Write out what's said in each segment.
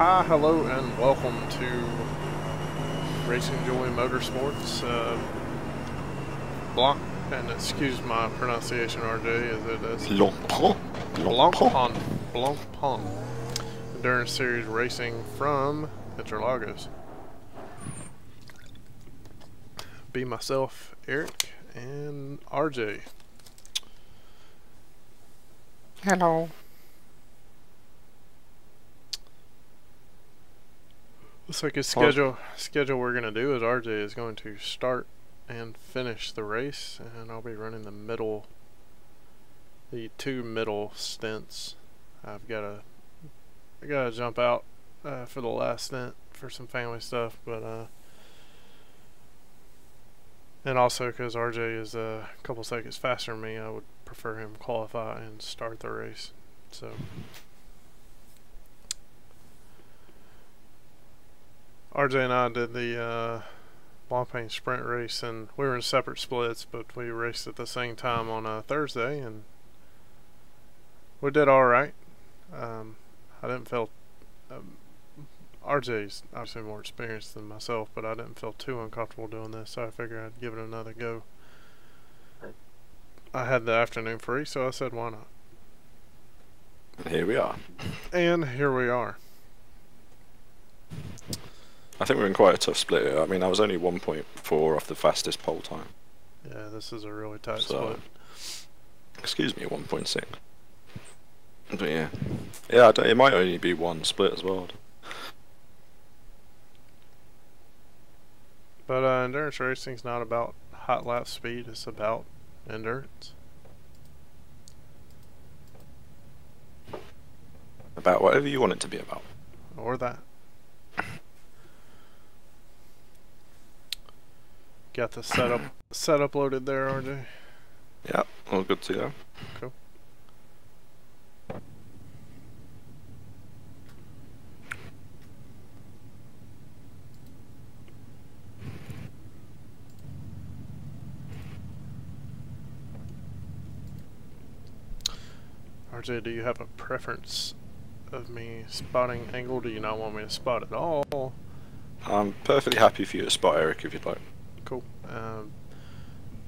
Hi, hello, and welcome to Racing Joy Motorsports. Blanc, and excuse my pronunciation, RJ, as it is. Blancpain Endurance Series Racing from Interlagos. Be myself, Eric, and RJ. Hello. Looks like his schedule we're going to do is RJ is going to start and finish the race, and I'll be running the two middle stints. I gotta jump out for the last stint for some family stuff, but and also because RJ is a couple seconds faster than me, I would prefer him qualify and start the race. So RJ and I did the Blancpain sprint race, and we were in separate splits, but we raced at the same time on a Thursday, and we did all right. I didn't feel RJ's obviously more experienced than myself, but I didn't feel too uncomfortable doing this, so I figured I'd give it another go. I had the afternoon free, so I said, why not? Here we are. And here we are. I think we're in quite a tough split. I mean, I was only 1.4 off the fastest pole time. Yeah, this is a really tight split. Excuse me, 1.6. But yeah, it might only be one split as well. But endurance racing's not about hot lap speed; it's about endurance. About whatever you want it to be about. Or that. Got the setup loaded there, RJ? Yeah, all good to go. Cool. RJ, do you have a preference of me spotting angle? Do you not want me to spot at all? I'm perfectly happy for you to spot Eric if you'd like. Cool.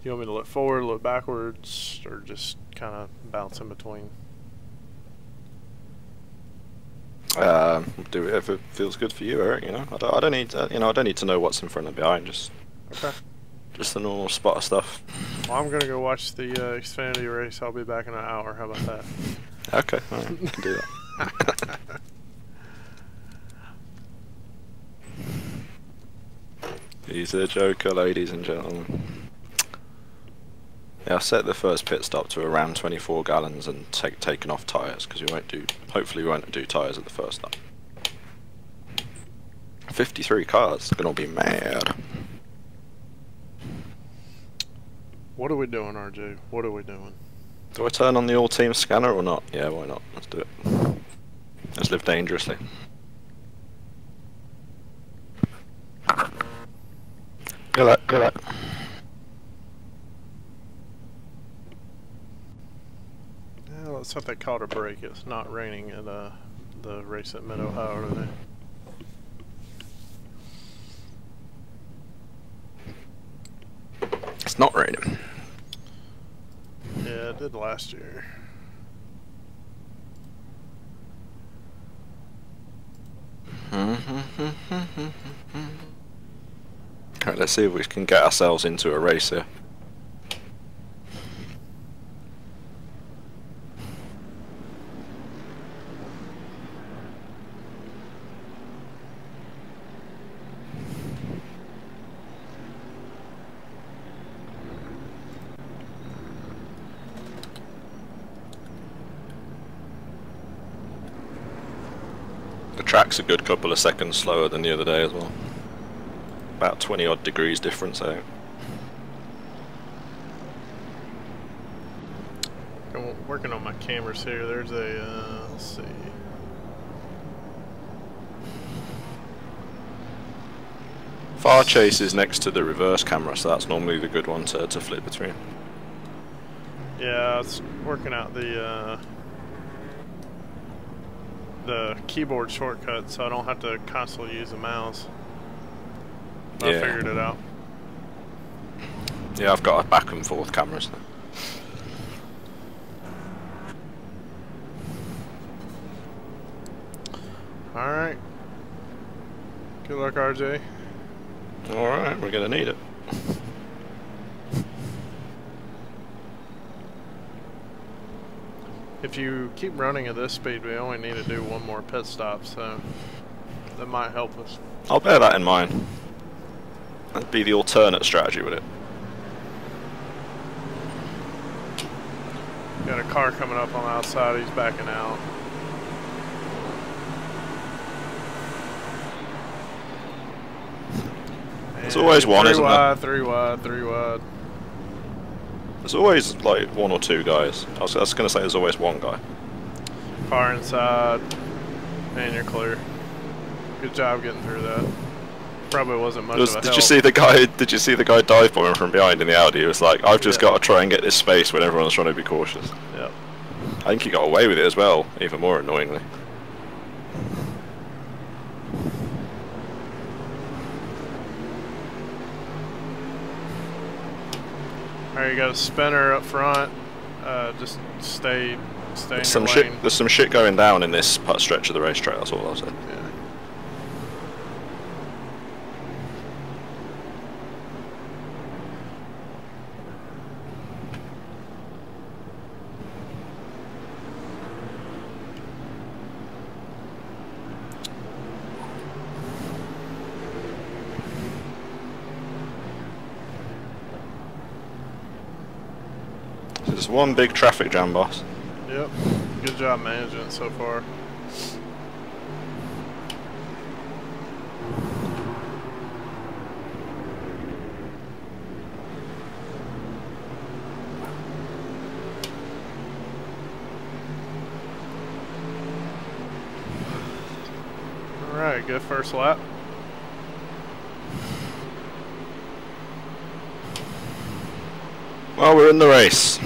You want me to look forward, look backwards, or just kind of bounce in between? Do whatever feels good for you, Eric. You know, I don't need to, I don't need to know what's in front and behind. Just the normal spotter stuff. Well, I'm gonna go watch the Xfinity race. I'll be back in an hour. How about that? Okay, all right, you can do that. He's a joker, ladies and gentlemen. Yeah, I set the first pit stop to around 24 gallons and taken off tyres because hopefully we won't do tyres at the first stop. 53 cars, gonna be mad. What are we doing, RJ? What are we doing? Do I turn on the all-team scanner or not? Yeah, why not? Let's do it. Let's live dangerously. Good luck, good luck. Yeah, let's hope they caught a break. It's not raining at the race at Mid-Ohio today. It's not raining. Yeah, it did last year. Alright, let's see if we can get ourselves into a race here. The track's a good couple of seconds slower than the other day as well. About 20 odd degrees difference out. I'm working on my cameras here. There's a, let's see. Far chase is next to the reverse camera, so that's normally the good one to flip between. Yeah, I was working out the the keyboard shortcut, so I don't have to constantly use the mouse. I Yeah. figured it out. Yeah, I've got a back and forth cameras now. Alright. Good luck, RJ. Alright, we're gonna need it. If you keep running at this speed, we only need to do one more pit stop, so that might help us. I'll bear that in mind. That'd be the alternate strategy, would it? Got a car coming up on the outside, he's backing out. There's always one, isn't there? 3 wide, 3 wide. There's always like one or two guys. I was going to say there's always one guy. Car inside, and you're clear. Good job getting through that. Probably wasn't much of a Did you see the guy? Did you see the guy dive bombing from behind in the Audi? He was like, "I've just got to try and get this space when everyone's trying to be cautious." Yep. I think he got away with it as well, even more annoyingly. Alright, you got a spinner up front. Just stay in There's your lane. there's some shit going down in this stretch of the racetrack. That's all I'll say. Yeah. There's one big traffic jam, boss. Yep. Good job managing it so far. Alright, good first lap. Well, we're in the race.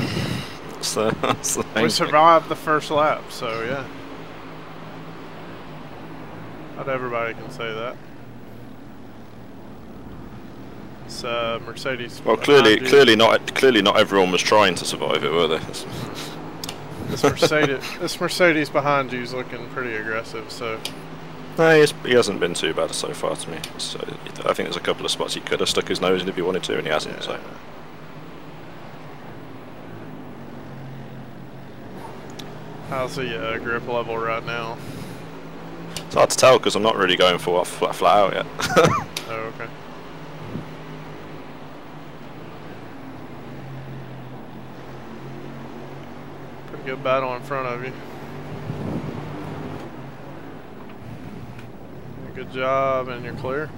That's the main We thing. survived the first lap, so yeah. Not everybody can say that. It's Mercedes. Well, behind you. clearly not everyone was trying to survive it, were they? This Mercedes behind you is looking pretty aggressive. So No, he hasn't been too bad so far to me. So I think there's a couple of spots he could have stuck his nose in if he wanted to, and he hasn't. yeah. So How's the grip level right now? it's hard to tell because I'm not really going for flat out yet. Oh, okay. Pretty good battle in front of you. Good job, and you're clear.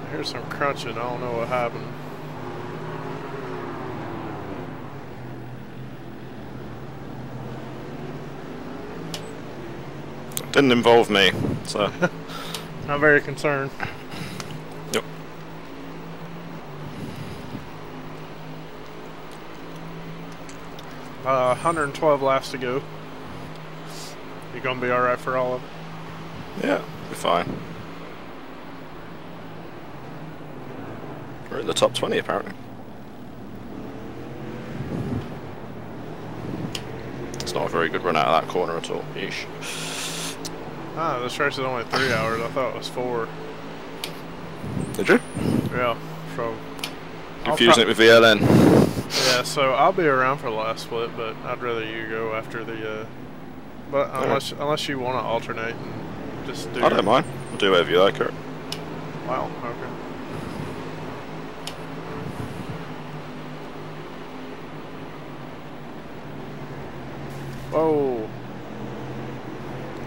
I hear some crunching. I don't know what happened. Didn't involve me, so I'm very concerned. yep. 112 laps to go. You gonna be alright for all of it? Yeah, we're fine. We're in the top 20 apparently. It's not a very good run out of that corner at all. Yeesh. Ah, this race is only 3 hours. I thought it was 4. Did you? Yeah, so Confusing it with VLN. yeah, so I'll be around for the last split, but I'd rather you go after the. But unless you want to alternate and just do. I don't mind. I'll do whatever you like. Kurt. Wow. Okay. Whoa.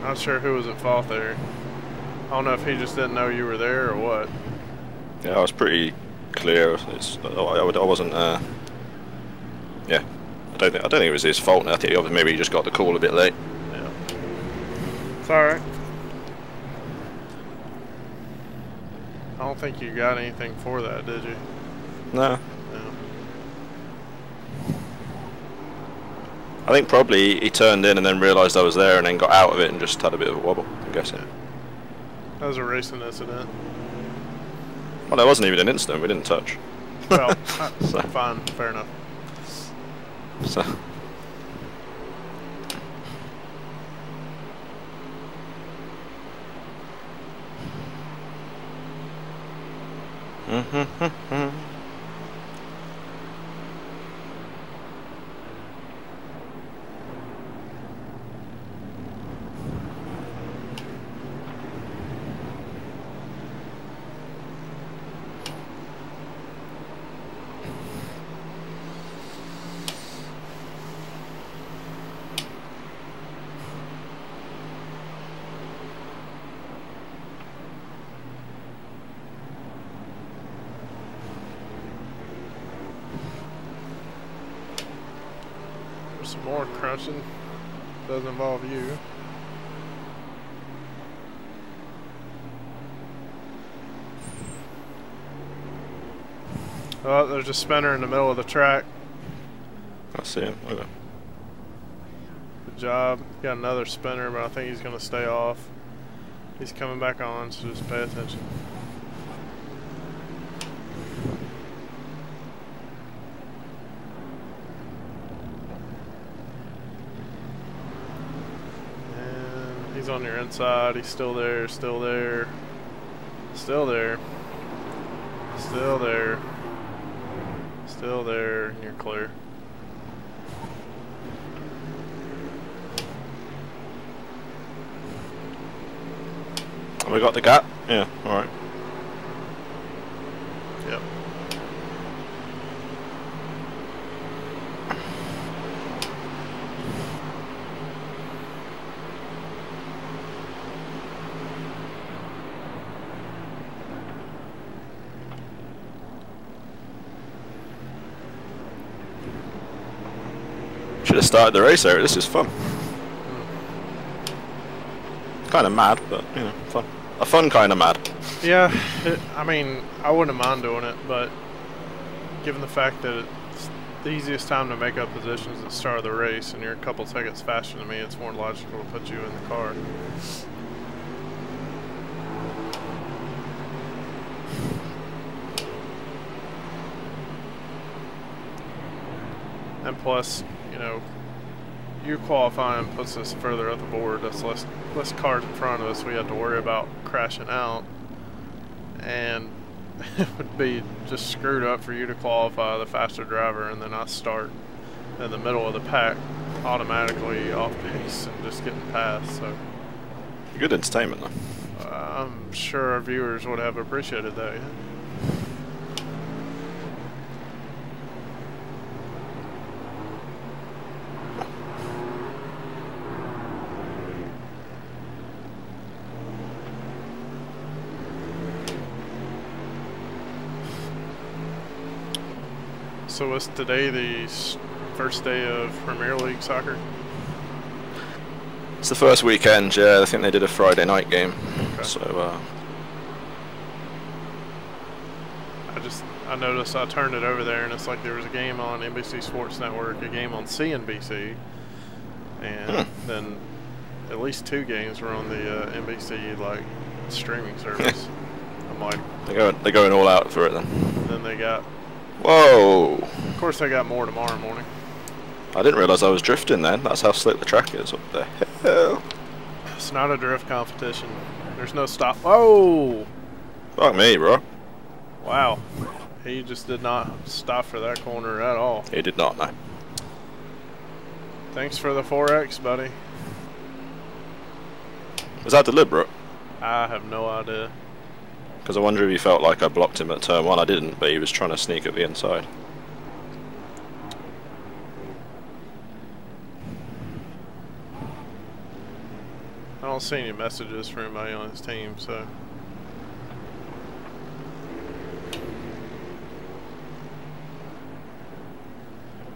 Not sure who was at fault there. I don't know if he just didn't know you were there or what. Yeah, I was pretty clear. I wasn't. Yeah, I don't think it was his fault. I think maybe he just got the call a bit late. Yeah. It's alright. I don't think you got anything for that, did you? No. No. I think probably he turned in and then realised I was there and then got out of it and just had a bit of a wobble, I'm guessing. That was a racing incident. Well, there wasn't even an incident, we didn't touch. Well, So. fine, fair enough. So. There's some more crunching. Doesn't involve you. Oh, there's a spinner in the middle of the track. I see him. Okay. Good job. Got another spinner, but I think he's going to stay off. He's coming back on, so just pay attention. And he's on your inside. He's still there, still there, still there, still there, still there, and you're clear. We got the gap? Yeah, alright. Yep. Should have started the race there, this is fun. Kind of mad, but, you know, fun. A fun kind of mad. Yeah, I mean, I wouldn't mind doing it, but given the fact that it's the easiest time to make up positions at the start of the race and you're a couple seconds faster than me, it's more logical to put you in the car. And plus, you know, you qualifying puts us further up the board. That's less cars in front of us we have to worry about crashing out, and it would be just screwed up for you to qualify the faster driver and then I start in the middle of the pack automatically off pace and just getting past. So Good entertainment though. I'm sure our viewers would have appreciated that. Yeah? So was today the first day of Premier League soccer? It's the first weekend, yeah. I think they did a Friday night game. Okay. So, I noticed I turned it over there and it's like there was a game on NBC Sports Network, a game on CNBC, and then at least 2 games were on the NBC like streaming service. I'm like, they're going all out for it then. then they got, Whoa! of course they got more tomorrow morning. I didn't realise I was drifting then. That's how slick the track is. What the hell? It's not a drift competition. There's no stop. Whoa! Fuck me, bro. Wow. He just did not stop for that corner at all. He did not, no. Thanks for the 4X, buddy. Was that deliberate? I have no idea. Because I wonder if he felt like I blocked him at turn 1. I didn't, but he was trying to sneak at the inside. I don't see any messages from anybody on his team, so.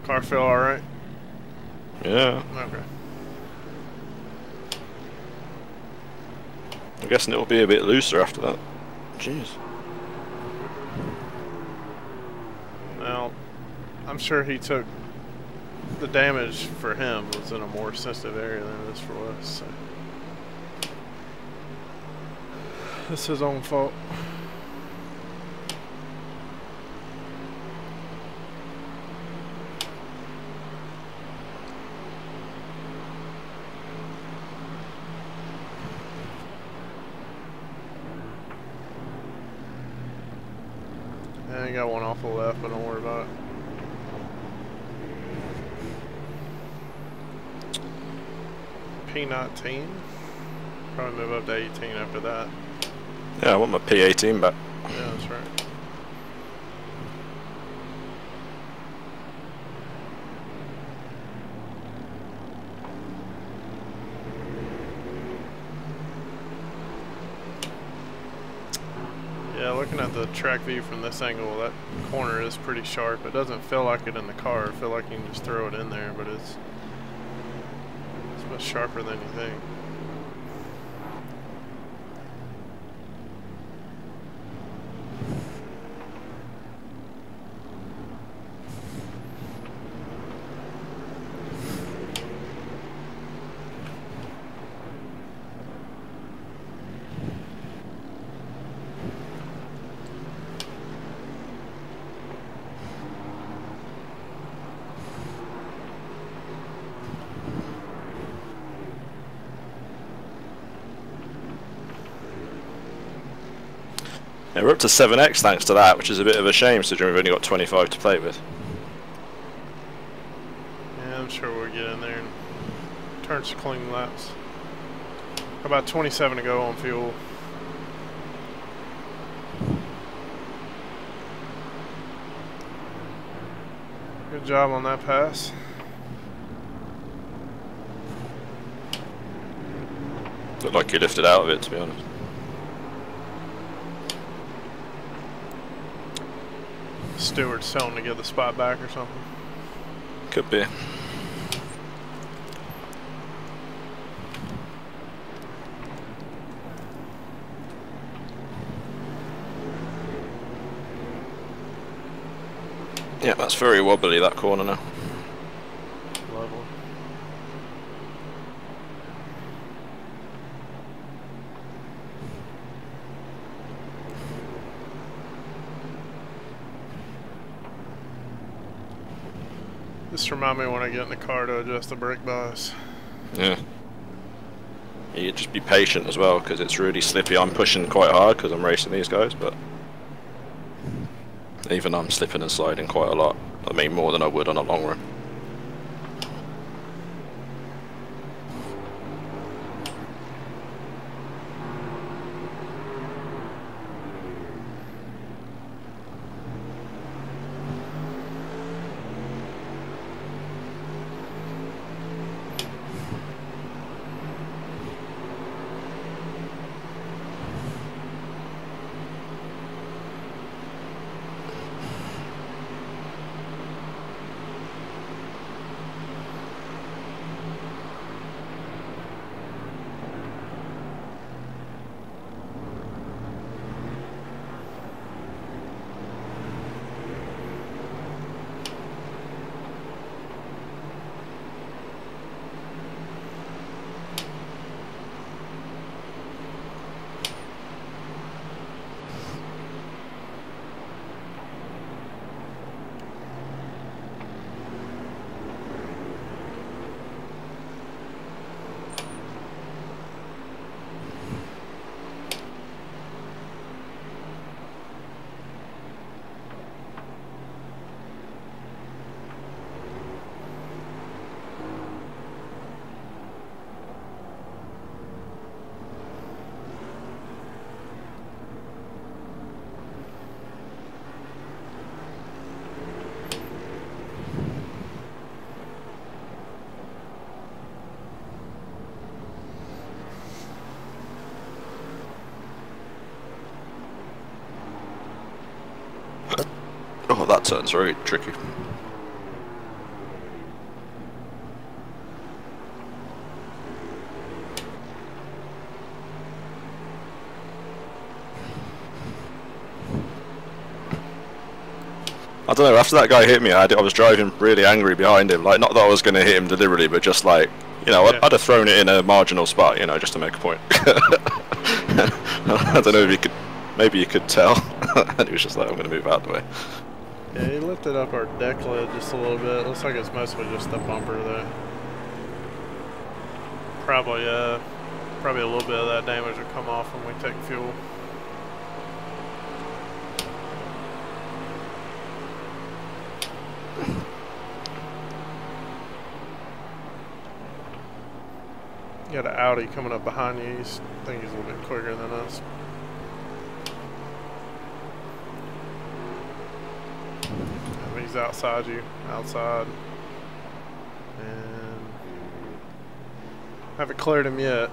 Car feel alright? Yeah. Okay. I'm guessing it'll be a bit looser after that. Jeez. Well, I'm sure he took the damage for him was in a more sensitive area than it is for us. So. It's his own fault. I ain't got one off the left, but don't worry about it. P19. Probably move up to 18 after that. Yeah, I want my P18 back. Yeah, that's right. Yeah, looking at the track view from this angle, that corner is pretty sharp. It doesn't feel like it in the car. I feel like you can just throw it in there, but it's much sharper than you think. Yeah, we're up to 7x thanks to that, which is a bit of a shame considering we've only got 25 to play with. Yeah, I'm sure we'll get in there and turn some clean laps. About 27 to go on fuel. Good job on that pass. Looked like you lifted out of it, to be honest. Stewart's telling to get the spot back or something. Could be. Yeah, that's very wobbly, that corner now. Lovely. Just remind me when I get in the car to adjust the brake bias. Yeah. You just be patient as well, because it's really slippy. I'm pushing quite hard because I'm racing these guys, but even I'm slipping and sliding quite a lot. I mean, more than I would on a long run. Oh, that turn's very tricky. I don't know, after that guy hit me, I was driving really angry behind him. Like, not that I was going to hit him deliberately, but just like, you know, Yeah. I'd have thrown it in a marginal spot, you know, just to make a point. I don't know if you could, maybe you could tell. And he was just like, I'm going to move out the way. Yeah, he lifted up our deck lid just a little bit. Looks like it's mostly just the bumper though. Probably a little bit of that damage will come off when we take fuel. You got an Audi coming up behind you. I think he's a little bit quicker than us. He's outside you, outside. And haven't cleared him yet.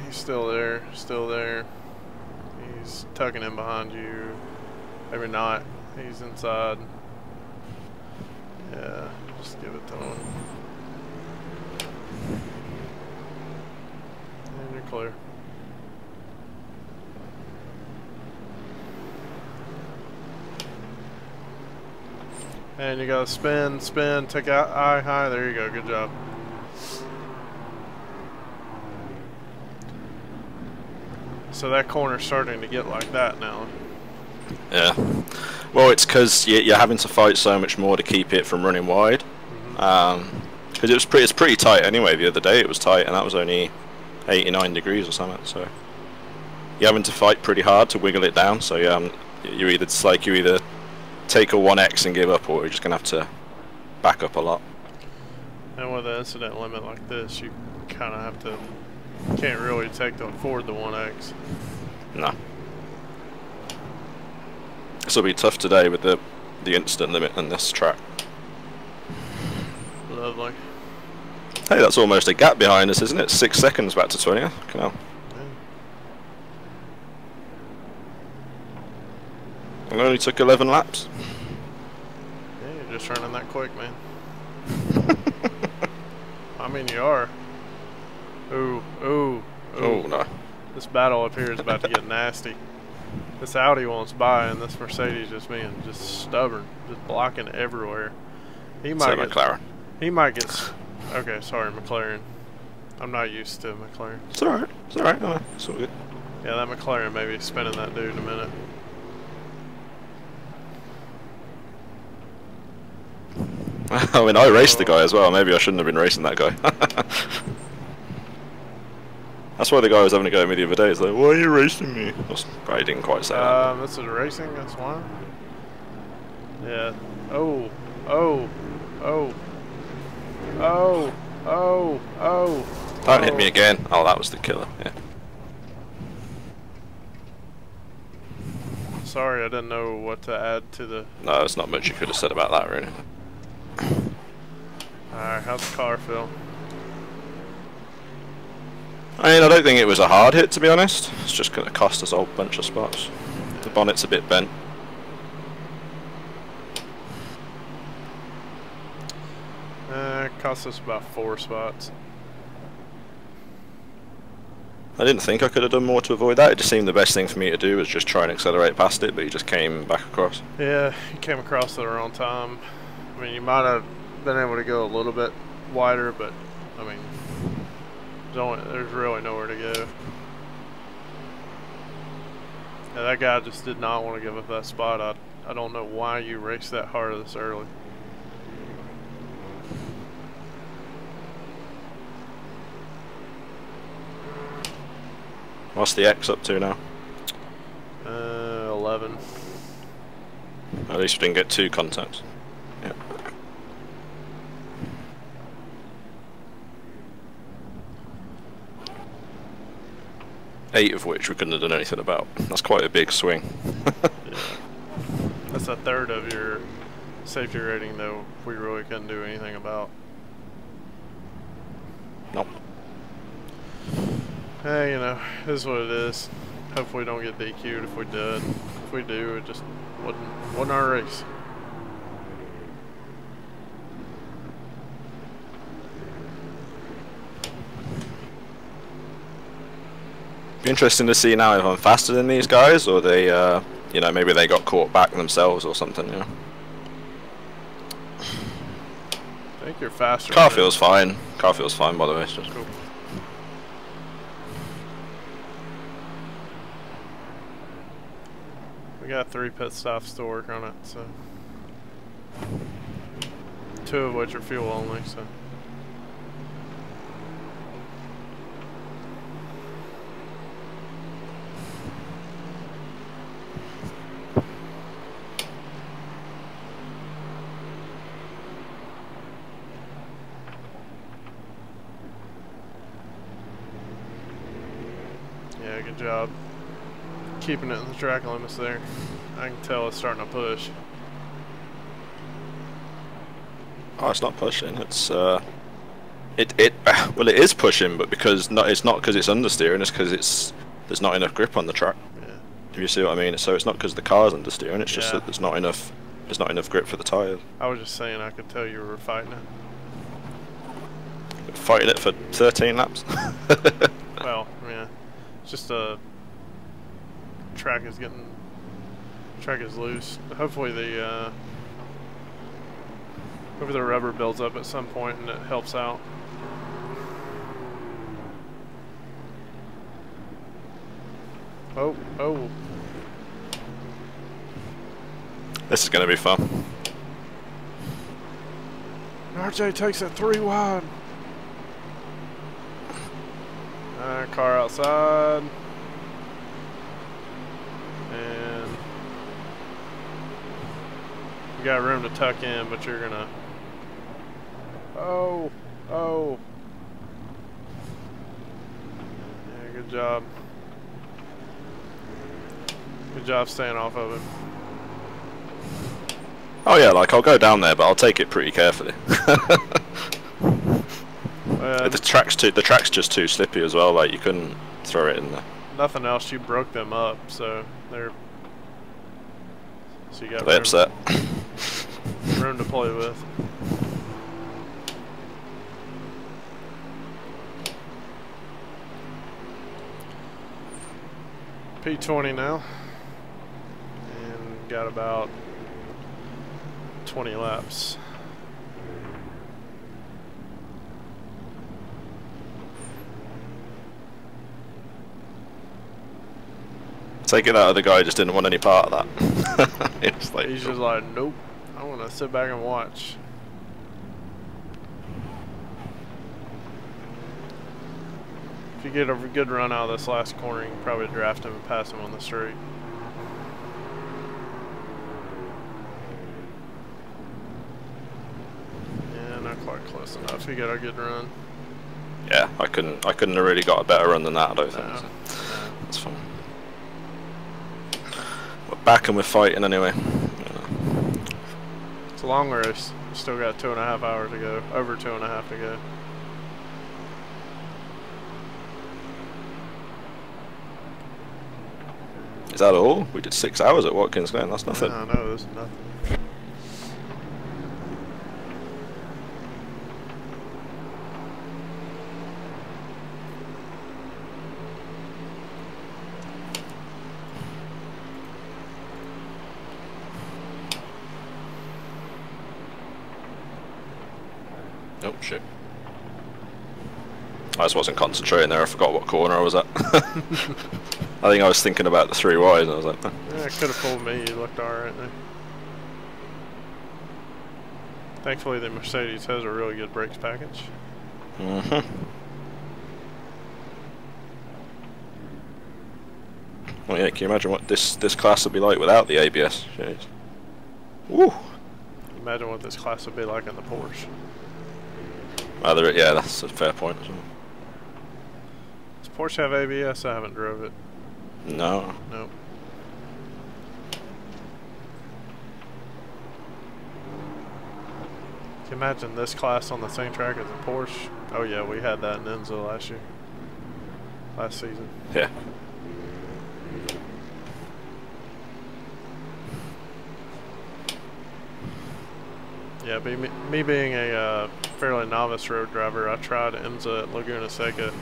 He's still there, still there. He's tugging in behind you. Maybe not. He's inside. Yeah, just give it to him. And you're clear. And you gotta spin, spin, take out high, there you go, good job. So that corner's starting to get like that now. Yeah. Well, it's because you're having to fight so much more to keep it from running wide. Because it's pretty tight anyway. The other day it was tight, and that was only 89 degrees or something. So you're having to fight pretty hard to wiggle it down. So yeah, you either take a 1x and give up, or you're just gonna have to back up a lot. And with an incident limit like this, you kind of have to, can't really afford the 1x. No. This will be tough today with the incident limit and this track. Lovely. Hey, that's almost a gap behind us, isn't it? 6 seconds back to 20th. Canal. Yeah. It only took 11 laps. Yeah, you're just running that quick, man. I mean, you are. Ooh, ooh, ooh. Oh no. This battle up here is about to get nasty. This Audi wants by, and this Mercedes just being stubborn, just blocking everywhere. He might get McLaren. He might get. Okay, sorry, McLaren. I'm not used to McLaren. It's alright. It's alright. No, it's all good. Yeah, that McLaren may be spinning that dude in a minute. I mean, I raced the guy as well. Maybe I shouldn't have been racing that guy. That's why the guy was having a go at me the other day. He's like, "Why are you racing me?" I didn't quite say that. This is racing. That's why. Yeah. Oh. Oh. Oh. Oh. Oh. Oh. Don't hit me again. Oh, that was the killer. Yeah. Sorry, I didn't know what to add to the. No, there's not much you could have said about that, really. Alright, how's the car feel? I mean, I don't think it was a hard hit, to be honest. It's just going to cost us a whole bunch of spots. The bonnet's a bit bent. It cost us about 4 spots. I didn't think I could have done more to avoid that. It just seemed the best thing for me to do was just try and accelerate past it, but he just came back across. Yeah, you came across at the wrong time. I mean, you might have been able to go a little bit wider, but I mean, there's really nowhere to go. Yeah, that guy just did not want to give up that spot. I don't know why you raced that hard this early. What's the X up to now? 11. At least we didn't get 2 contacts. Yeah. Eight of which we couldn't have done anything about. That's quite a big swing. Yeah. That's a third of your safety rating, though, we really couldn't do anything about. Nope. Hey, you know, it is what it is. Hopefully we don't get DQ'd if we did. If we do, it just wasn't our race. Be interesting to see now if I'm faster than these guys, or they you know, maybe they got caught back themselves or something. You know. I think you're faster. Car feels fine. Car feels fine, by the way. It's just cool. We got 3 pit stops to work on it, so 2 of which are fuel only. So. Yeah, good job keeping it in the track limits there. I can tell it's starting to push. Oh, it's not pushing. It's well, it is pushing, but because it's not because it's understeering. It's because there's not enough grip on the track. Yeah. Do you see what I mean? So it's not because the car's understeering. It's just that there's not enough grip for the tyres. I was just saying I could tell you were fighting it. Fighting it for 13 laps. Well, yeah, it's just a track is loose. Hopefully the rubber builds up at some point and it helps out. Oh. This is going to be fun. RJ takes it 3 wide. Car outside. And you got room to tuck in, but you're gonna. Oh. Yeah, good job. Good job staying off of it. Oh yeah, like I'll go down there, but I'll take it pretty carefully. The track's just too slippy as well. Like you couldn't throw it in there. Nothing else. You broke them up, so you got They upset. room to play with. P20 now, and got about 20 laps. Take it that other guy just didn't want any part of that. He's just like, nope, I want to sit back and watch. If you get a good run out of this last corner, you can probably draft him and pass him on the straight. Yeah, not quite close enough. You got a good run. Yeah, I couldn't have really got a better run than that, I don't think. So. That's fine. We're back and we're fighting anyway. It's a long race. We still got 2.5 hours to go. Over 2.5 to go. Is that all? We did 6 hours at Watkins Glen. That's nothing. No, there's nothing. Oh shit. I just wasn't concentrating there, I forgot what corner I was at. I think I was thinking about the 3 wide and I was like, oh. Yeah, it could have fooled me. You looked alright there. Thankfully the Mercedes has a really good brakes package. Mm-hmm. Well yeah, can you imagine what this class would be like without the ABS? Jeez. Woo! Imagine what this class would be like in the Porsche. Yeah, that's a fair point as well. Does Porsche have ABS? I haven't drove it. No. Nope. Can you imagine this class on the same track as a Porsche? Oh yeah, we had that in Enzo last season. Yeah. Yeah, me being a fairly novice road driver, I tried IMSA at Laguna Seca.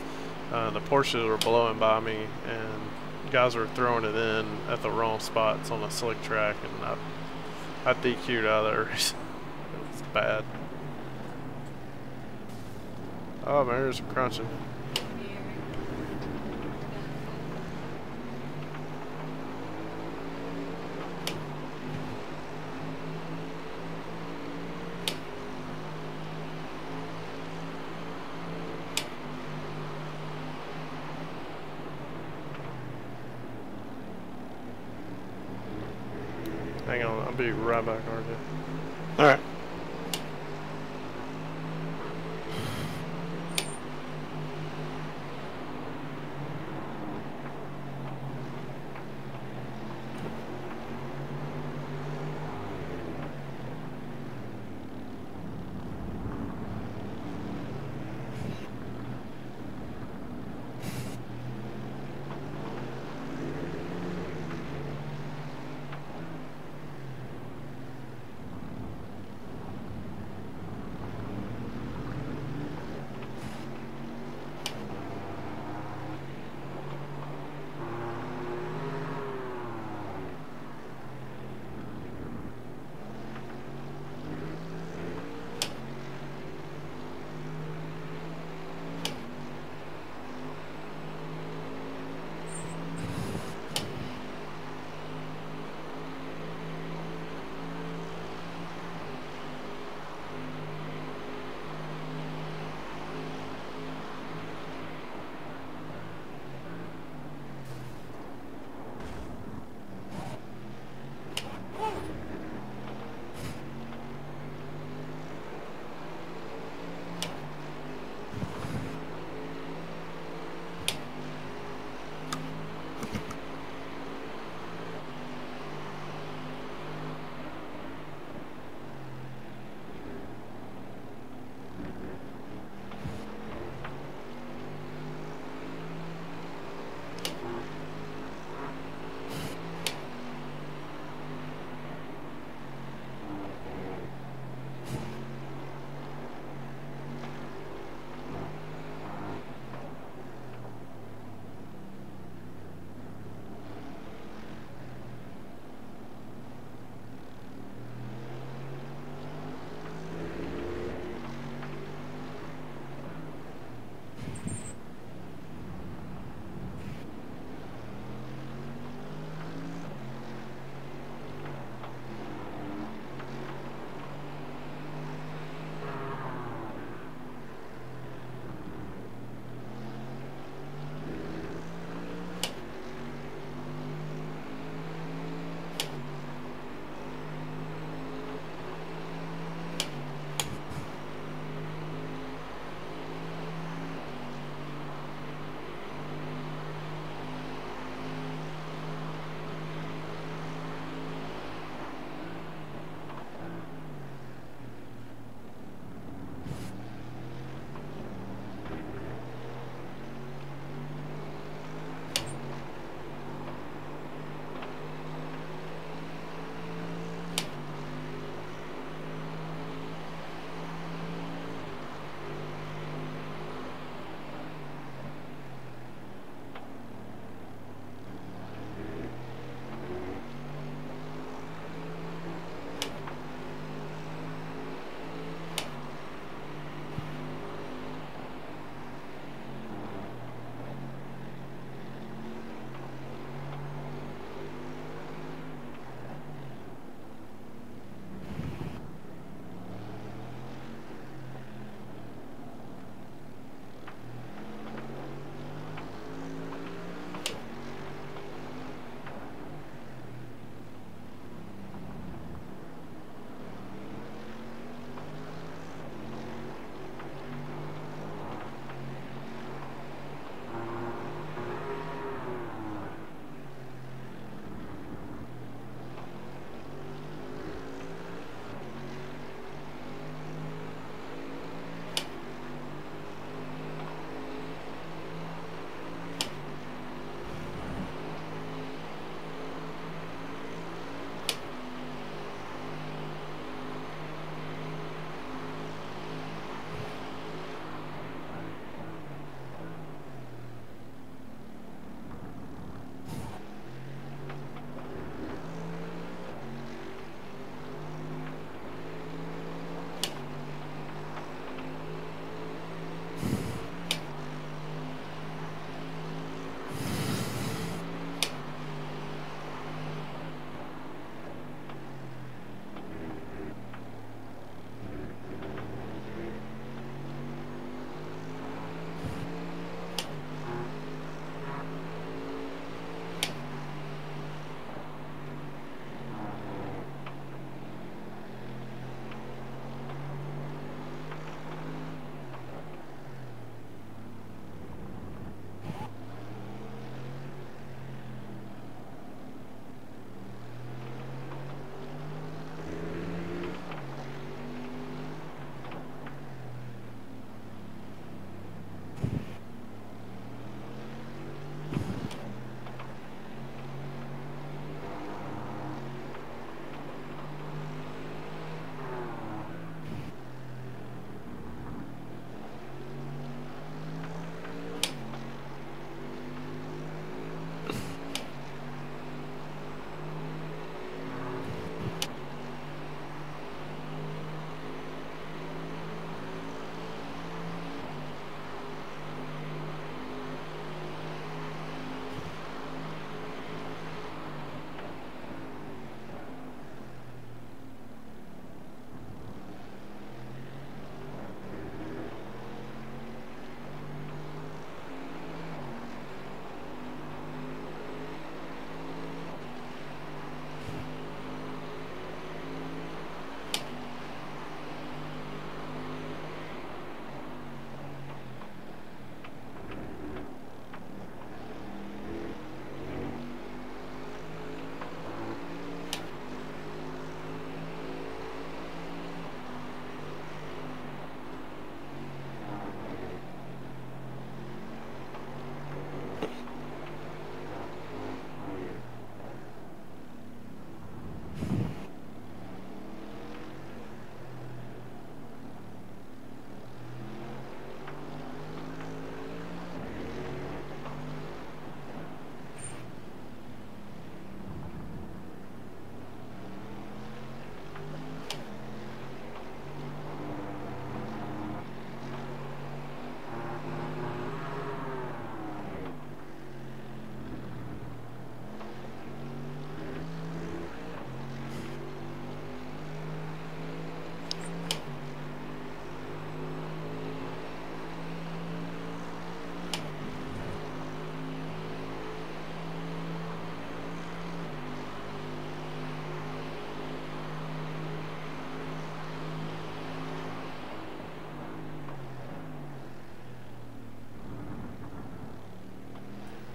The Porsches were blowing by me, and guys were throwing it in at the wrong spots on a slick track, and I DQ'd out of the race. It was bad. Oh, there's crunching. Hang on, I'll be right back, RJ. Alright.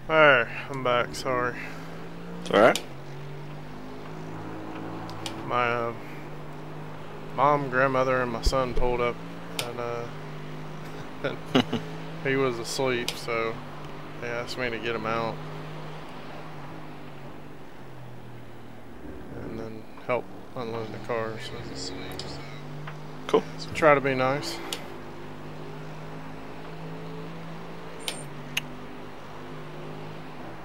Alright, I'm back, sorry. It's alright. My mom, grandmother, and my son pulled up, and he was asleep, so they asked me to get him out and then help unload the car. So. Cool. So try to be nice.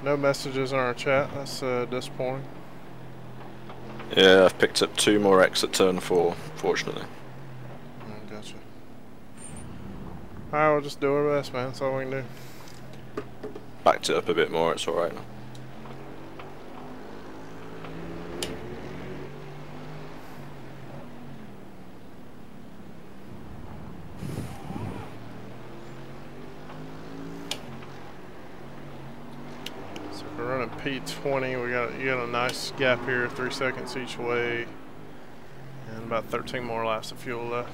No messages in our chat. That's disappointing. Yeah, I've picked up 2 more X at turn 4, fortunately. Oh, gotcha. Alright, we'll just do our best, man. That's all we can do. Backed it up a bit more, it's alright now. So if we're running P20, you got a nice gap here, 3 seconds each way, and about 13 more laps of fuel left.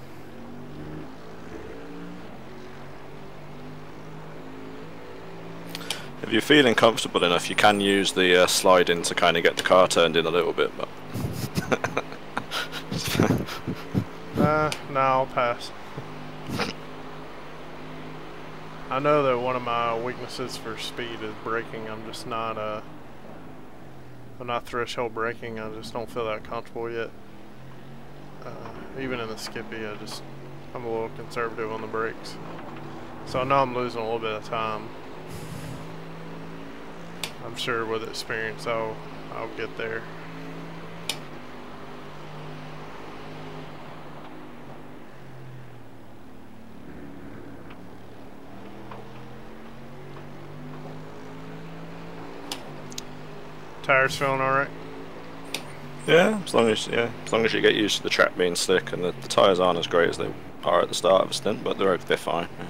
If you're feeling comfortable enough, you can use the slide in to kind of get the car turned in a little bit, but... No, I'll pass. I know that one of my weaknesses for speed is braking. I'm just not, I'm not threshold braking. I just don't feel that comfortable yet. Even in the Skippy, I'm a little conservative on the brakes. So I know I'm losing a little bit of time. I'm sure with experience I'll get there. Tires feeling alright? Yeah, as long as you get used to the track being slick, and the tyres aren't as great as they are at the start of a stint, but they're fine. Yeah.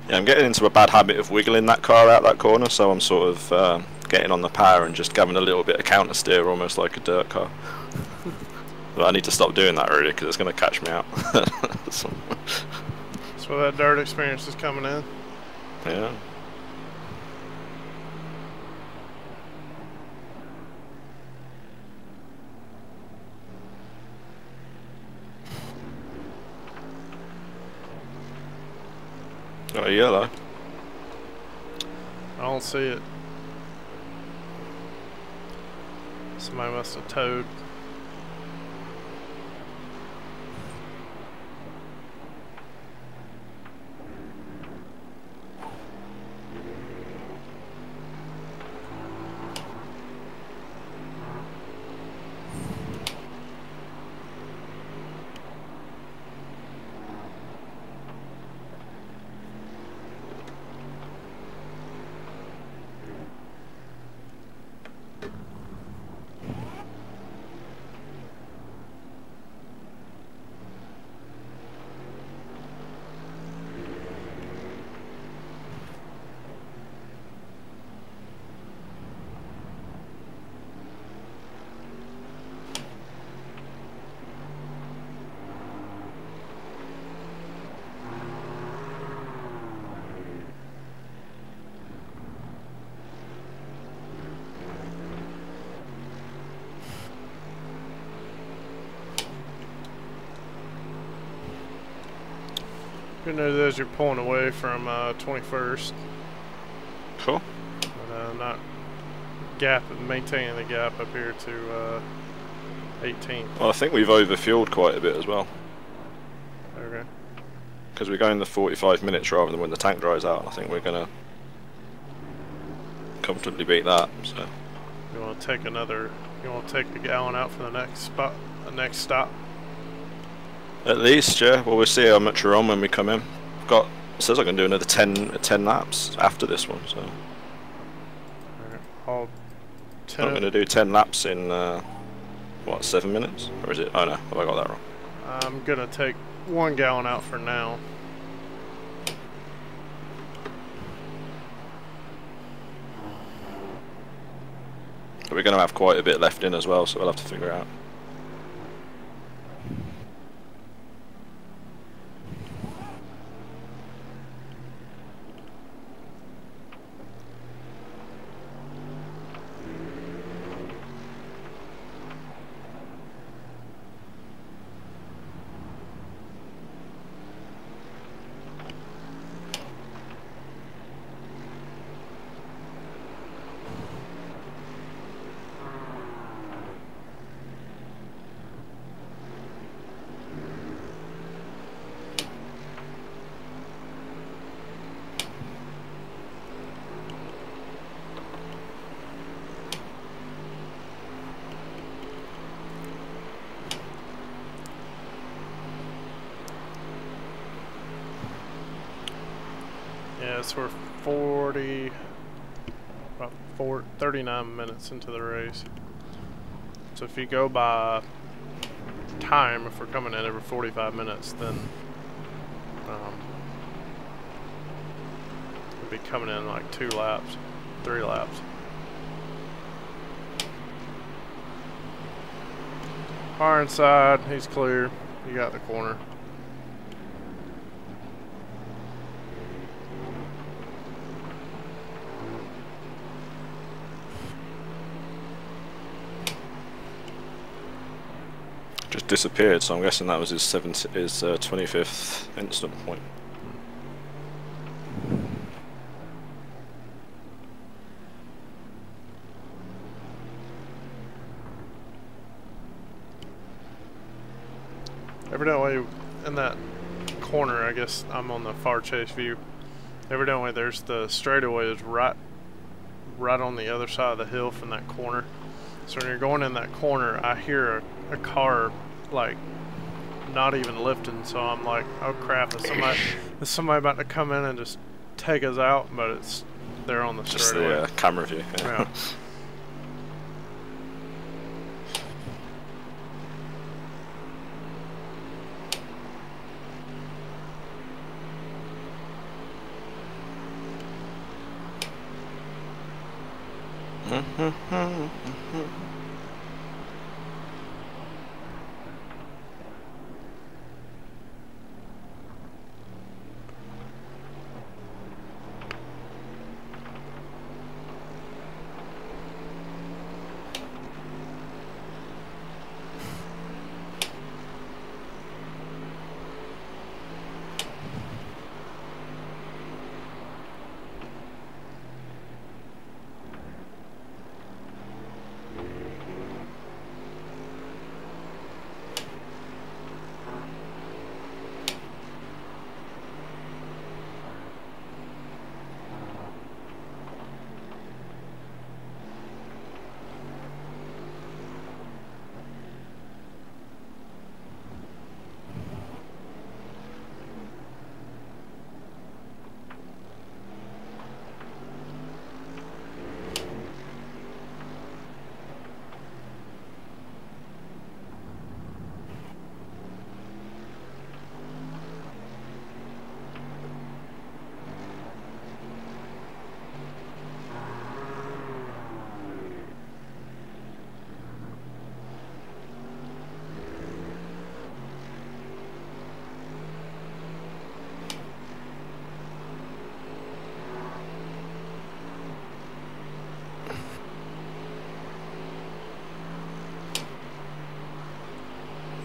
Yeah, I'm getting into a bad habit of wiggling that car out that corner, so I'm sort of getting on the power and just having a little bit of counter steer, almost like a dirt car. But I need to stop doing that really, because it's going to catch me out. So that dirt experience is coming in. Yeah. Oh, yellow. I don't see it. Somebody must have towed. Good news is you're pulling away from 21st. Cool. But, not maintaining the gap up here to 18th. Well, I think we've overfueled quite a bit as well. Okay. Because we're going the 45 minutes rather than when the tank dries out. I think we're going to comfortably beat that. So. You want to take a gallon out for the next spot, the next stop? At least, yeah. Well, we'll see how much we're on when we come in. I've got, it says I can do another 10 laps after this one, so. Alright, I'll I'm going to do 10 laps in, what, 7 minutes? Or is it? Oh no, have I got that wrong? I'm gonna take 1 gallon out for now. But we're going to have quite a bit left in as well, so we'll have to figure out. Yeah, so we're about 39 minutes into the race. So if you go by time, if we're coming in every 45 minutes, then we'll be coming in like 2 laps, 3 laps. Far inside, he's clear. You got the corner. Just disappeared, so I'm guessing that was his 25th instant point. Evidently, in that corner, I guess I'm on the far chase view. Evidently, there's the straightaway is right on the other side of the hill from that corner. So when you're going in that corner, I hear a car like not even lifting. So I'm like, oh crap! Is somebody about to come in and just take us out? But they're on the straightaway. Just the camera view. Yeah.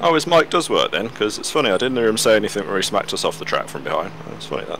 Oh, his mic does work then, because it's funny, I didn't hear him say anything where he smacked us off the track from behind. It's funny that.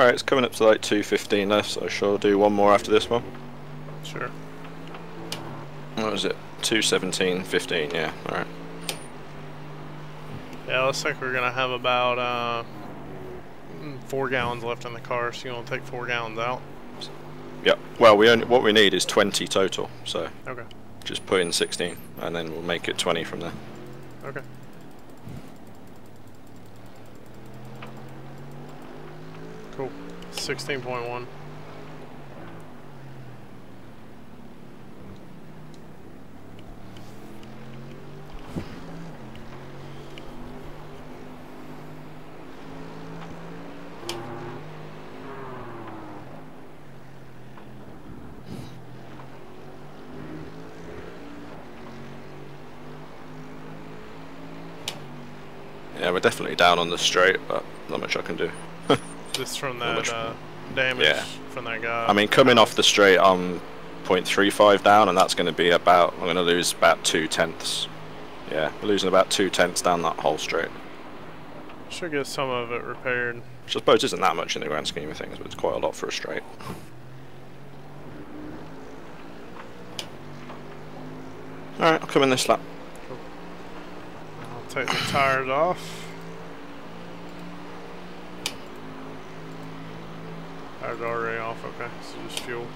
Alright, it's coming up to like 2:15 left, so I shall do one more after this one. Sure. What was it? 2:17:15, yeah, alright. Yeah, looks like we're gonna have about 4 gallons left in the car, so you want to take 4 gallons out? Yep. Well, what we need is 20 total, so Okay. just put in 16, and then we'll make it 20 from there. Okay. Cool. 16.1. Yeah, we're definitely down on the straight, but not much I can do. Just from that damage from that guy. I mean, coming off the straight, I'm 0.35 down, and that's going to be about, I'm going to lose about 2/10. Yeah, we're losing about 2/10 down that whole straight. Should get some of it repaired. Which I suppose isn't that much in the grand scheme of things, but it's quite a lot for a straight. Alright, I'll come in this lap. Cool. I'll take the tires off. Tires are already off, okay, so just fuel.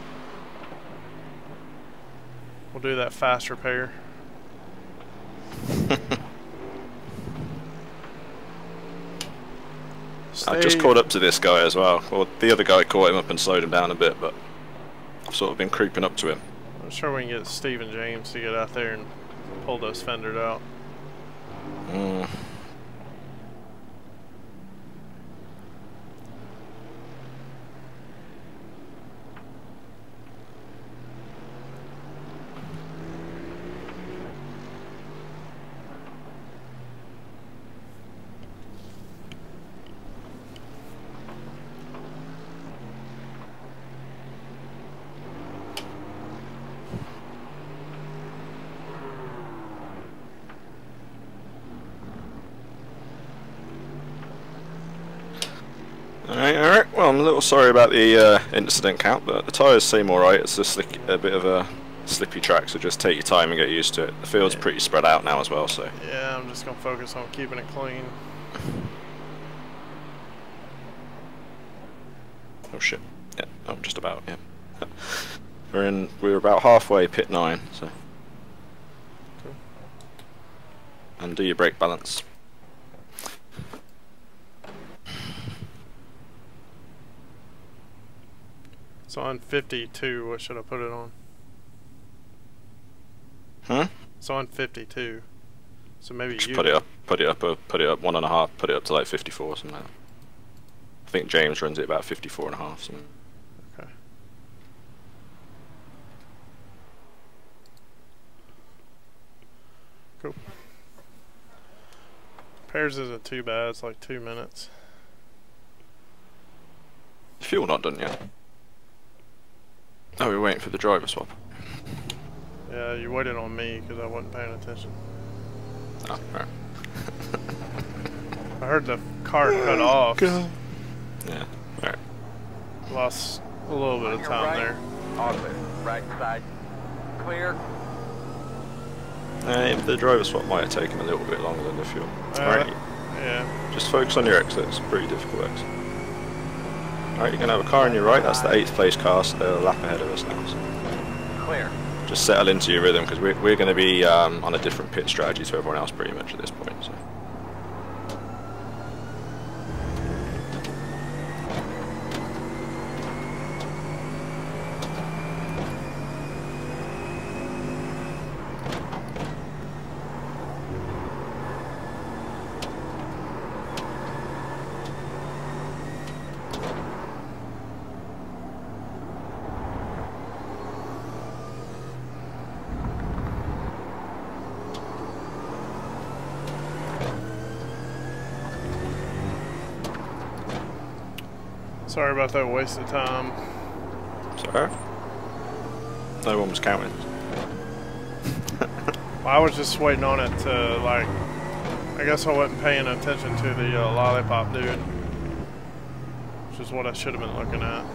We'll do that fast repair. I've just caught up to this guy as well. Well, the other guy caught him up and slowed him down a bit, but I've sort of been creeping up to him. I'm sure we can get Steve and James to get out there and pull those fenders out. Alright, well, I'm a little sorry about the incident count, but the tyres seem alright. It's just a bit of a slippy track, so just take your time and get used to it. The field's pretty spread out now as well, so... Yeah, I'm just going to focus on keeping it clean. Oh shit. Yeah, I'm just about, yeah. We're about halfway pit 9, so... Cool. And do your brake balance. So on 52, what should I put it on? Huh? It's on 52. So maybe Just you... put it up 1.5, put it up to like 54 or something like that. I think James runs it about 54.5, something. Okay. Cool. Pairs isn't too bad, it's like 2 minutes. Fuel not done yet. Oh, we're waiting for the driver swap. Yeah, you waited on me because I wasn't paying attention. Oh, alright. I heard the car cut off. Yeah, alright. Lost a little bit of time there. Office, right side. Clear. The driver swap might have taken a little bit longer than the fuel. Alright, Yeah. just focus on your exit. It's a pretty difficult exit. Alright, you're going to have a car on your right. That's the 8th place car, so they're a lap ahead of us now. So. Clear. Just settle into your rhythm, because we're going to be on a different pit strategy to everyone else pretty much at this point. So. Sorry about that waste of time. Sorry? No one was counting. Well, I was just waiting on it to, like, I guess I wasn't paying attention to the lollipop dude. is what I should have been looking at.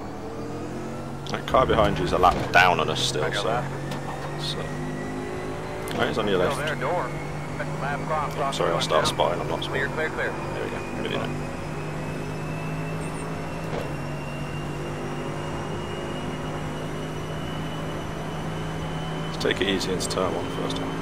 That car behind you is a lap down on us still, Back so. left. Right, he's on your Still left. there, door. That's the map cross. Oh, sorry, I'll start spotting. I'm not Clear, spotting. clear, clear. There we go. Good enough. Let's take it easy into turn one first time.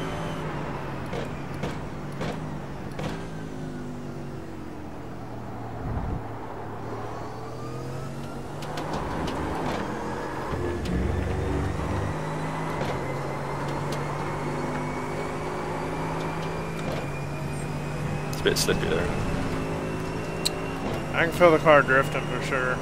It's a bit slippy there. I can feel the car drifting for sure.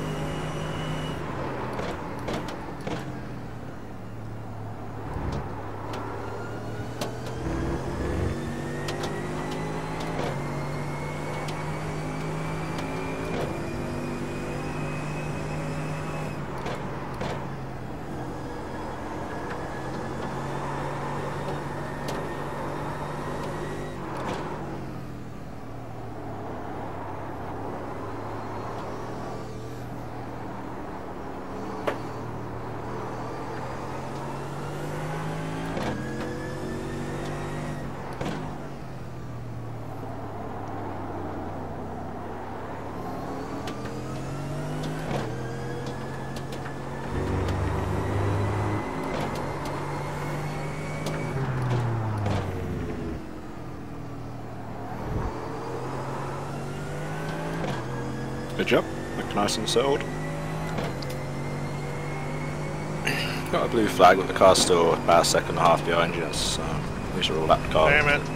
Good job. Look nice and settled. Got a blue flag, but the car's still about a second and a half behind you, so these are all that car. Damn it.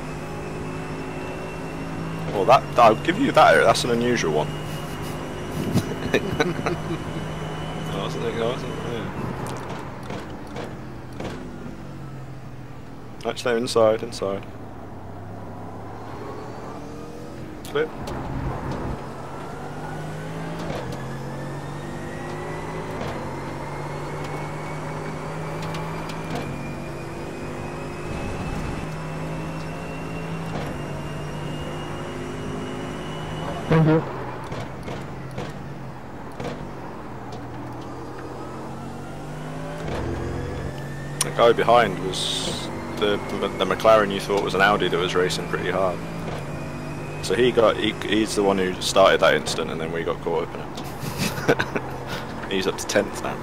Well, that I'll give you that. That's an unusual one. Actually, inside. Flip. Thank you. The guy behind was the McLaren you thought was an Audi that was racing pretty hard. So he's the one who started that incident, and then we got caught up in it. He's up to 10th now.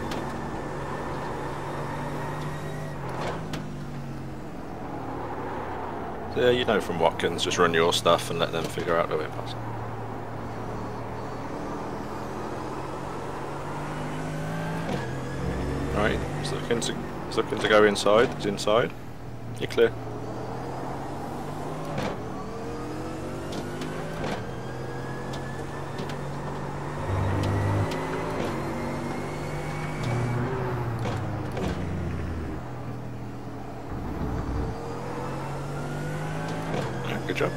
So yeah, you know from Watkins, just run your stuff and let them figure out the way past. Right, he's looking to go inside. He's inside. You're clear. Good job.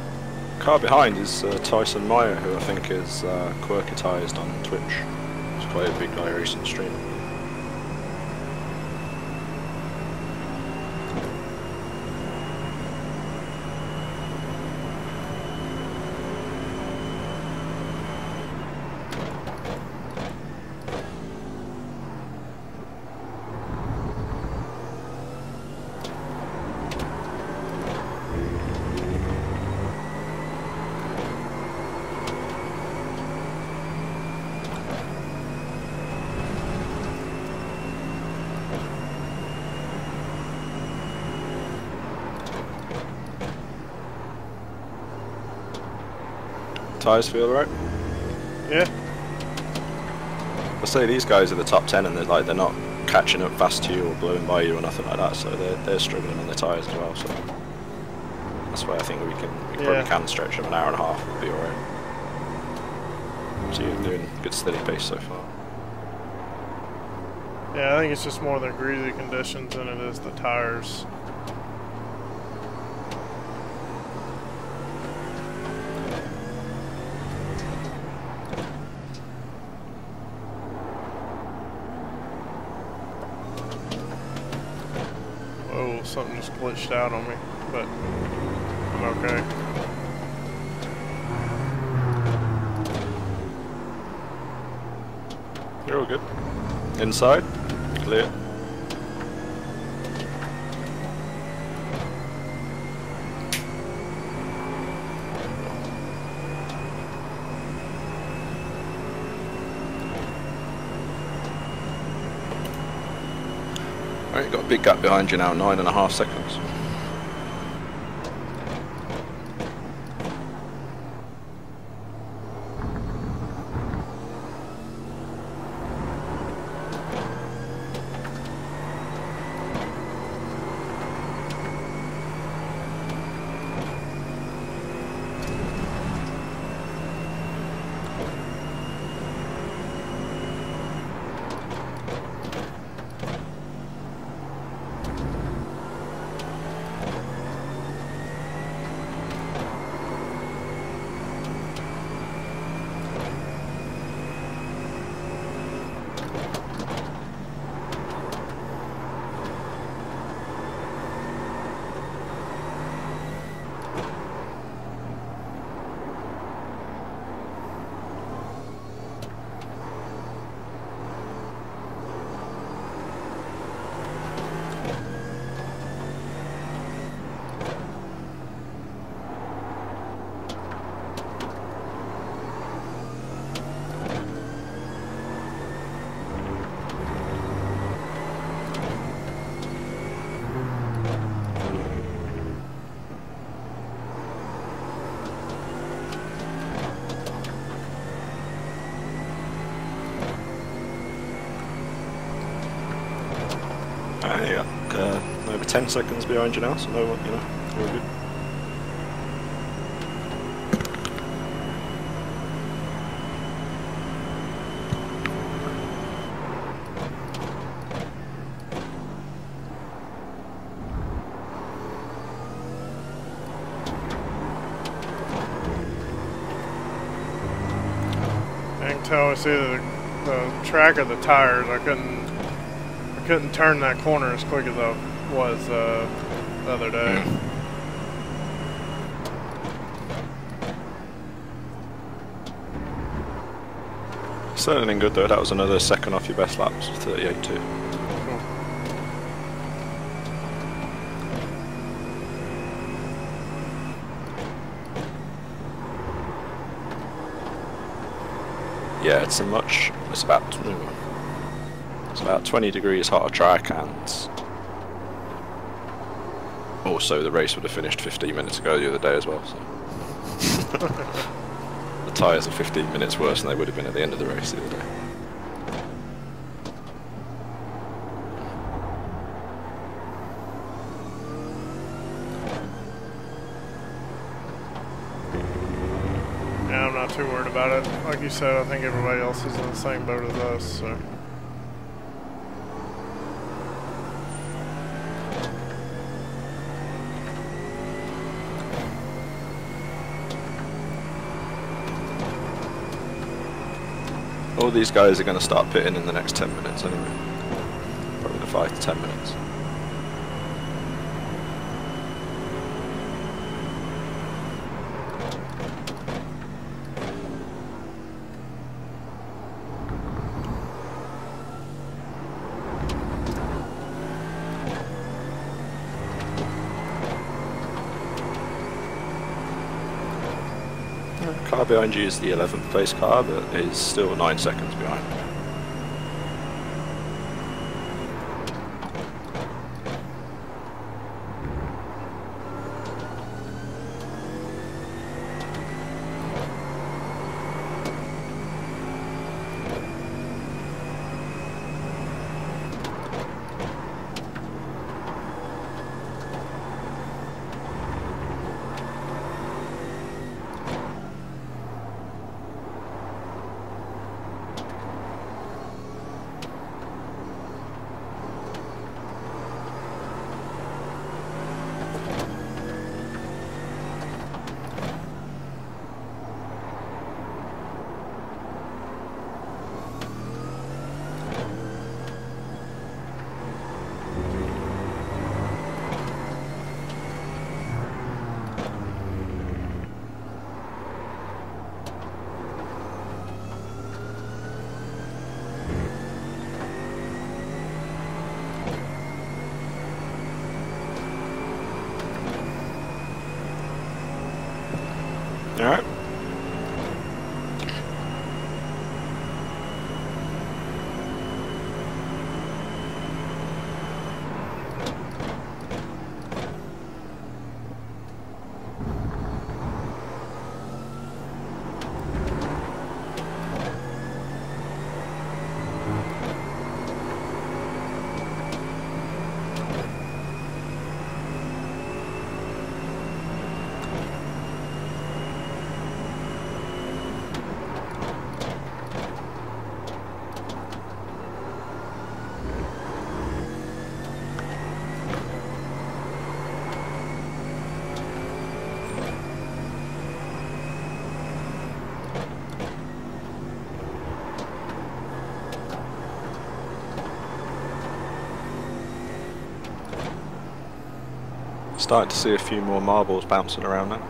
Car behind is Tyson Meyer, who I think is quirkitized on Twitch. He's quite a big iRacing streamer. Tyres feel right? Yeah. I say these guys are the top 10, and they're not catching up fast to you or blowing by you or nothing like that, so they're struggling on their tyres as well. So that's why I think we probably can stretch them an hour and a half. We'll be alright. So you're doing good steady pace so far. Yeah, I think it's just more the greasy conditions than it is the tires. Whoa, something just glitched out on me, but I'm okay. You're all good. Inside, clear. Alright, got a big gap behind you now, 9.5 seconds. Over 10 seconds behind you now, so no one, you know, all good. I can tell it's either the track or the tires. I couldn't turn that corner as quick as I was the other day. Certainly good though, that was another second off your best laps, 38.2. Cool. Yeah, it's about 20 degrees hotter track, and also the race would have finished 15 minutes ago the other day as well, so the tyres are 15 minutes worse than they would have been at the end of the race the other day. Yeah, I'm not too worried about it. Like you said, I think everybody else is in the same boat as us, so. All these guys are going to start pitting in the next 10 minutes anyway. Probably the 5 to 10 minutes. The car behind you is the 11th place car, but is still 9 seconds behind. Alright. Starting to see a few more marbles bouncing around now.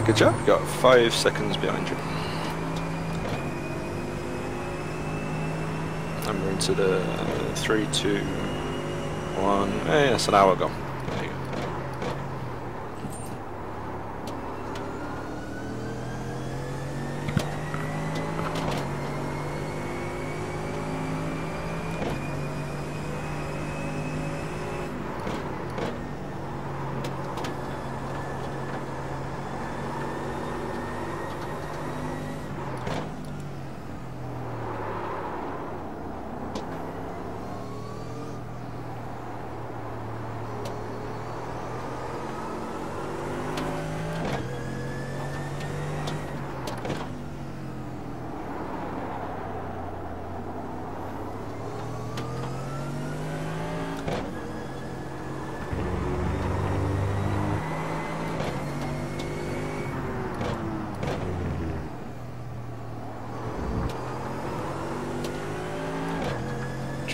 Good job, you got 5 seconds behind you. And we're into the 3, 2, 1. Hey, that's an hour gone. There you go.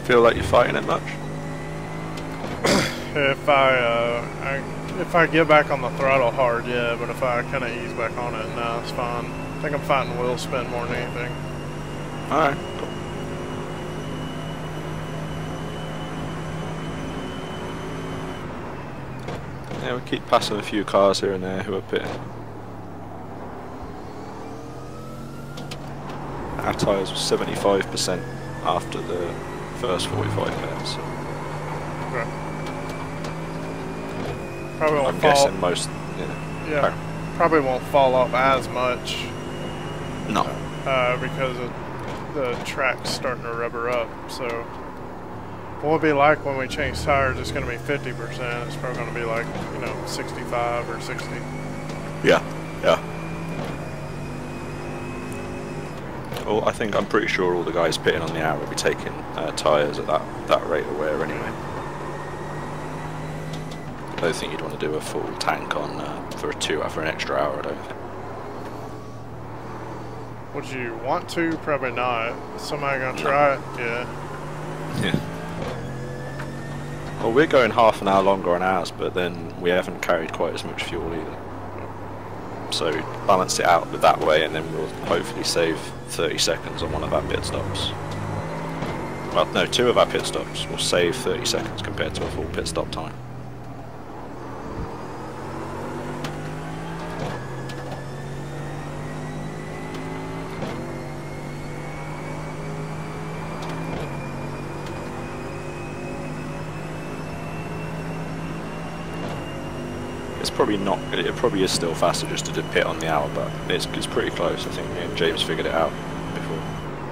Feel like you're fighting it much? If I get back on the throttle hard, yeah, but if I kind of ease back on it, no, it's fine. I think I'm fighting wheel spin more than anything. Alright, cool. Yeah, we keep passing a few cars here and there who are pitting. Our tyres were 75% after the first 45 minutes. So. Okay. Probably won't I'm fall. guessing most. Yeah. Probably won't fall off as much. No. Because the track's starting to rubber up. So, what would it be like when we change tires? It's going to be 50%. It's probably going to be like 65 or 60. Yeah. Yeah. Well, I'm pretty sure all the guys pitting on the hour will be taking tyres at that rate of wear anyway. I don't think you'd want to do a full tank on for an extra hour, I don't think. Would you want to? Probably not. Is somebody gonna try it? Yeah. Yeah. Well, we're going half an hour longer on ours, but then we haven't carried quite as much fuel either. So balance it out with that way, and then we'll hopefully save 30 seconds on one of our pit stops. Well, no, 2 of our pit stops will save 30 seconds compared to a full pit stop time. It's probably not. It probably is still faster just to pit on the hour, but it's pretty close. I think me and James figured it out before.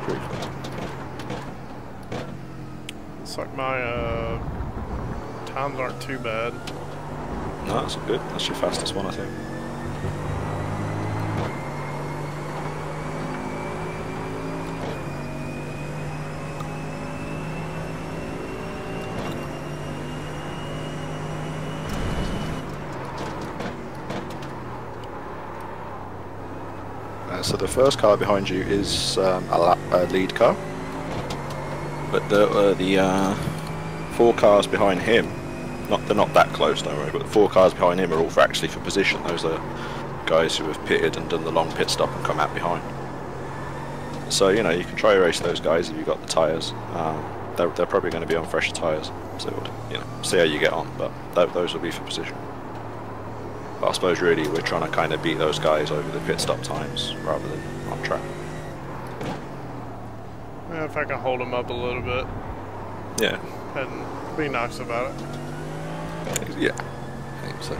Pretty close. It's like my times aren't too bad. No, that's good. That's your fastest one, I think. So the first car behind you is a lead car, but the 4 cars behind him, they're not that close, don't worry, but the 4 cars behind him are all actually for position. Those are guys who have pitted and done the long pit stop and come out behind. So, you know, you can try to race those guys if you've got the tyres. They're probably going to be on fresher tyres, so you know, see how you get on, but those will be for position. But I suppose really we're trying to kind of beat those guys over the pit stop times rather than on track. Yeah, if I can hold them up a little bit. Yeah. And be nice about it. Yeah. I think so.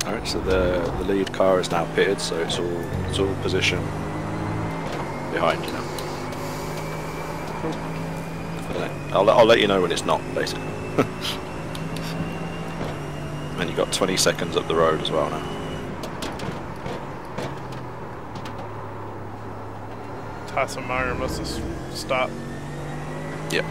Alright, so the lead car is now pitted, so it's all position behind you now. I'll let you know when it's not, basically. And you've got 20 seconds up the road as well now. Tyson Meyer must have stopped. Yep.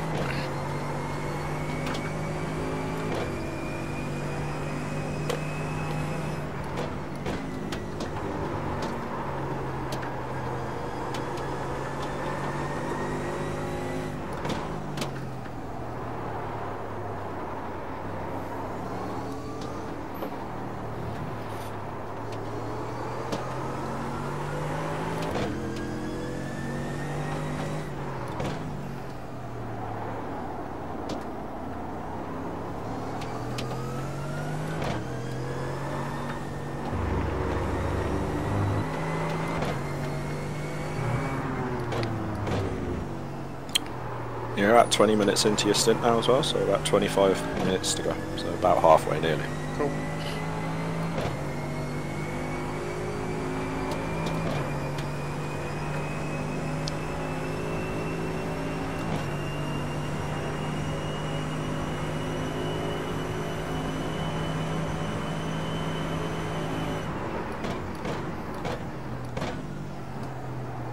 You're about 20 minutes into your stint now as well, so about 25 minutes to go, so about halfway nearly. Cool.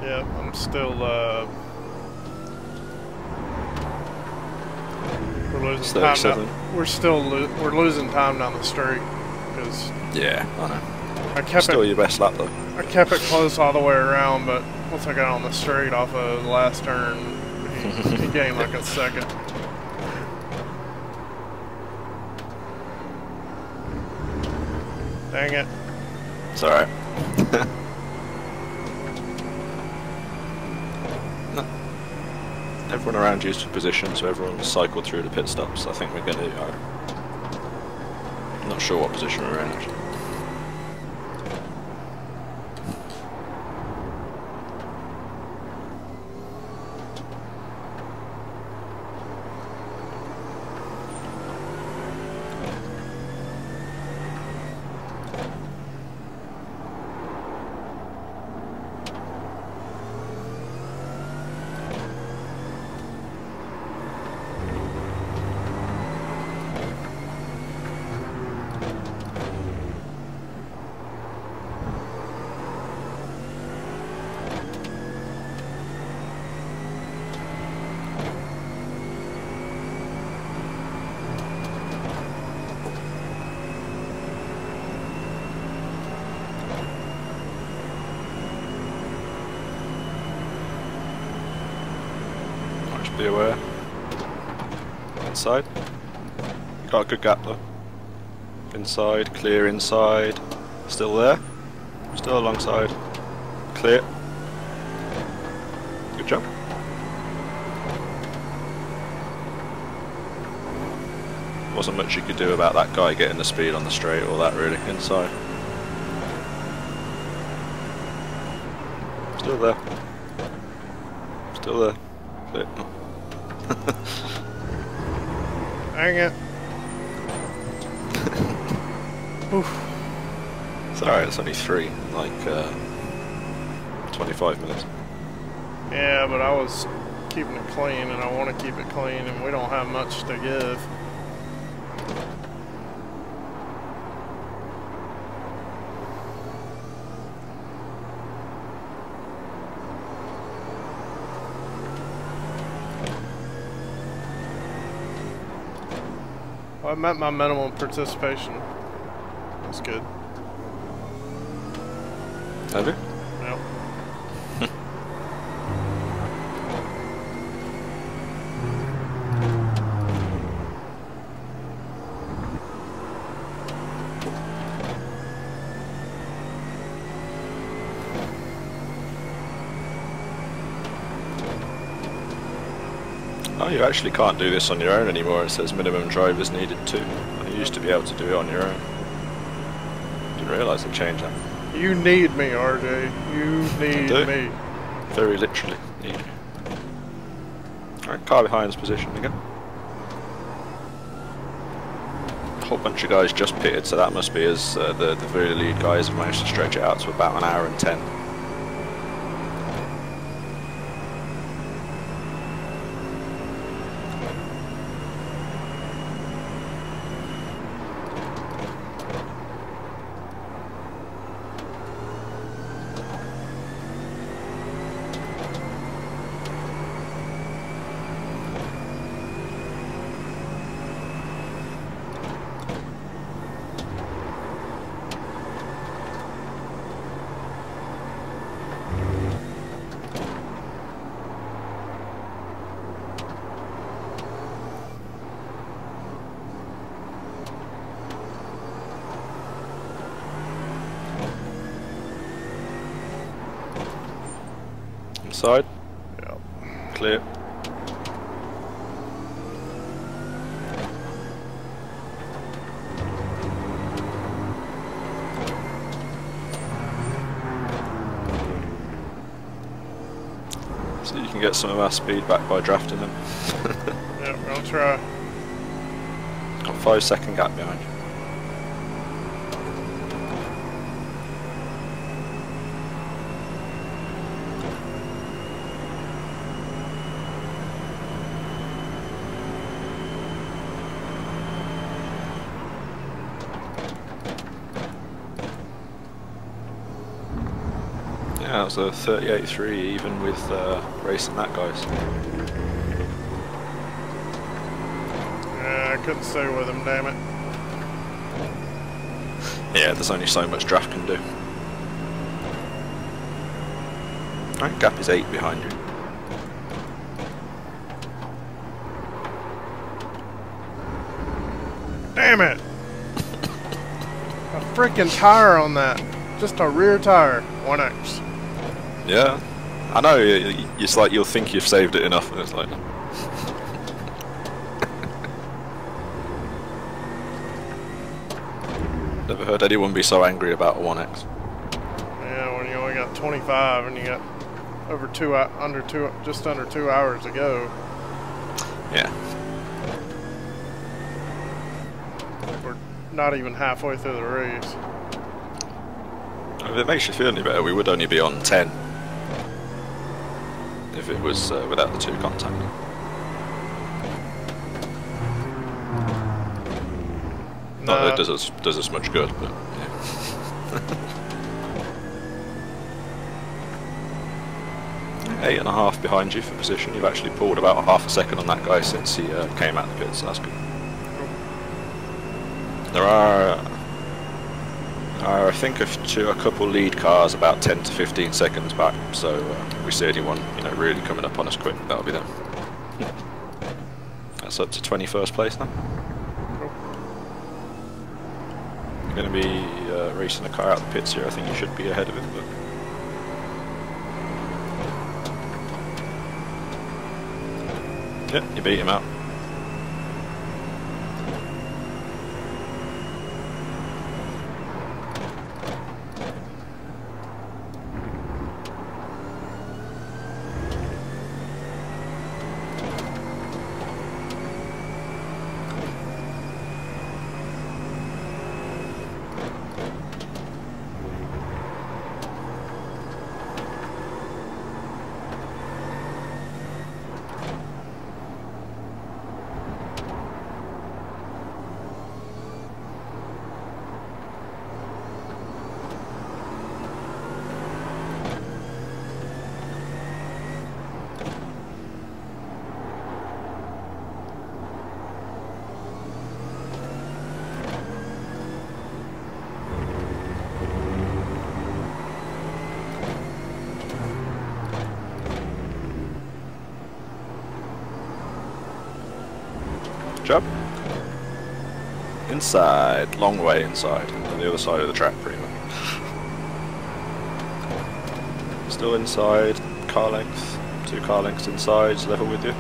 Yeah, I'm still we're losing time down, we're losing time down the street because yeah, I know. I kept still it, your best lap though. I kept it close all the way around, but once I got on the straight off of the last turn, he gained like a second. Dang it. It's alright. Everyone around you is for position, so everyone's cycled through the pit stops. I think we're going to... I'm not sure what position we're in, actually. Be aware. Inside. Got a good gap though. Inside, clear inside. Still there. Still alongside. Clear. Good job. Wasn't much you could do about that guy getting the speed on the straight or that really, inside. Still there. Still there. Clear. Dang it. Oof. It's alright, it's only 3, like 25 minutes. Yeah, but I was keeping it clean, and I want to keep it clean, and we don't have much to give. Well, I met my minimum participation. That's good. Have you? Yep. Oh, you actually can't do this on your own anymore. It says minimum drivers needed 2. You used to be able to do it on your own. Didn't realise they changed that. You need me, RJ. You need me. Very literally need you. Alright, car behind's position again. A whole bunch of guys just pitted, so that must be as the very lead guys have managed to stretch it out to about 1 hour and 10. Inside. Yep. Clear. So you can get some of our speed back by drafting them. Yep, I'll try. Got 5-second gap behind you. Yeah, it was a 38.3 even with racing that guys. Yeah, I couldn't stay with him, damn it. Yeah, there's only so much draft can do. Alright, gap is 8 behind you. Damn it! A freaking tire on that. Just a rear tire. 1X. Yeah, I know, it's like you'll think you've saved it enough and it's like... Never heard anyone be so angry about a 1X. Yeah, when you only got 25 and you got over just under 2 hours to go. Yeah. We're not even halfway through the race. If it makes you feel any better, we would only be on 10 if it was without the 2 contact. Not that it does us much good, but yeah. 8.5 behind you for position. You've actually pulled about half a second on that guy since he came out of the pit, so that's good. There are I think a couple lead cars about 10 to 15 seconds back, so we see anyone really coming up on us quick, that'll be them. That's up to 21st place now. Cool. You're going to be racing a car out the pits here. I think you should be ahead of it. But yeah, you beat him out. Job. Inside, long way inside, on the other side of the track pretty much. Still inside, car length, 2 car lengths inside, level with you.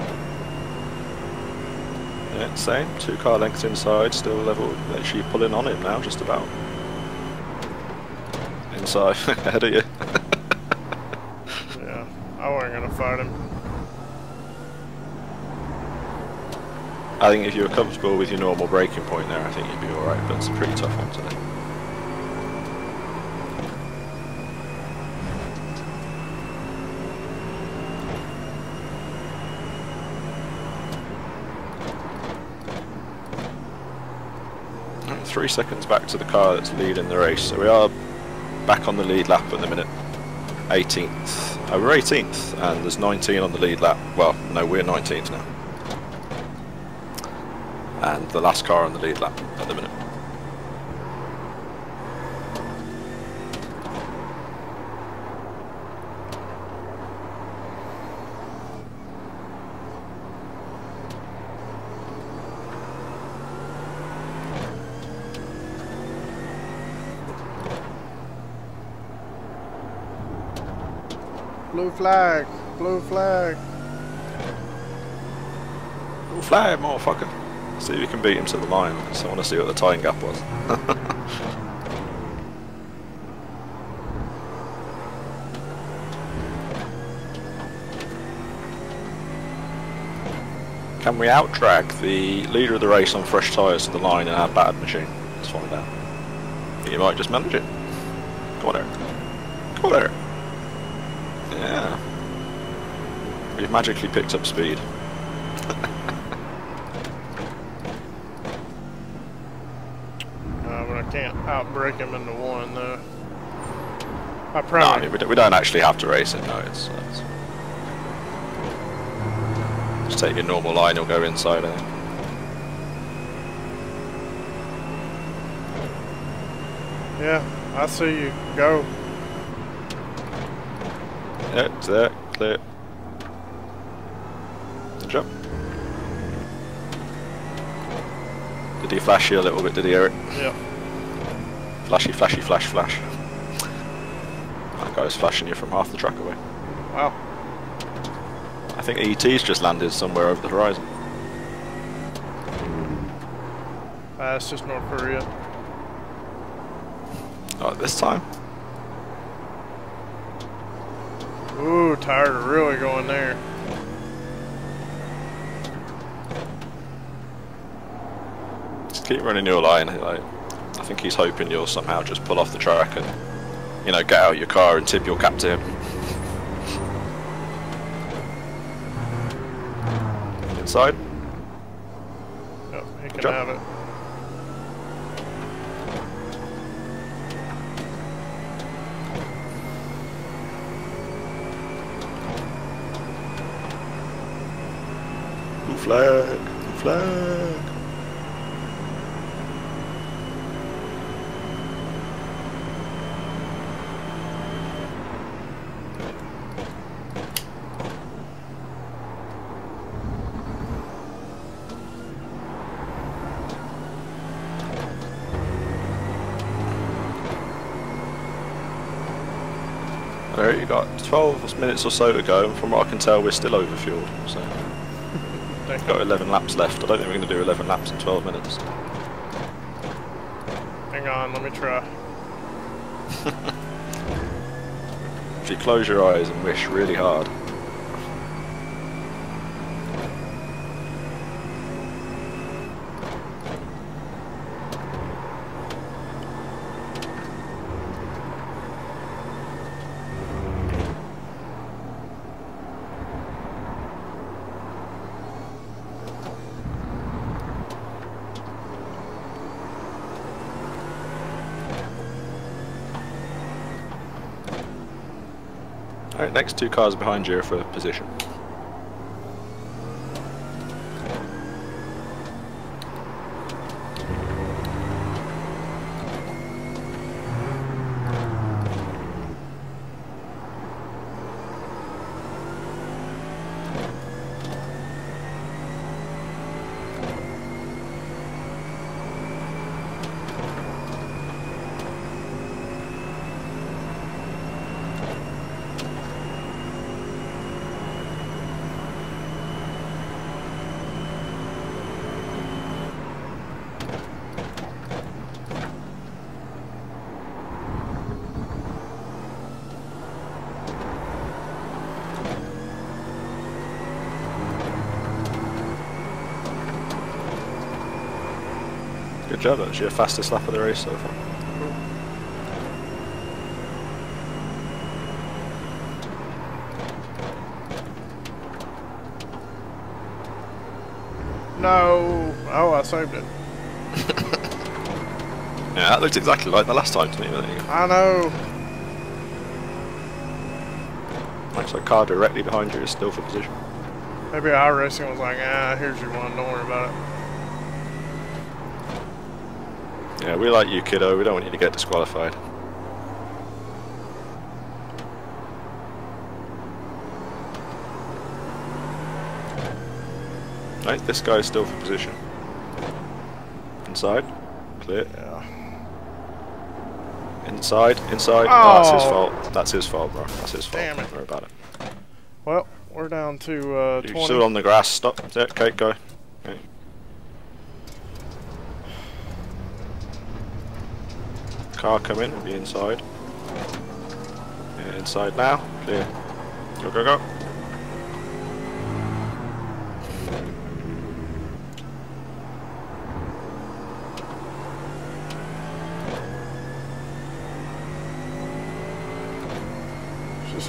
Yeah, same, 2 car lengths inside, still level, actually pulling on him now, just about. Inside, ahead of you. Yeah, I wasn't gonna fight him. I think if you were comfortable with your normal braking point there, I think you'd be alright, but it's a pretty tough one today. Right, 3 seconds back to the car that's leading the race, so we are back on the lead lap at the minute. 18th. We're 18th, and there's 19 on the lead lap. Well, no, we're 19th now. And the last car on the lead lap at the minute. Blue flag, blue flag. Blue flag, motherfucker. See if you can beat him to the line, because I want to see what the time gap was. Can we out-drag the leader of the race on fresh tyres to the line in our battered machine? Let's find out. You might just manage it. Come on, Eric. Come on, Eric. Yeah. We've magically picked up speed. But I can't outbreak him into one though. I No, I promise. mean, we don't actually have to race it, no, it's just take your normal line, you'll go inside, I think. Yeah, I see you. Go. Yeah, it's there, clear. Good job. Did he flash you a little bit, did he, Eric? Yeah. Flashy, flashy, flash, flash. That guy's flashing you from half the track away. Wow. I think ET's just landed somewhere over the horizon. It's just North Korea. Oh, this time? Ooh, tired of really going there. Just keep running your line. Like, I think he's hoping you'll somehow just pull off the track and, you know, get out your car and tip your cap to him. Inside. Yep, he can Job. have it. Blue flag, blue flag. where you got 12 minutes or so to go, and from what I can tell, we're still overfueled. So we've got 11 laps left. I don't think we're going to do 11 laps in 12 minutes. Hang on, let me try. If you close your eyes and wish really hard. Alright, next 2 cars behind you for position. Good job, actually, your fastest lap of the race so far. No! Oh, I saved it. Yeah, that looked exactly like the last time to me, but there you go. I know! Looks like car directly behind you is still for position. Maybe iRacing was like, ah, here's your one, don't worry about it. Yeah, we like you, kiddo, we don't want you to get disqualified. Right, this guy is still for position. Inside, clear. Yeah. Inside, inside. Oh. Oh, that's his fault. That's his fault, bro. That's his fault. Damn it. Don't worry about it. Well, we're down to You're 20. still on the grass. Stop. Yeah, okay, go. Okay. Car coming. Be inside. Yeah, inside now. Clear. Go, go, go.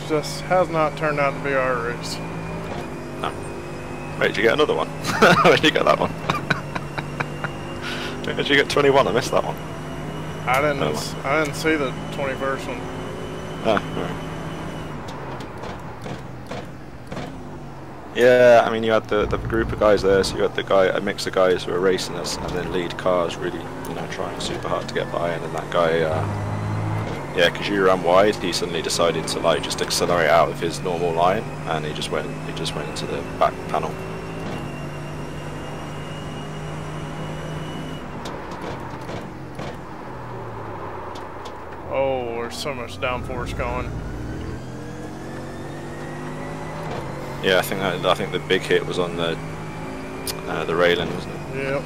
Just has not turned out to be our race. No. Wait, did you get another one? Where did you get that one? Did you get 21? I missed that one. I didn't see the 21st one. Ah, right. Yeah, I mean, you had the group of guys there, so you had a mix of guys who were racing us, and then lead cars really, trying super hard to get by, and then that guy, yeah, because you ran wide, he suddenly decided to just accelerate out of his normal line, and he just went into the back panel. Oh, there's so much downforce going. Yeah, I think the big hit was on the railing, wasn't it? Yep.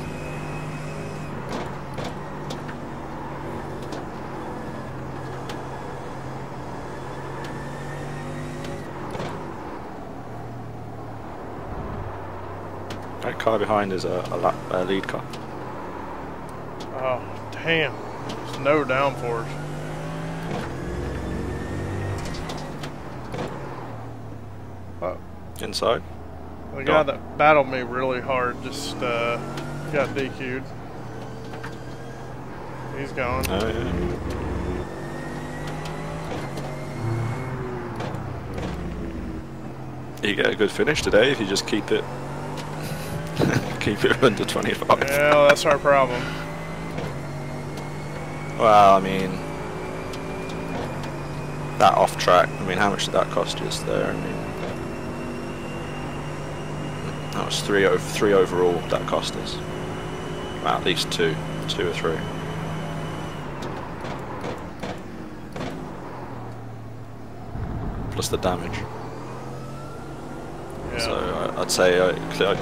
That car behind is a lead car. Oh, damn. There's no downforce. Oh, Inside. the guy that battled me really hard just got DQ'd. He's gone. Oh, yeah. You get a good finish today if you just keep it under 25. Yeah, that's our problem. Well, I mean, that off track. I mean, how much did that cost you there? I mean, that was three overall. That cost us. Well, at least two or three. plus the damage. Yeah. So I'd say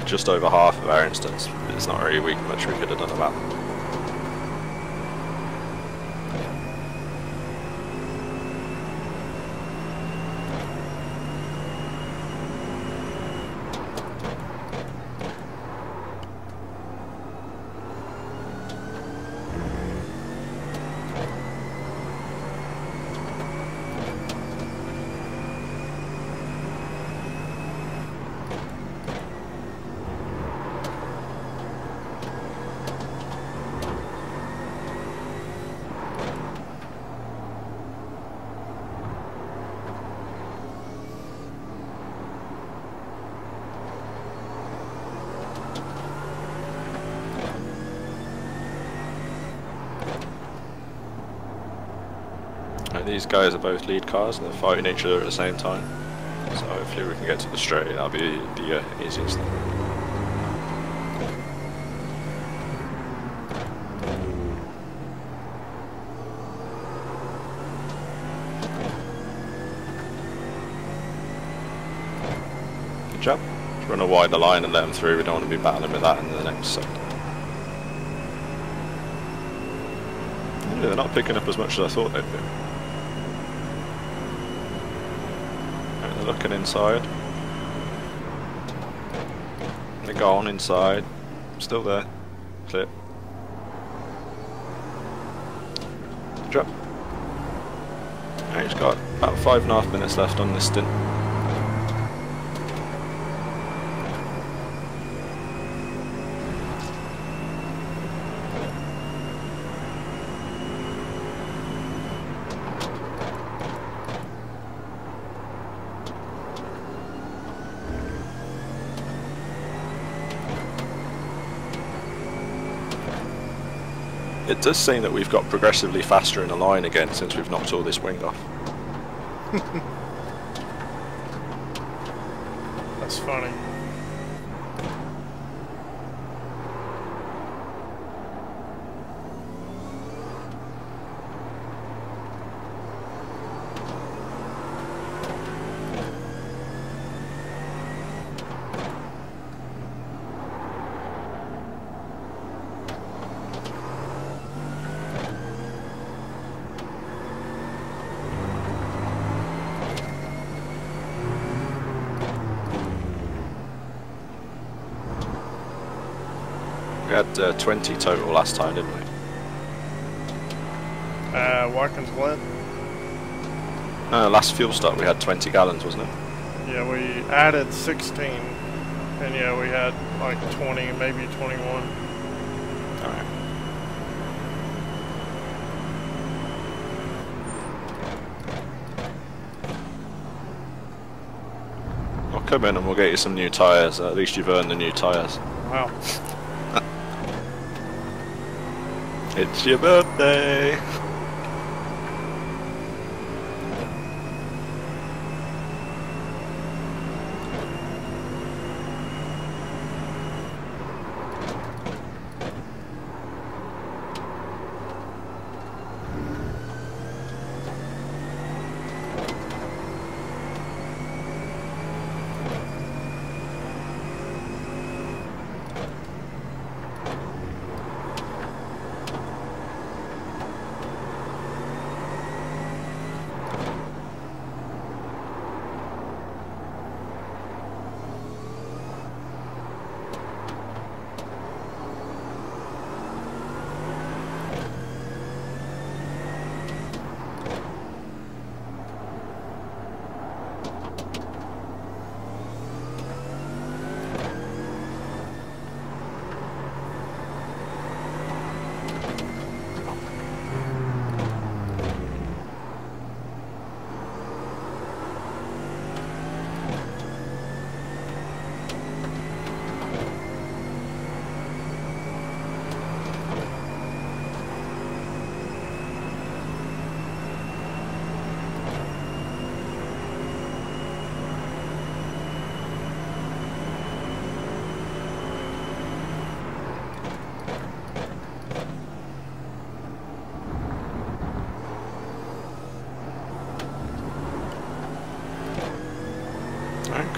just over half of our instance. It's not very weak, much we could have done about it. These guys are both lead cars and they're fighting each other at the same time. So hopefully we can get to the straight. That'll be the easiest thing. Good job. Just run a wider line and let them through. We don't want to be battling with that in the next sector. Yeah, they're not picking up as much as I thought they'd be. They're looking inside. They're gone inside. Still there. Clear. Drop. He's got about 5.5 minutes left on this stint. It does seem that we've got progressively faster in the line again since we've knocked all this wing off. That's funny. We had 20 total last time, didn't we? Watkins Glen? No, last fuel stop we had 20 gallons, wasn't it? Yeah, we added 16. And yeah, we had like 20, maybe 21. Alright. Well, come in and we'll get you some new tyres. At least you've earned the new tyres. Wow. It's your birthday!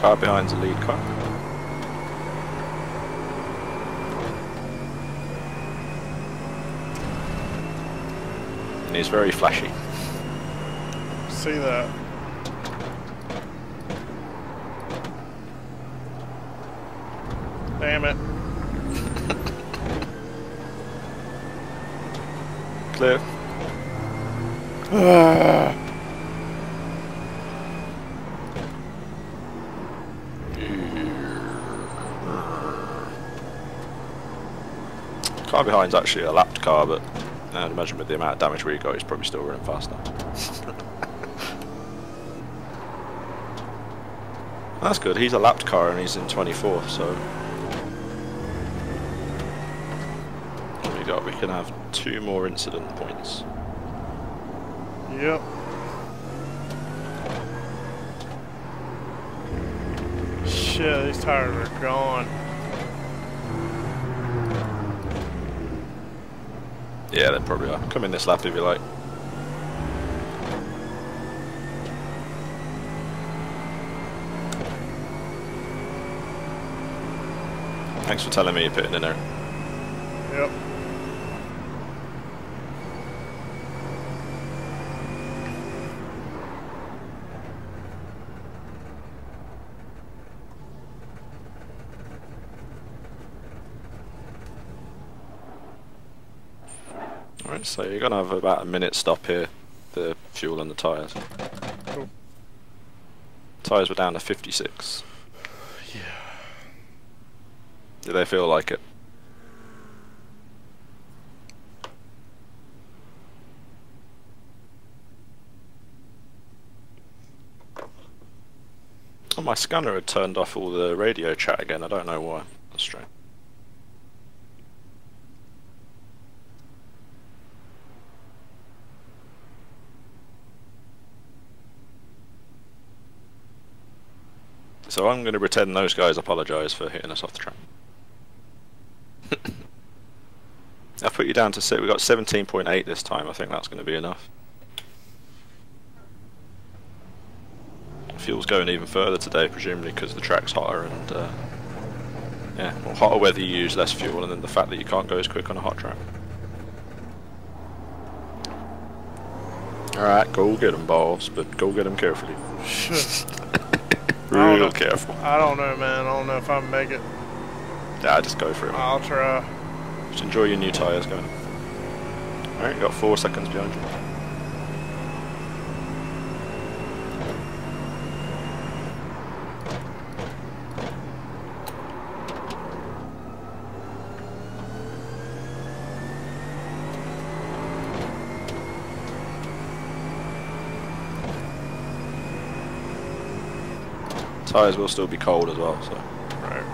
Car behind's the lead car. And he's very flashy. See that? Damn it. Clear. Car behind's actually a lapped car, but I'd imagine with the amount of damage we got, he's probably still running faster. That's good, he's a lapped car and he's in 24th, so... What we got? We can have 2 more incident points. Yep. Shit, these tires are gone. Yeah, they probably are. Come in this lap if you like. Thanks for telling me you're pitting in there. Yep. Alright, so you're going to have about a minute stop here, the fuel and the tyres. Cool. Tyres were down to 56. Yeah. Do they feel like it? Oh, my scanner had turned off all the radio chat again, I don't know why. That's strange. So I'm going to pretend those guys apologise for hitting us off the track. I've put you down to we got 17.8 this time. I think that's going to be enough. Fuel's going even further today, presumably because the track's hotter and yeah, well, hotter weather you use less fuel, and then the fact that you can't go as quick on a hot track. Alright, go get them, balls, but go get them carefully. Real careful. I don't know, man. I don't know if I can make it. Yeah, just go for it. I'll try. Just enjoy your new tyres going. Alright, you got 4 seconds behind you. Tyres will still be cold as well, so. Right.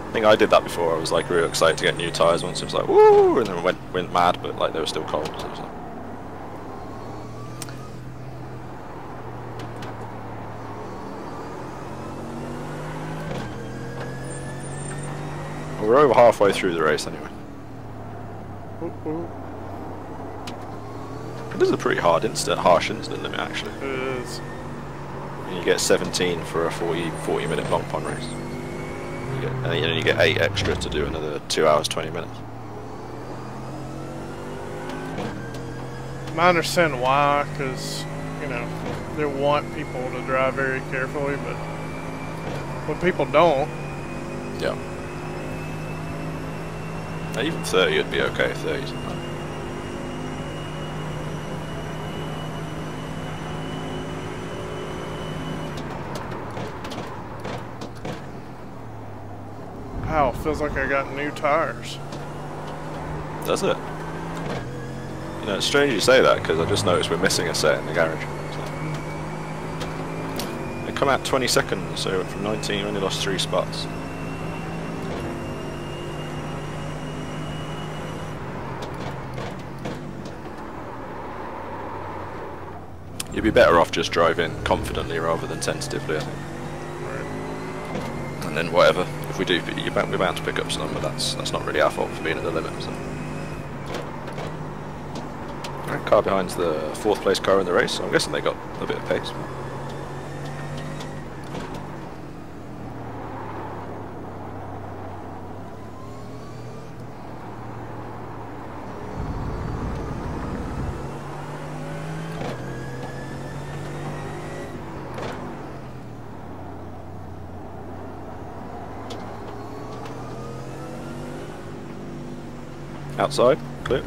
I think I did that before. I was like really excited to get new tyres once. It was like woo, and then went mad, but like they were still cold. So it was like... Well, we're over halfway through the race anyway. It is a pretty harsh instant limit actually. It is. And you get 17 for a 40 minute Blancpain race. And you get 8 extra to do another 2 hours 20 minutes. I understand why, because, you know, they want people to drive very carefully, but when people don't. Yeah. Now, even 30 would be okay, 30 something. Wow, feels like I got new tires. Does it? You know, it's strange you say that because I just noticed we're missing a set in the garage. So. They come out 20 seconds, so we went from 19, we only lost 3 spots. You'd be better off just driving confidently rather than tentatively, I think. And then whatever, if we do, we're bound to pick up some, but that's not really our fault for being at the limit. So. Right, car behind's the 4th place car in the race, so I'm guessing they got a bit of pace. Outside, clear.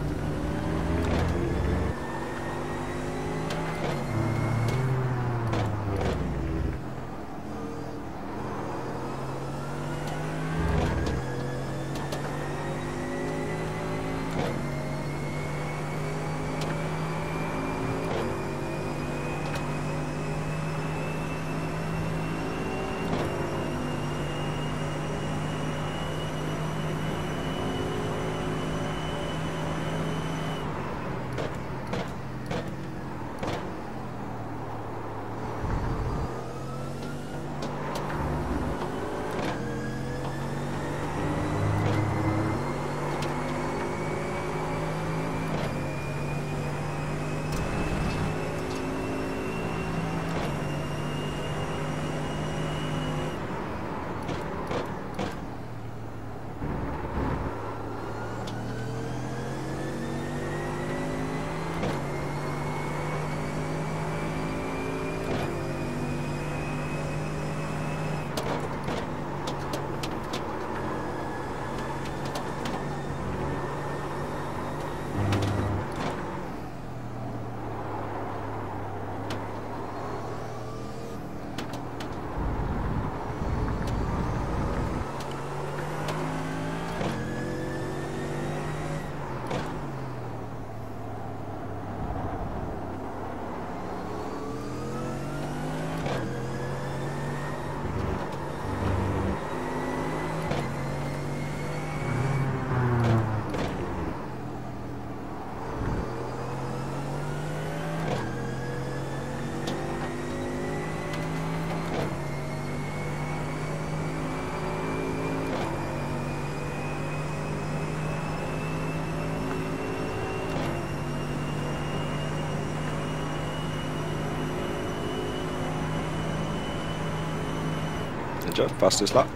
Good job, fastest lap.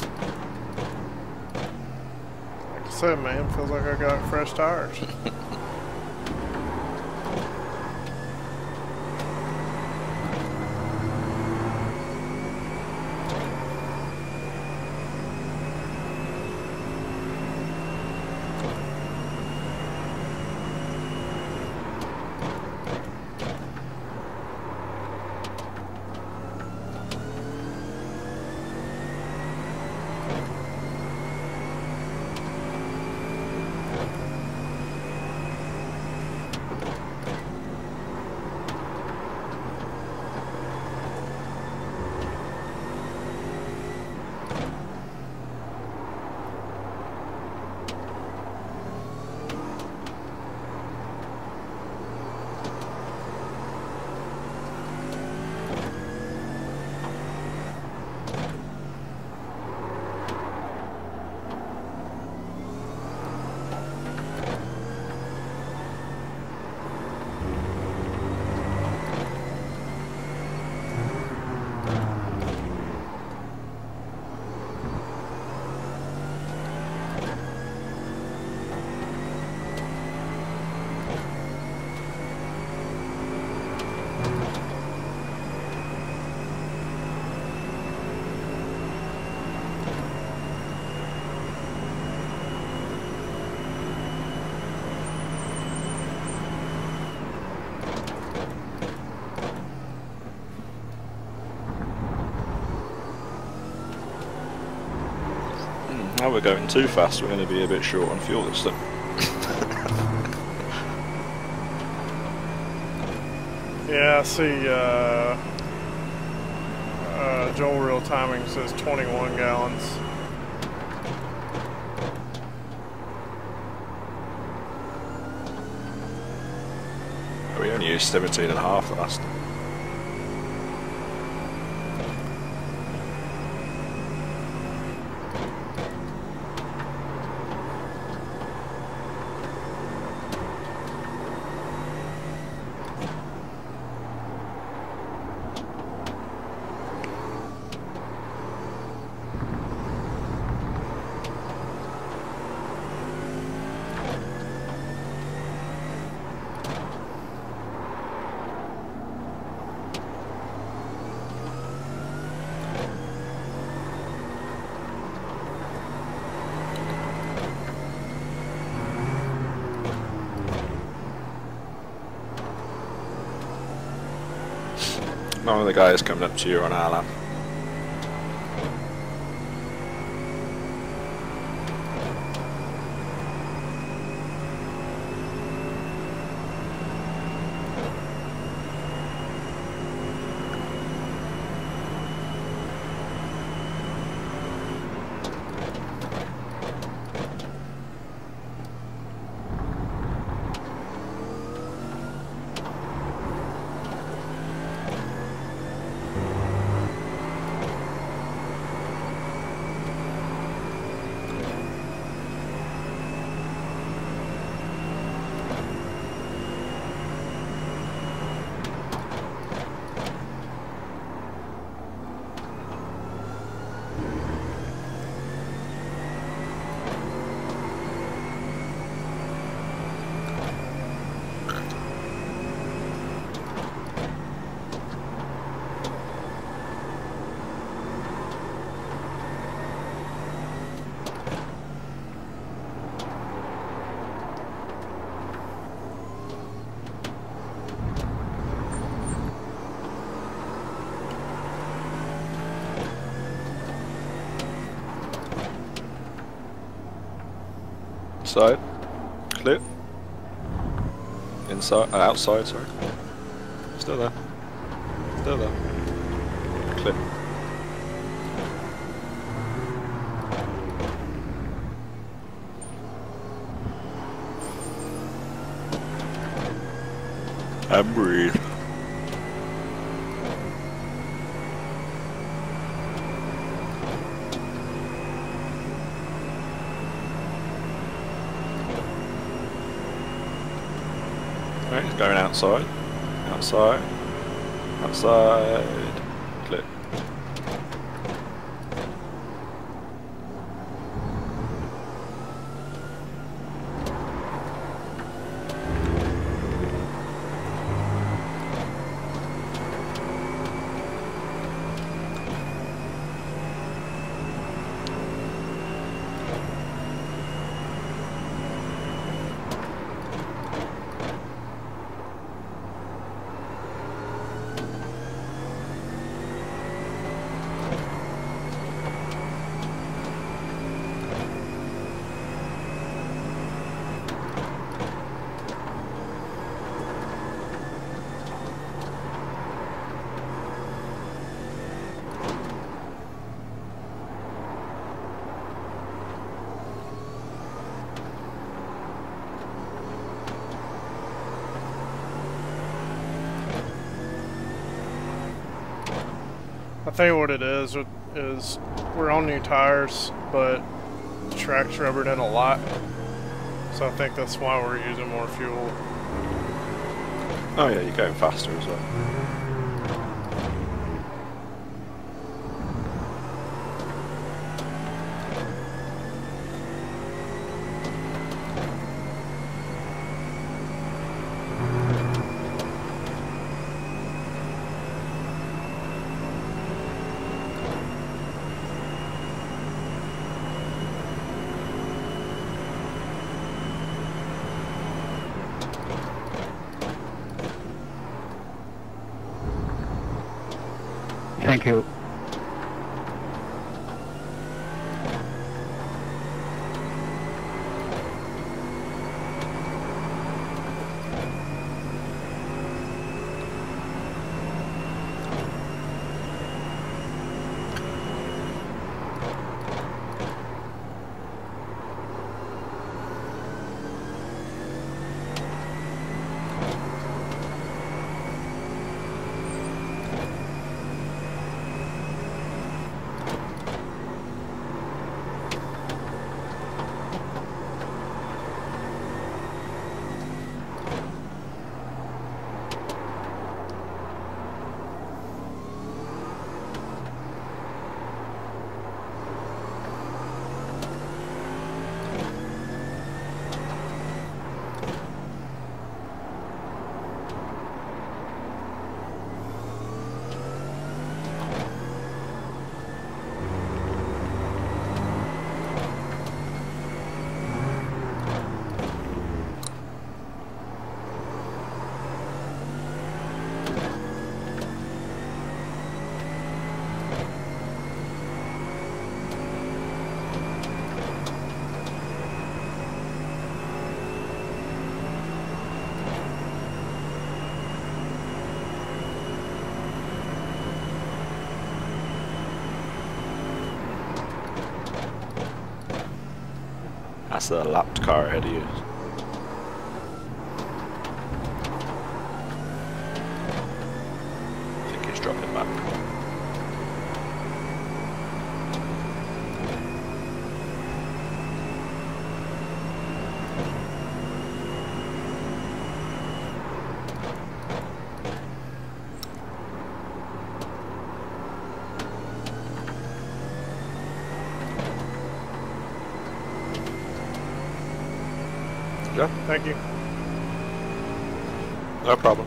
Like I said, man, feels like I got fresh tires. Now we're going too fast, we're going to be a bit short on fuel this time. Yeah, I see Joel real timing says 21 gallons. We only used 17 and a half last. One of the guys coming up to you on our lap. Side, clear. Inside, outside, sorry. Still there. Still there. Clear. And breathe. Right, he's going outside, outside, outside, clear. I think what it is we're on new tires, but the track's rubbered in a lot. So I think that's why we're using more fuel. Oh yeah, you're going faster as well. Thank you. That's the lapped car ahead of you. I think he's dropping back. Yeah, Thank you. no problem.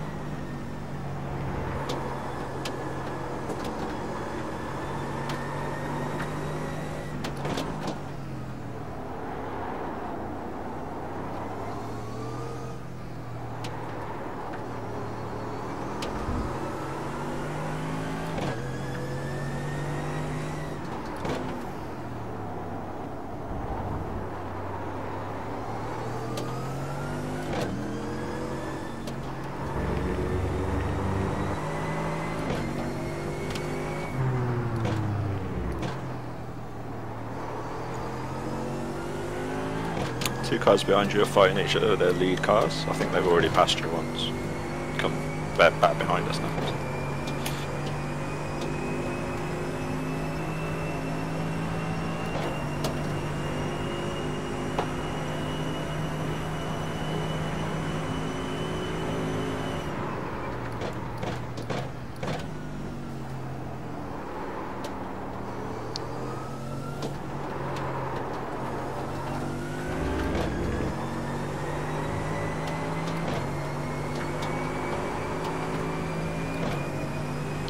Two cars behind you are fighting each other, they're lead cars. I think they've already passed you once. Come back behind us now.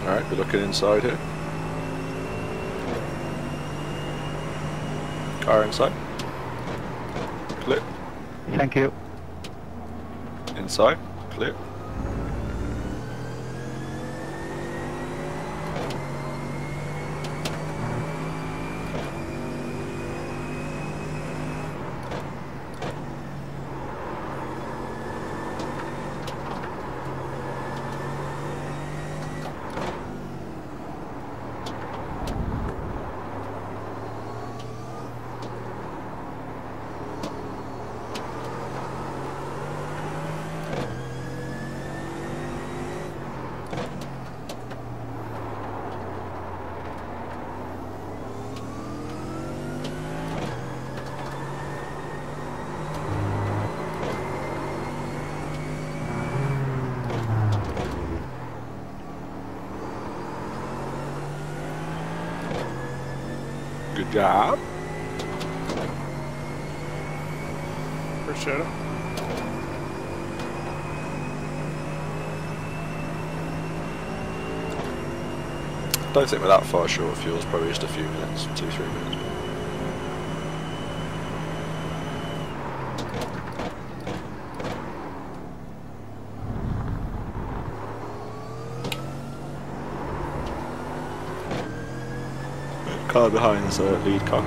Alright, we're looking inside here. Car inside. Clear. Thank you. Inside. Clear. Good job. Appreciate it. Don't think we're that far short of fuel, it's probably just a few minutes, 2-3 minutes. Car behind is a lead car.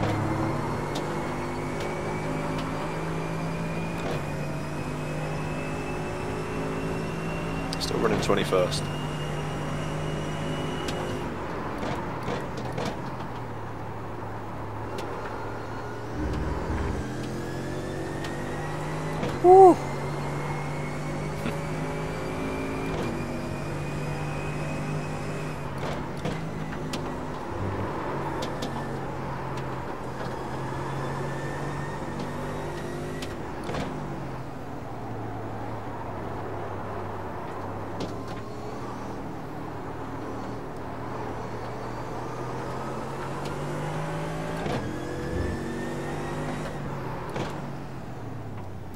Still running 21st. Woo!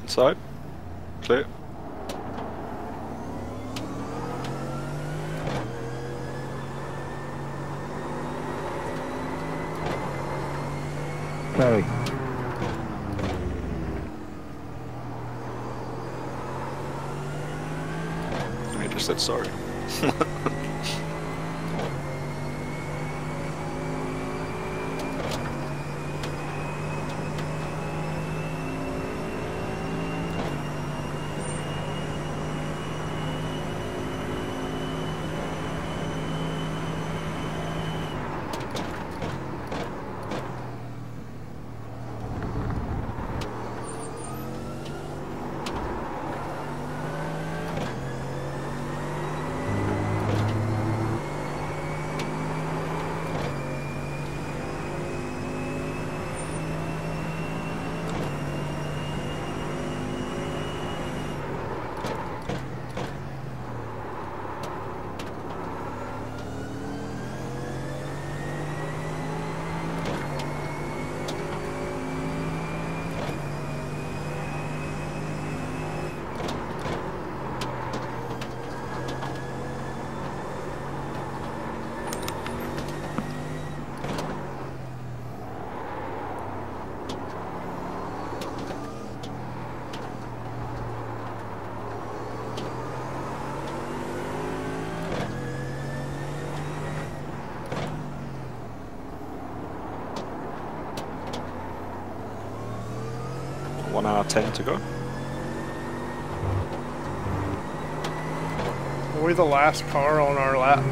Inside. Clear. Sorry. I just said sorry. 1 hour 10 to go. Were we the last car on our lap?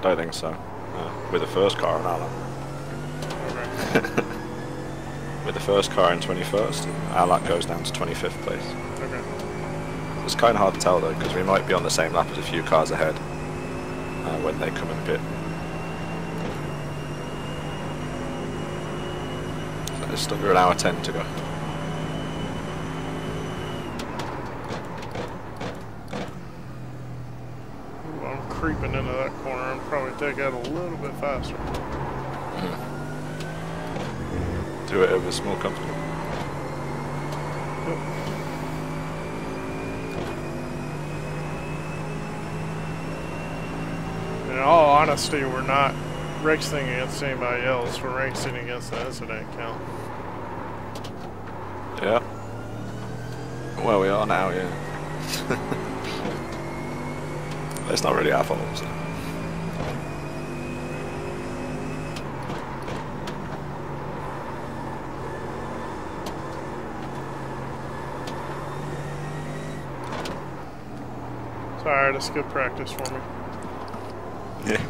Don't think so. We're the first car on our lap. Okay. We're the first car in 21st. Our lap goes down to 25th place. Okay. It's kind of hard to tell though, because we might be on the same lap as a few cars ahead when they come in pit. So it's under 1 hour 10 to go. Ooh, I'm creeping into that corner. I'm probably take out a little bit faster. Do it if it's more comfortable. Yep. In all honesty, we're not racing against anybody else. We're racing against the incident count. Yeah. Well, we are now, yeah. It's not really our fault, so. It's alright, it's good practice for me. Yeah.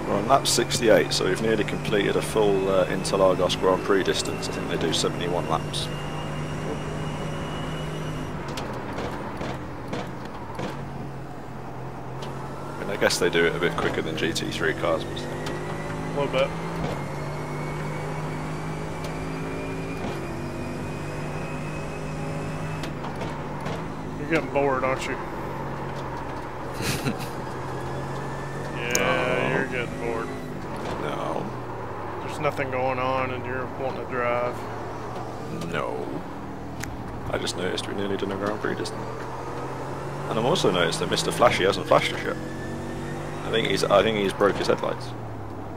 We're on lap 68, so we've nearly completed a full Interlagos Grand Prix distance. I think they do 71 laps. I guess they do it a bit quicker than GT3 cars. A little bit. You're getting bored, aren't you? Yeah, you're getting bored. No. There's nothing going on and you're wanting to drive. No. I just noticed we nearly done a Grand Prix distance. And I've also noticed that Mr. Flashy hasn't flashed us yet. I think he's broke his headlights.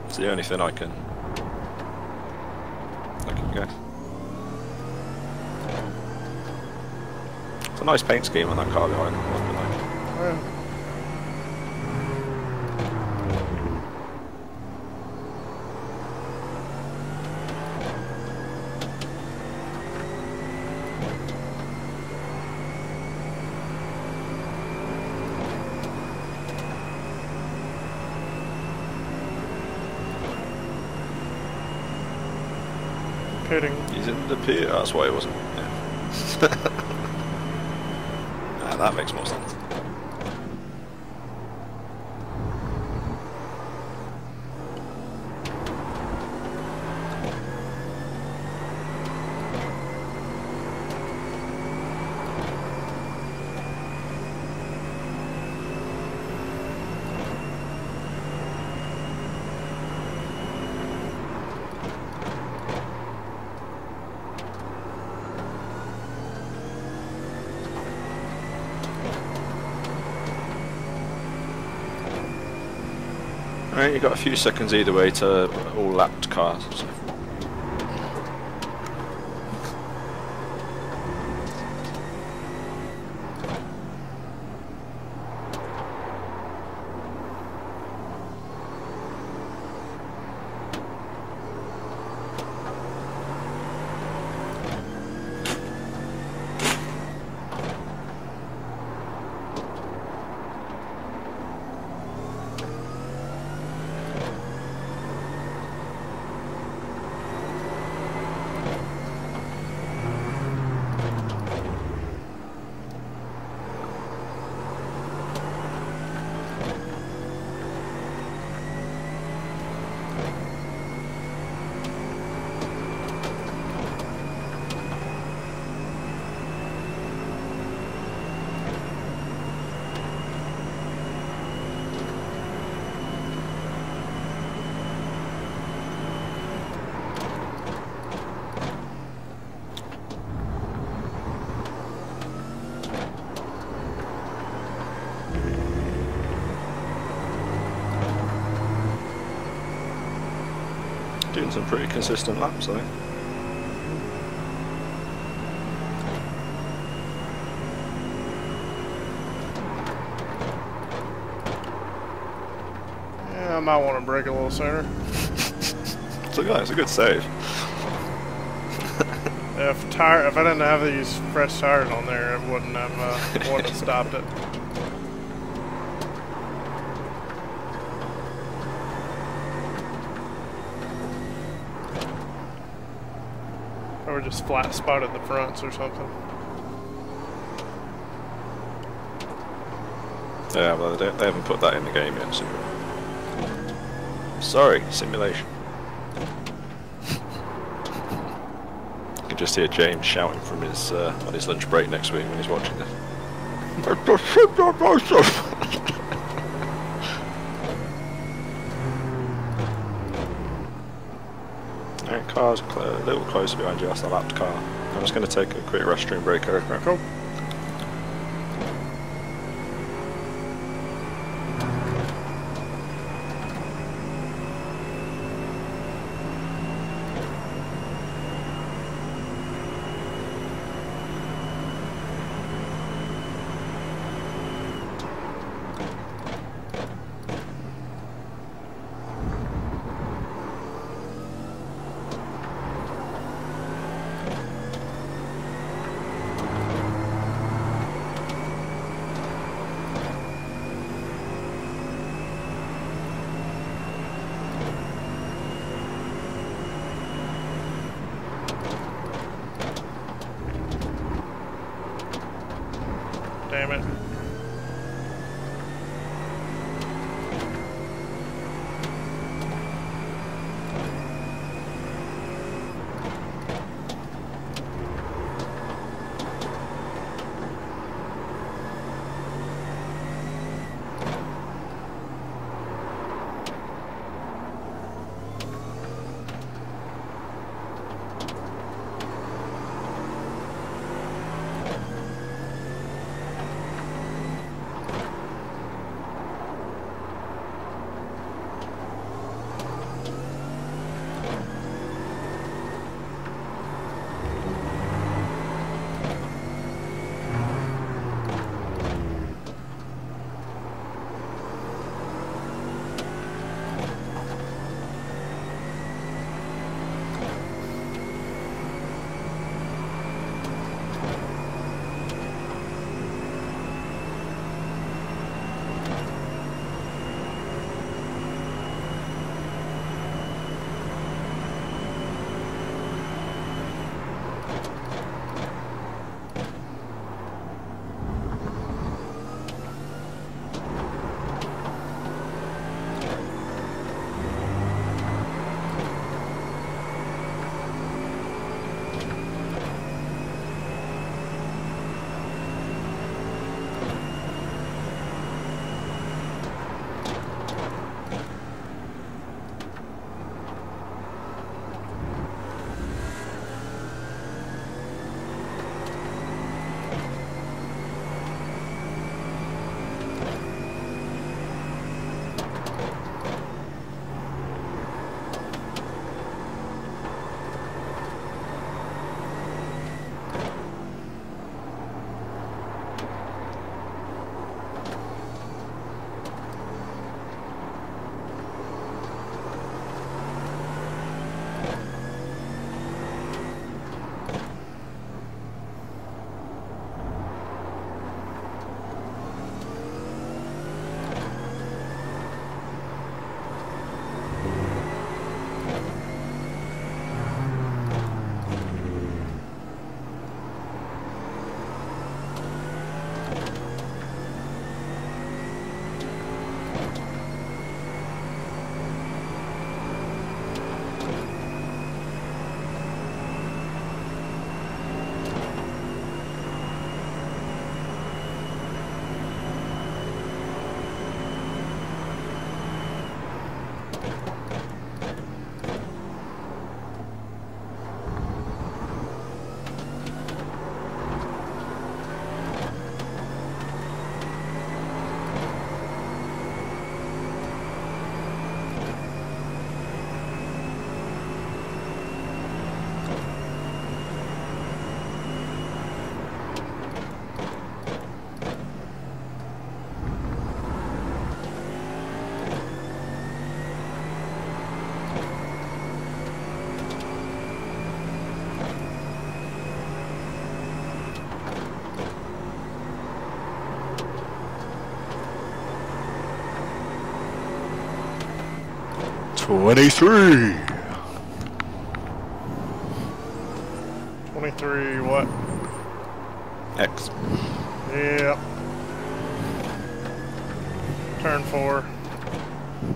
It's the only thing I can guess. It's a nice paint scheme on that car behind him. Yeah. Pitting. He's in the pit, that's why it wasn't. Yeah. Nah, that makes more sense. Alright, you've got a few seconds either way to all lapped cars. So. Doing some pretty consistent laps, I think. Yeah, I might want to brake a little sooner. So yeah, it's a good save. If I didn't have these fresh tires on there, it wouldn't have stopped it. Or just flat spotted the fronts or something. Yeah, well, they haven't put that in the game yet, so. Sorry, simulation. You can just hear James shouting from his on his lunch break next week when he's watching this. Alright, car's a little closer behind you, that's the lapped car. I'm just going to take a quick restroom break over. Cool. 23. 23 what? X. Yep. Turn 4.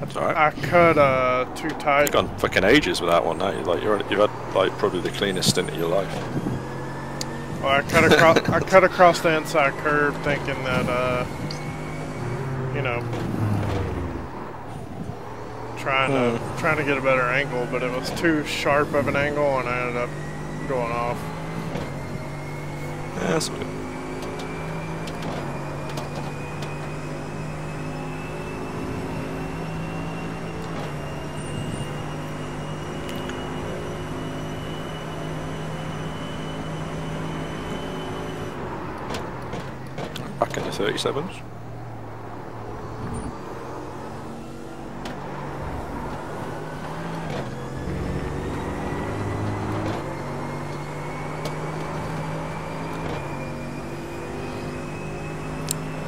That's alright. I cut too tight. You've gone fucking ages with that one now. You've had like probably the cleanest stint of your life. Well, I cut across the inside curve, thinking that you know, trying to get a better angle, but it was too sharp of an angle, and I ended up going off. Yeah, that's good. Back into 37s.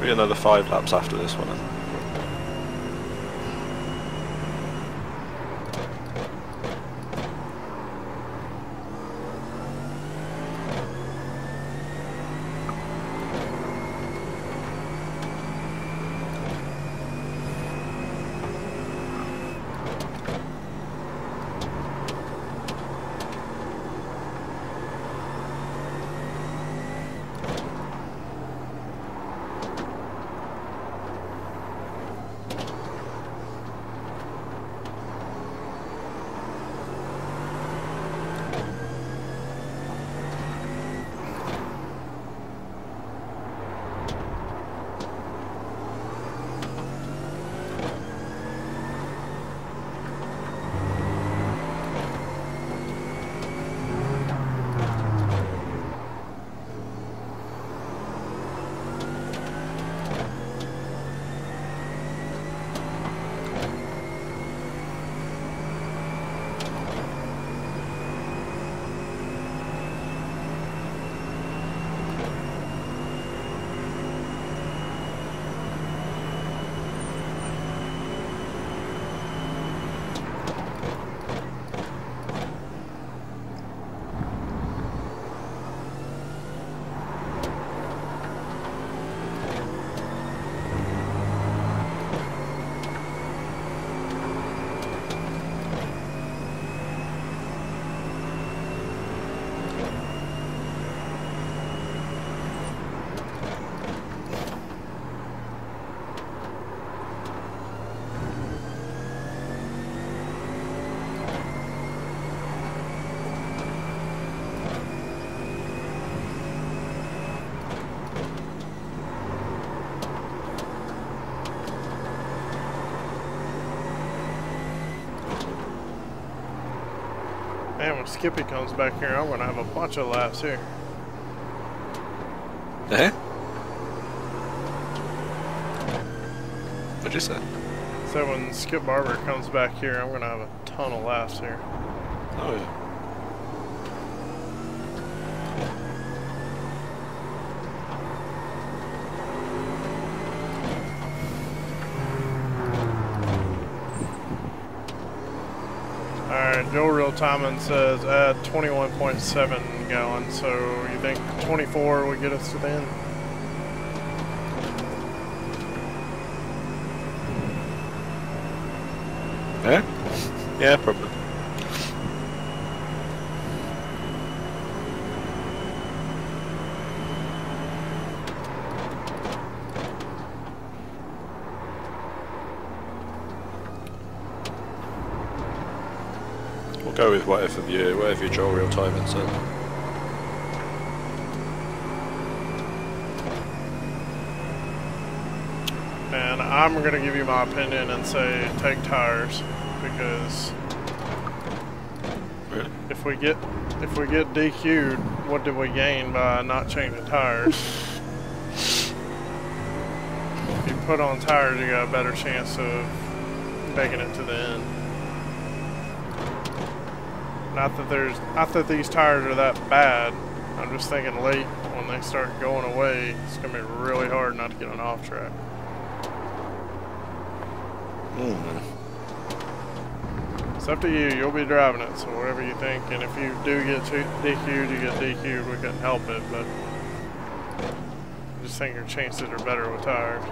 Be another 5 laps after this one, I think. Man, when Skippy comes back here, I'm gonna have a bunch of laps here. Eh? What'd you say? So when Skip Barber comes back here, I'm gonna have a ton of laps here. Oh yeah. Alright, Joe Real Timing says add 21.7 gallons, so you think 24 would get us to the end? Yeah? Yeah, probably. We'll go with whatever your Joel Real Timing said. And I'm gonna give you my opinion and say take tires, because Really? if we get DQ'd, what did we gain by not changing tires? If you put on tires, you got a better chance of making it to the end. Not that these tires are that bad. I'm just thinking late when they start going away, it's gonna be really hard not to get on off track. It's up to you. You'll be driving it, so whatever you think. And if you do get DQ'd, you get DQ'd. We couldn't help it, but I just think your chances are better with tires.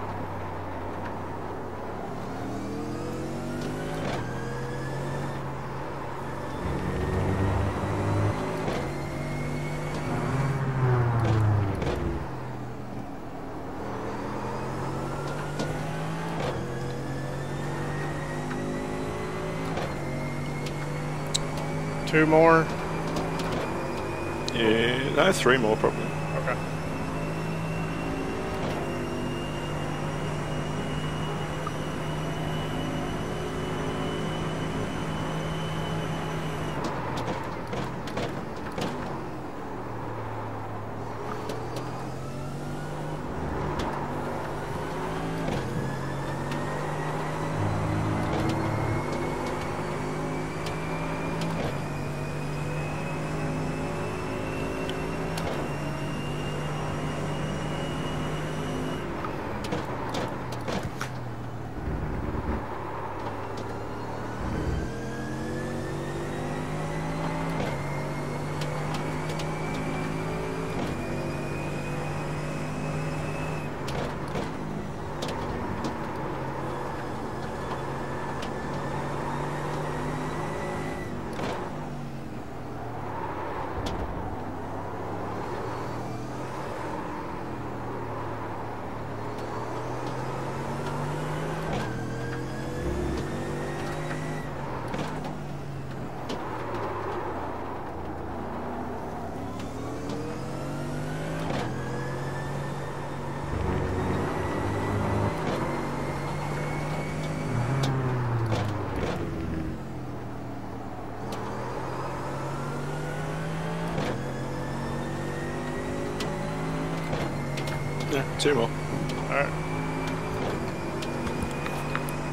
Two more? Yeah, no, three more probably. Okay. Yeah, two more. Alright.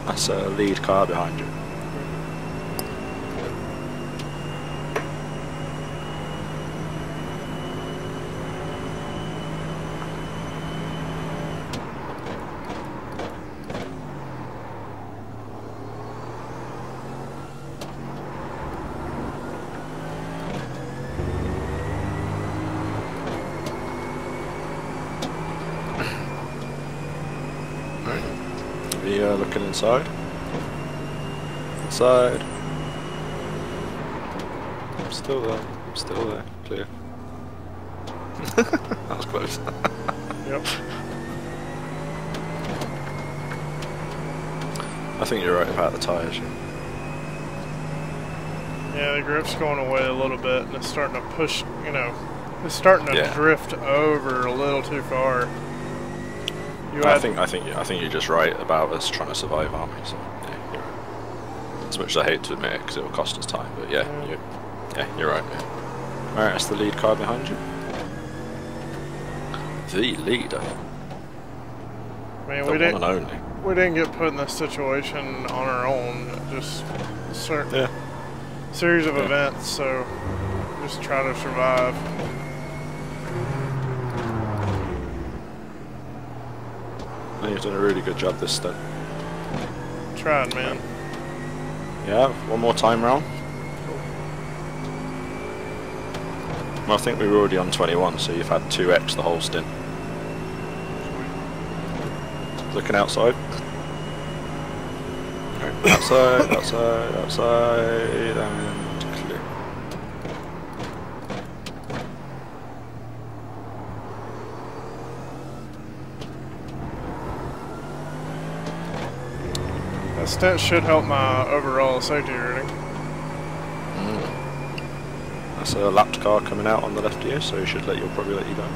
That's a lead car behind you. Looking inside. Inside. I'm still there. I'm still there. Clear. That was close. Yep. I think you're right about the tyres. Yeah, the grip's going away a little bit, and it's starting to push, you know, it's starting to drift over a little too far. I think you're just right about us trying to survive, aren't we? So, yeah, you're right. As much as I hate to admit it, because it will cost us time, but yeah, you're right. Yeah. All right, that's the lead car behind you. The leader. I mean, the one and only. We didn't get put in this situation on our own. Just a certain series of events, so just try to survive. You've done a really good job this stint. Tried, man. Yeah, one more time round. Well, I think we were already on 21, so you've had 2x the whole stint. Looking outside. Right, outside, outside, outside, and clear. That stint should help my overall safety rating. That's a lapped car coming out on the left here, so he'll probably let you go.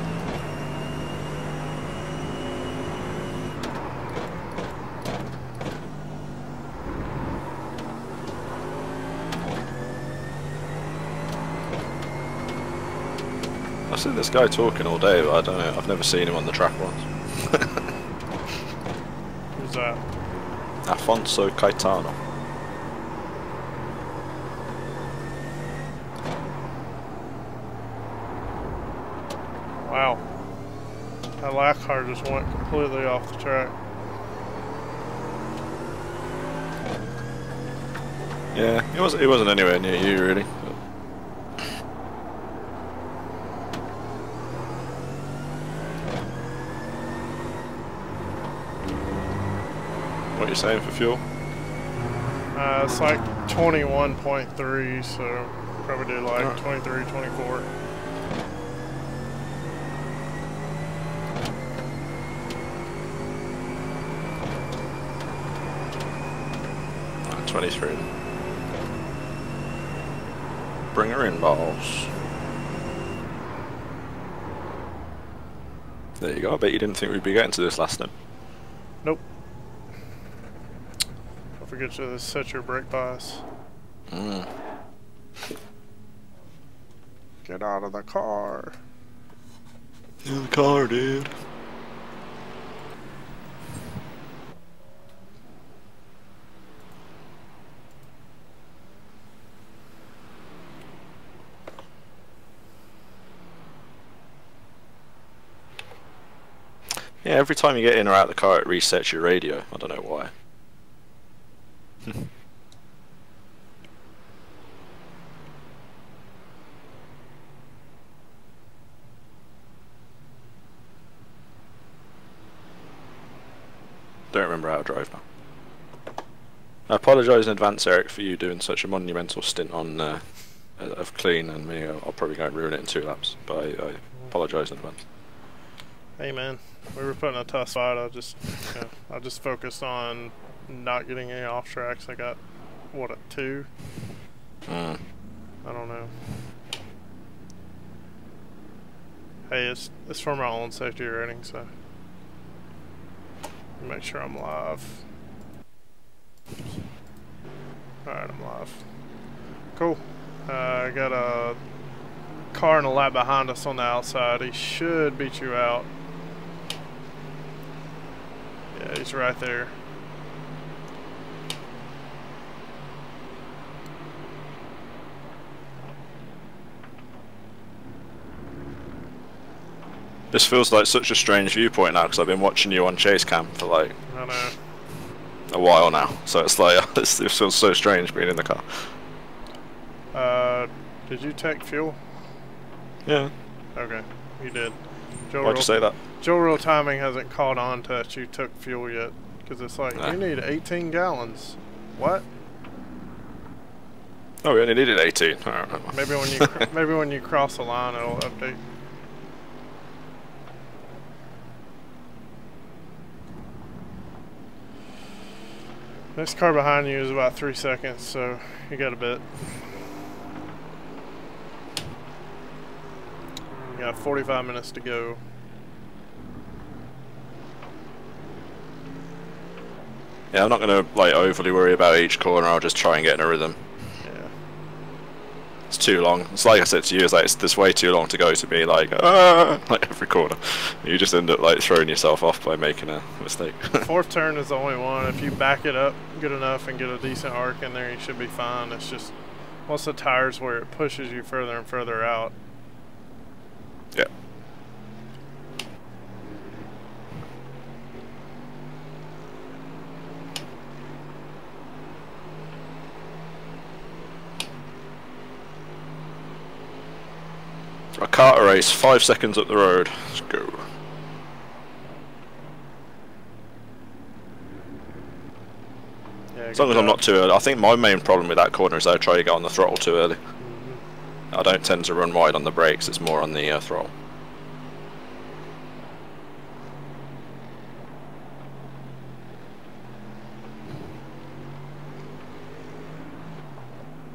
I've seen this guy talking all day, but I don't know. I've never seen him on the track once. Who's that? Afonso Caetano. Wow. That last car just went completely off the track. Yeah, it wasn't anywhere near you really. What are you saying for fuel? It's like 21.3, so probably do like 23, 24. 23. Bring her in, boss. There you go. I bet you didn't think we'd be getting to this last time. Nope. Don't forget to set your brake bias. Get out of the car. In the car, dude. Yeah, every time you get in or out of the car it resets your radio. I don't know why. Don't remember how to drive now. I apologise in advance, Eric, for you doing such a monumental stint on of clean and me. I'll probably go and ruin it in 2 laps, but I apologise in advance. Hey man, we were put in a tough spot. I just focused on not getting any off tracks. I got what, a 2? I don't know. Hey, it's for my own safety rating, so make sure I'm live. Alright, I'm live. Cool. I got a car and a lap behind us on the outside. He should beat you out. Yeah, he's right there. This feels like such a strange viewpoint now because I've been watching you on chase cam for like I know. a while now, so it's like it feels so strange being in the car. Did you take fuel? Yeah. Okay, you did. Joe Why'd you say that? Joe Real Timing hasn't caught on to that you took fuel yet, because it's like you need 18 gallons. What? Oh, we only needed 18. I don't know. Maybe when you maybe when you cross the line, it'll update. Next car behind you is about 3 seconds, so you got a bit. You got 45 minutes to go. Yeah, I'm not gonna like overly worry about each corner. I'll just try and get in a rhythm. Yeah. It's too long. It's like I said to you, it's like there's way too long to go to be like like every corner. You just end up like throwing yourself off by making a mistake. Fourth turn is the only one. If you back it up good enough and get a decent arc in there, you should be fine. It's just once the tires where it pushes you further and further out. Yeah. A kart race, 5 seconds up the road. Let's go. Yeah, As long as I'm not too early. I think my main problem with that corner is I try to get on the throttle too early. I don't tend to run wide on the brakes, it's more on the throttle.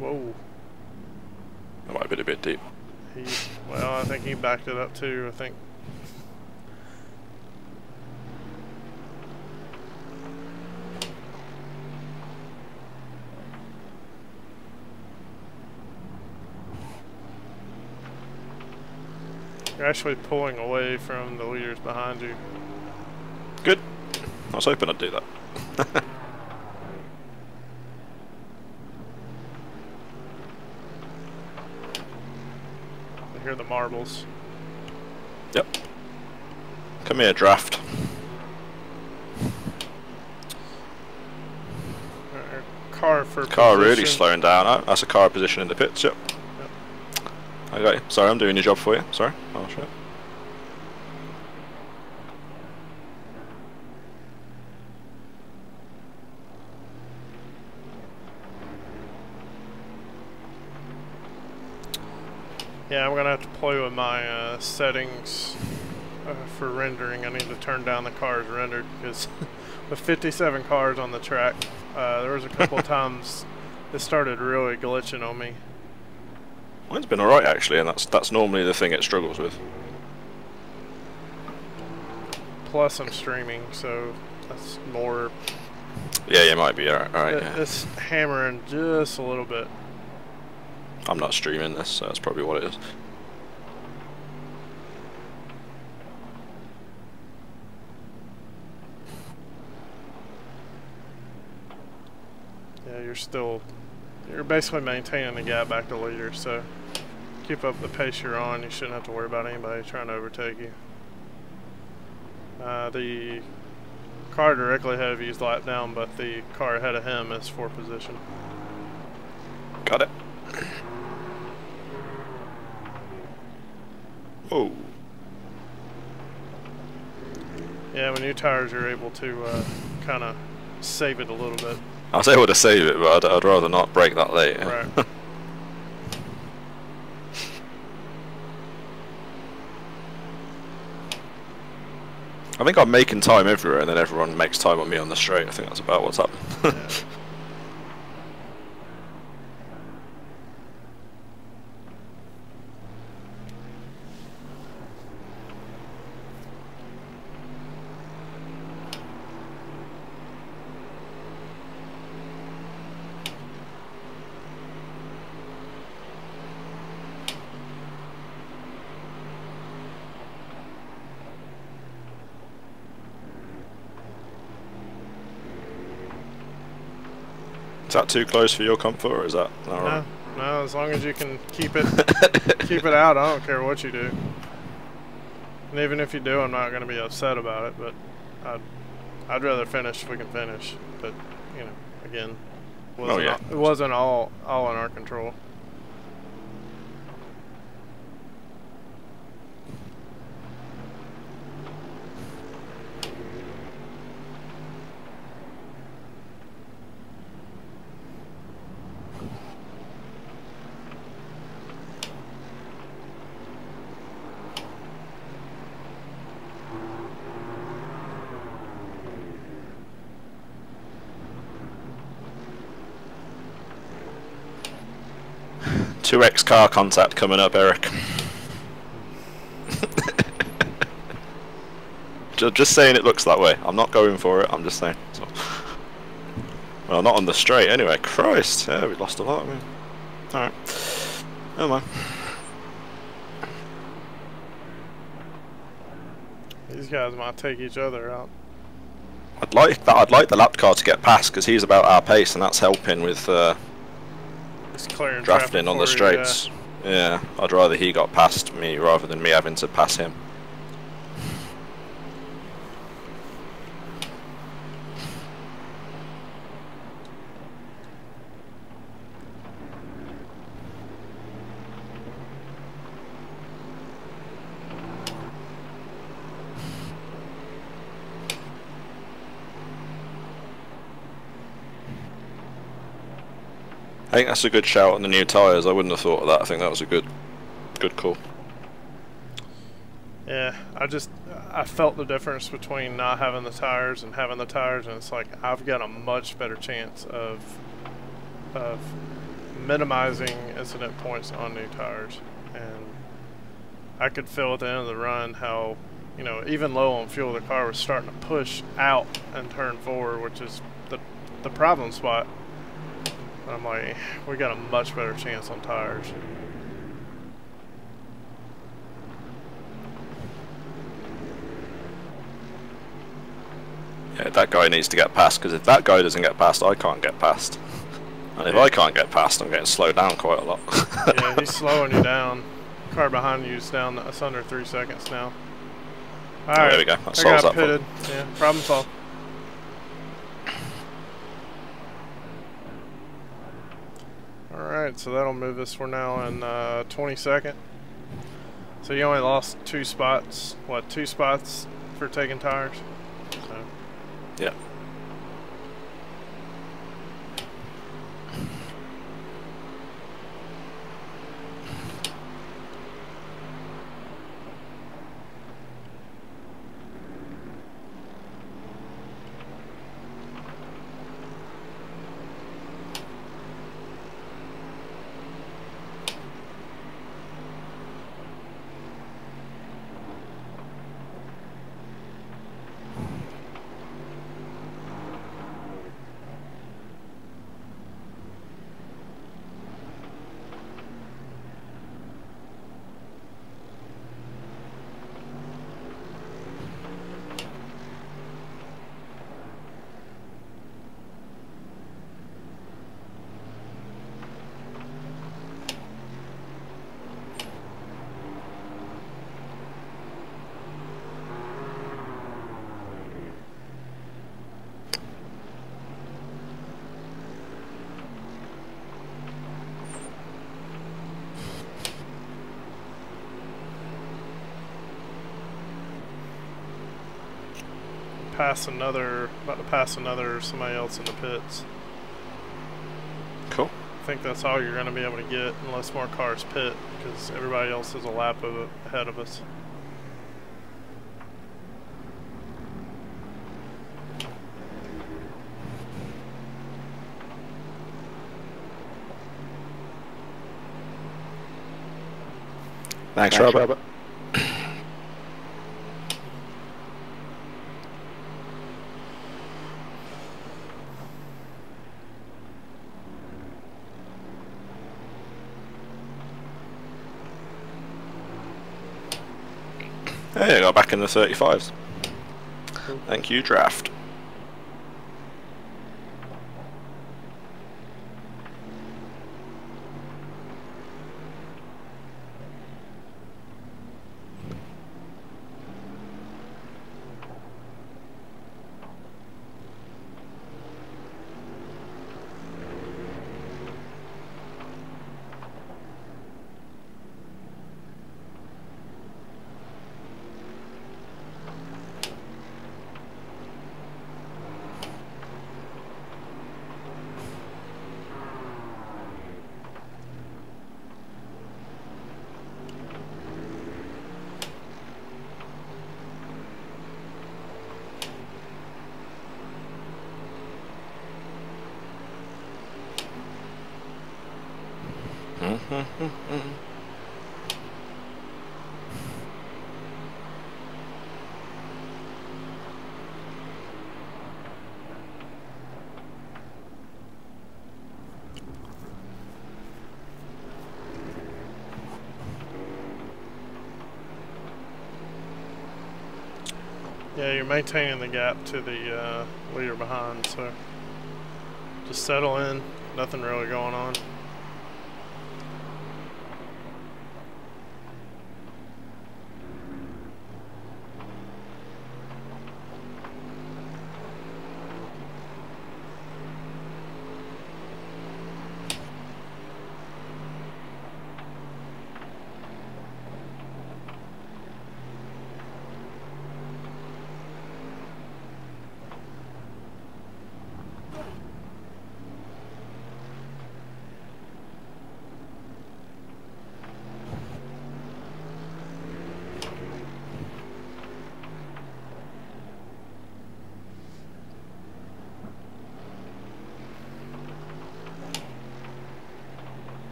Whoa. That might have been a bit deep. Well, I think he backed it up too, I think. You're actually pulling away from the leaders behind you. Good. I was hoping I'd do that. I hear the marbles. Yep. Come here, draft. car for Car position. really slowing down. Oh, that's a car position in the pits, yep. I got you. Sorry, I'm doing your job for you. Sorry. Oh, shit. Yeah, I'm gonna have to play with my settings for rendering. I need to turn down the cars rendered because with 57 cars on the track, there was a couple of times it started really glitching on me. Mine's been alright actually, and that's normally the thing it struggles with. Plus, I'm streaming, so that's more. Yeah, you might be alright. Yeah. It's hammering just a little bit. I'm not streaming this, so that's probably what it is. Yeah, you're basically maintaining the gap back to leader, so keep up the pace you're on. You shouldn't have to worry about anybody trying to overtake you. The car directly ahead of you is lap down, but the car ahead of him is 4th position. Got it. Oh. Yeah, with new tires, you're able to kind of save it a little bit. I was able to save it, but I'd rather not break that late. Right. I think I'm making time everywhere, and then everyone makes time on me on the straight. I think that's about what's happened. Yeah. Is that too close for your comfort, or is that alright? No, as long as you can keep it keep it out, I don't care what you do. And even if you do, I'm not going to be upset about it, but I'd rather finish if we can finish. But, you know, again, it wasn't all in our control. Two X car contact coming up, Eric. Just saying it looks that way. I'm not going for it, I'm just saying. So. Well, not on the straight anyway. Christ, yeah, we lost a lot. I mean. Alright. Never mind. These guys might take each other out. I'd like the lap car to get past because he's about our pace, and that's helping with drafting on the straights. Yeah, I'd rather he got past me rather than me having to pass him. I think that's a good shout on the new tyres. I wouldn't have thought of that. I think that was a good call. Yeah, I felt the difference between not having the tires and having the tires, and it's like I've got a much better chance of minimizing incident points on new tires. And I could feel at the end of the run how, you know, even low on fuel, the car was starting to push out and turn forward, which is the problem spot. I'm like, we got a much better chance on tires. Yeah, that guy needs to get past, because if that guy doesn't get past, I can't get past. And if I can't get past, I'm getting slowed down quite a lot. Yeah, he's slowing you down. Car behind you is down. It's under 3 seconds now. All right, there we go. That I solves got that pitted. problem. Yeah, problem solved. Alright, so that'll move us. We're now in 22nd. So you only lost 2 spots. What, 2 spots for taking tires? So. Yeah. About to pass another somebody else in the pits. Cool. I think that's all you're going to be able to get unless more cars pit, because everybody else is a lap ahead of us. Thanks, Robert. Hey, I got back in the 35s. Thank you, draft. Yeah, you're maintaining the gap to the leader behind, so just settle in. Nothing really going on.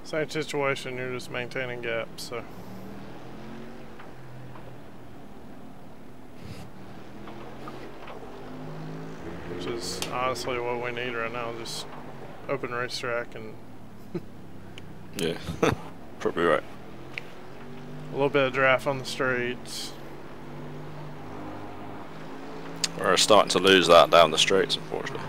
Same situation, you're just maintaining gaps, so. Which is honestly what we need right now, just open racetrack and Yeah, probably right. a little bit of draft on the straights. We're starting to lose that down the straights, unfortunately.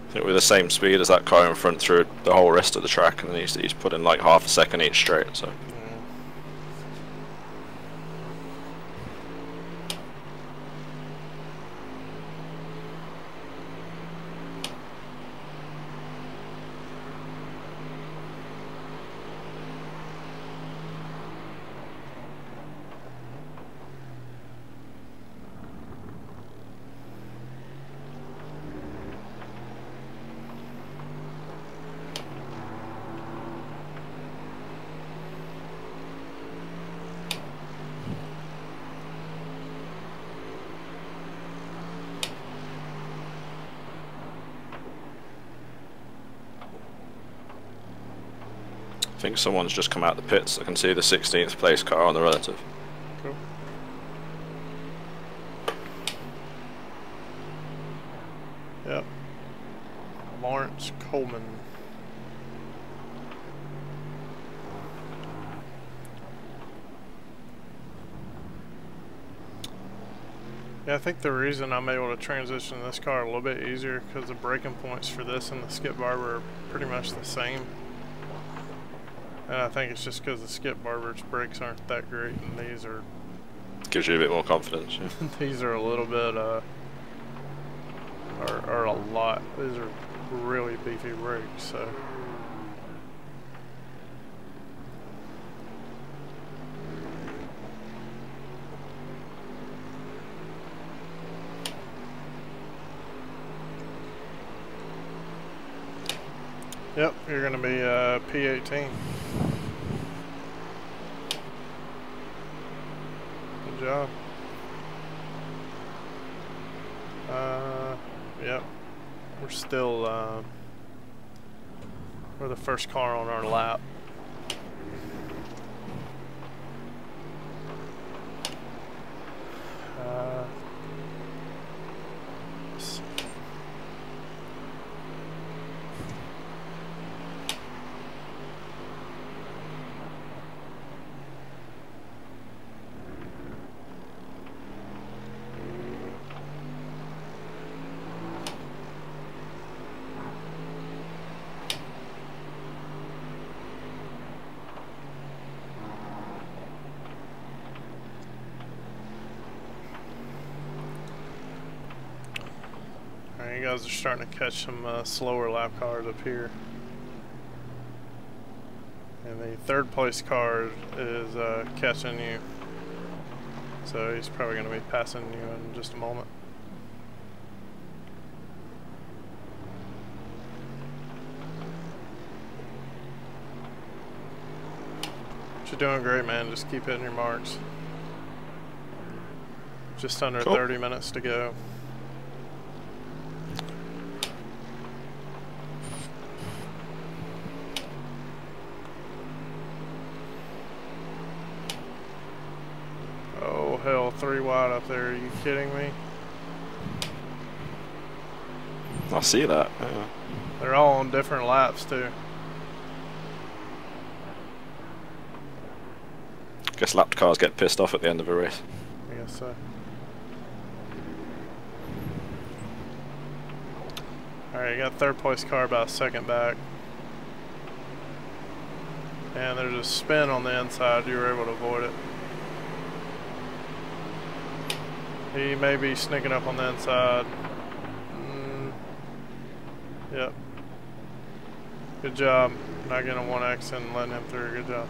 I think we're the same speed as that car in front through the whole rest of the track, and he's put in like half a second each straight, so. I think someone's just come out the pits. I can see the 16th place car on the relative. Cool. Yep. Lawrence Coleman. Yeah, I think the reason I'm able to transition this car a little bit easier because the braking points for this and the skip barber are pretty much the same. And I think it's just because the skip barber's brakes aren't that great, and these are... Gives you a bit more confidence, yeah. These are a little bit, are a lot. These are really beefy brakes, so... Yep, you're going to be P18. Good job. Yep. We're still, we're the first car on our lap. You guys are starting to catch some slower lap cars up here. And the third place car is catching you. So he's probably going to be passing you in just a moment. But you're doing great, man. Just keep hitting your marks. Just under 30 minutes to go. Oh hell, 3 wide up there, are you kidding me? I see that, yeah. They're all on different laps too. Guess lapped cars get pissed off at the end of a race. I guess so. Alright, you got third place car about a second back. And there's a spin on the inside, you were able to avoid it. He may be sneaking up on the inside. Yep. Good job. Not getting a 1X and letting him through. Good job.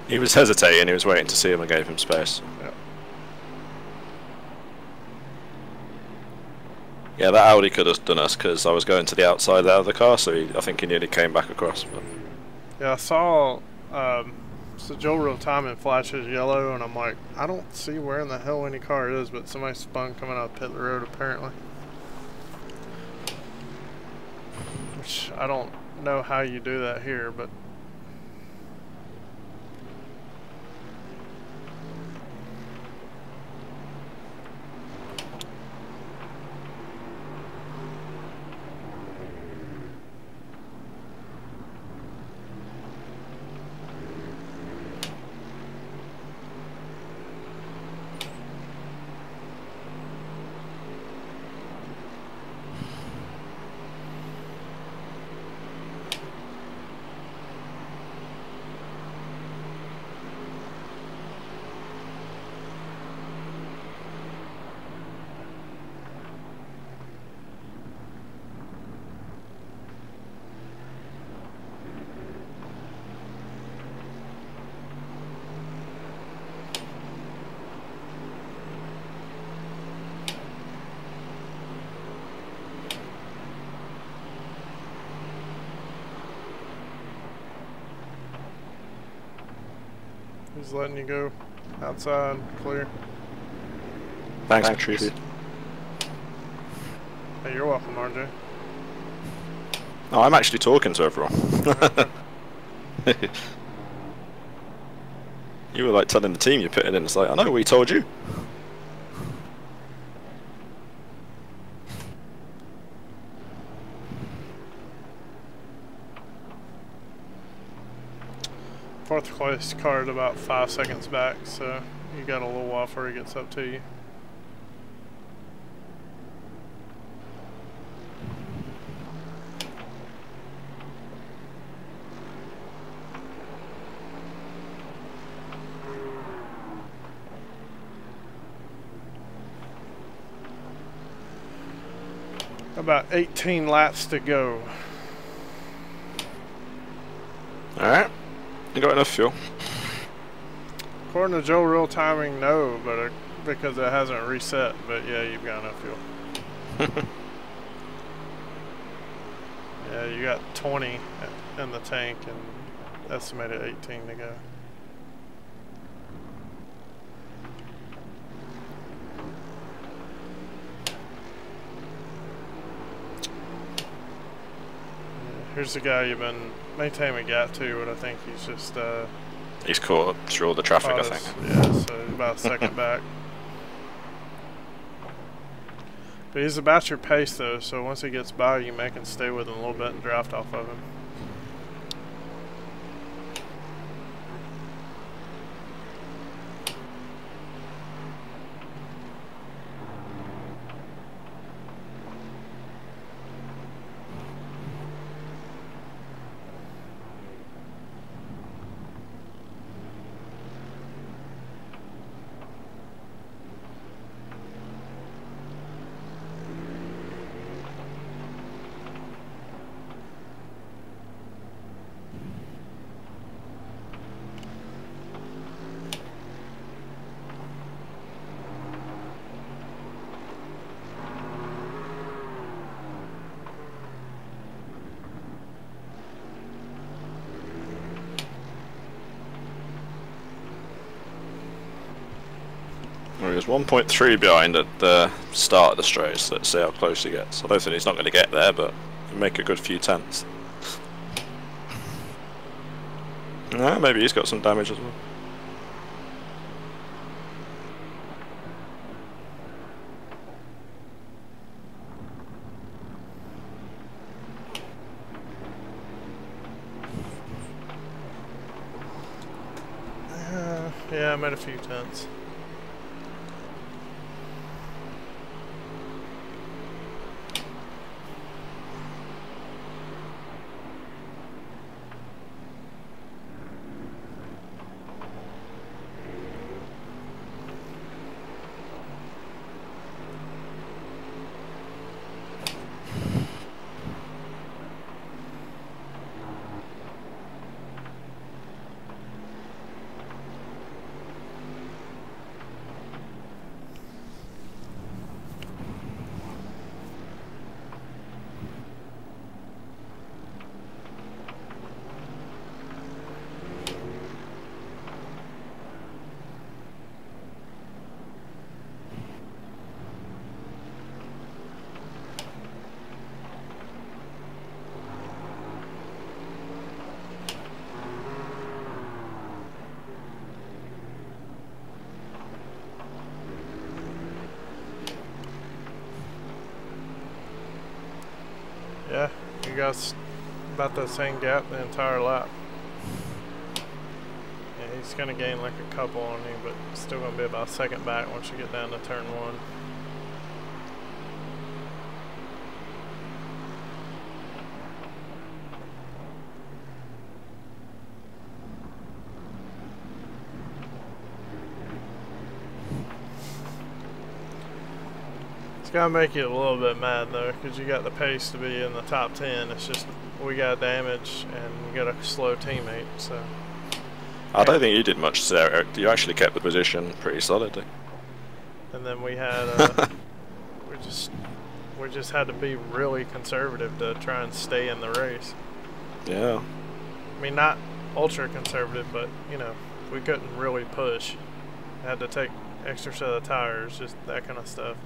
He was hesitating, he was waiting to see him and gave him space. Yep. Yeah, that Audi could have done us because I was going to the outside of the other car, so I think he nearly came back across. But. Yeah, I saw so Joe real time and flashes yellow, and I'm like, I don't see where in the hell any car is, but somebody spun coming out pit the road apparently. which I don't know how you do that here, but he's letting you go outside, clear. Thanks, Patrice. Hey, you're welcome, RJ. Oh, I'm actually talking to everyone. You were like telling the team you're putting in. It's like, I know, we told you. Fourth place card about 5 seconds back, so you got a little while before he gets up to you. About 18 laps to go. Alright. You got enough fuel? According to Joe Real Timing, no, but because it hasn't reset. But yeah, you've got enough fuel. Yeah, you got 20 in the tank and estimated 18 to go. Here's the guy you've been maintaining a gap to, but I think he's just He's caught through all the traffic, I think. Yeah, so about a second back. But he's about your pace though, so once he gets by you, make him stay with him a little bit and draft off of him. Well, he was 1.3 behind at the start of the straight, so let's see how close he gets. I don't think he's not going to get there, but he'll make a good few tenths. No, maybe he's got some damage as well. Yeah, I made a few tenths. got about the same gap the entire lap. Yeah, he's going to gain like a couple on you, but still going to be about a second back once you get down to turn 1. It's gonna make you a little bit mad though, because you got the pace to be in the top 10. It's just we got damage and we got a slow teammate. So I don't think you did much there, Eric. You actually kept the position pretty solidly. And then we had we just had to be really conservative to try and stay in the race. Yeah. I mean, not ultra conservative, but you know, we couldn't really push. Had to take extra set of tires, just that kind of stuff.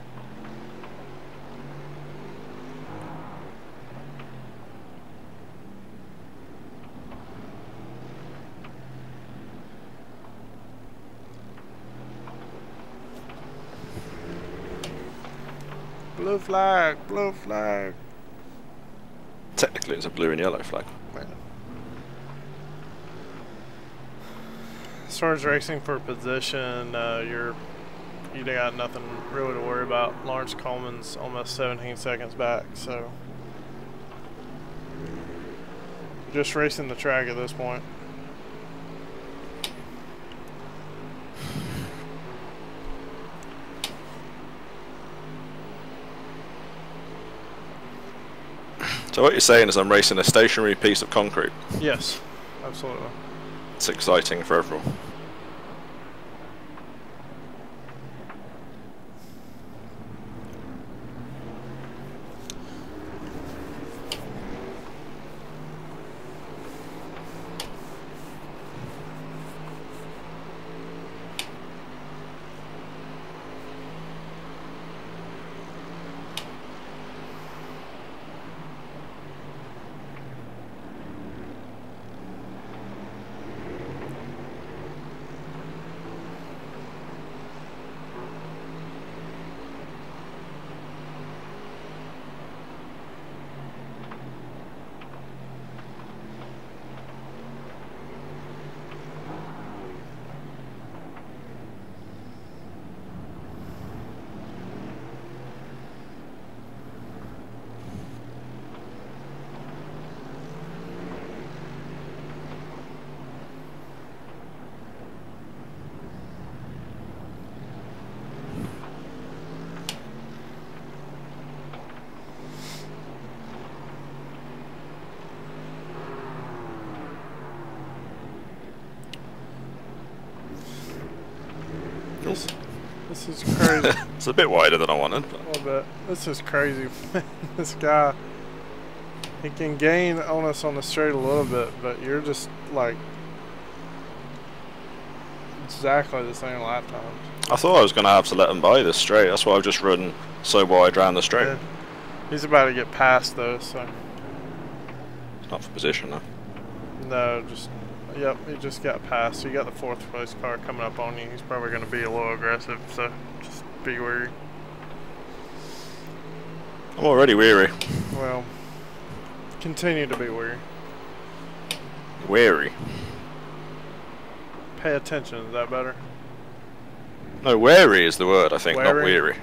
Blue flag, blue flag. Technically, it's a blue and yellow flag. Man. As far as racing for position, you got nothing really to worry about. Lawrence Coleman's almost 17 seconds back, so just racing the track at this point. So what you're saying is I'm racing a stationary piece of concrete. Yes, absolutely. It's exciting for everyone. This is crazy. It's a bit wider than I wanted. But. A little bit. This is crazy. This guy, he can gain on us on the straight a little bit, but you're just like exactly the same lap times. I thought I was going to have to let him by this straight. That's why I've just ridden so wide around the straight. Yeah. He's about to get past though, so. It's not for position though. No, just. Yep, he just got past. So you got the 4th place car coming up on you. He's probably going to be a little aggressive, so just be wary. I'm already weary. Well, continue to be wary. Wary. Pay attention. Is that better? No, wary is the word, I think, not weary.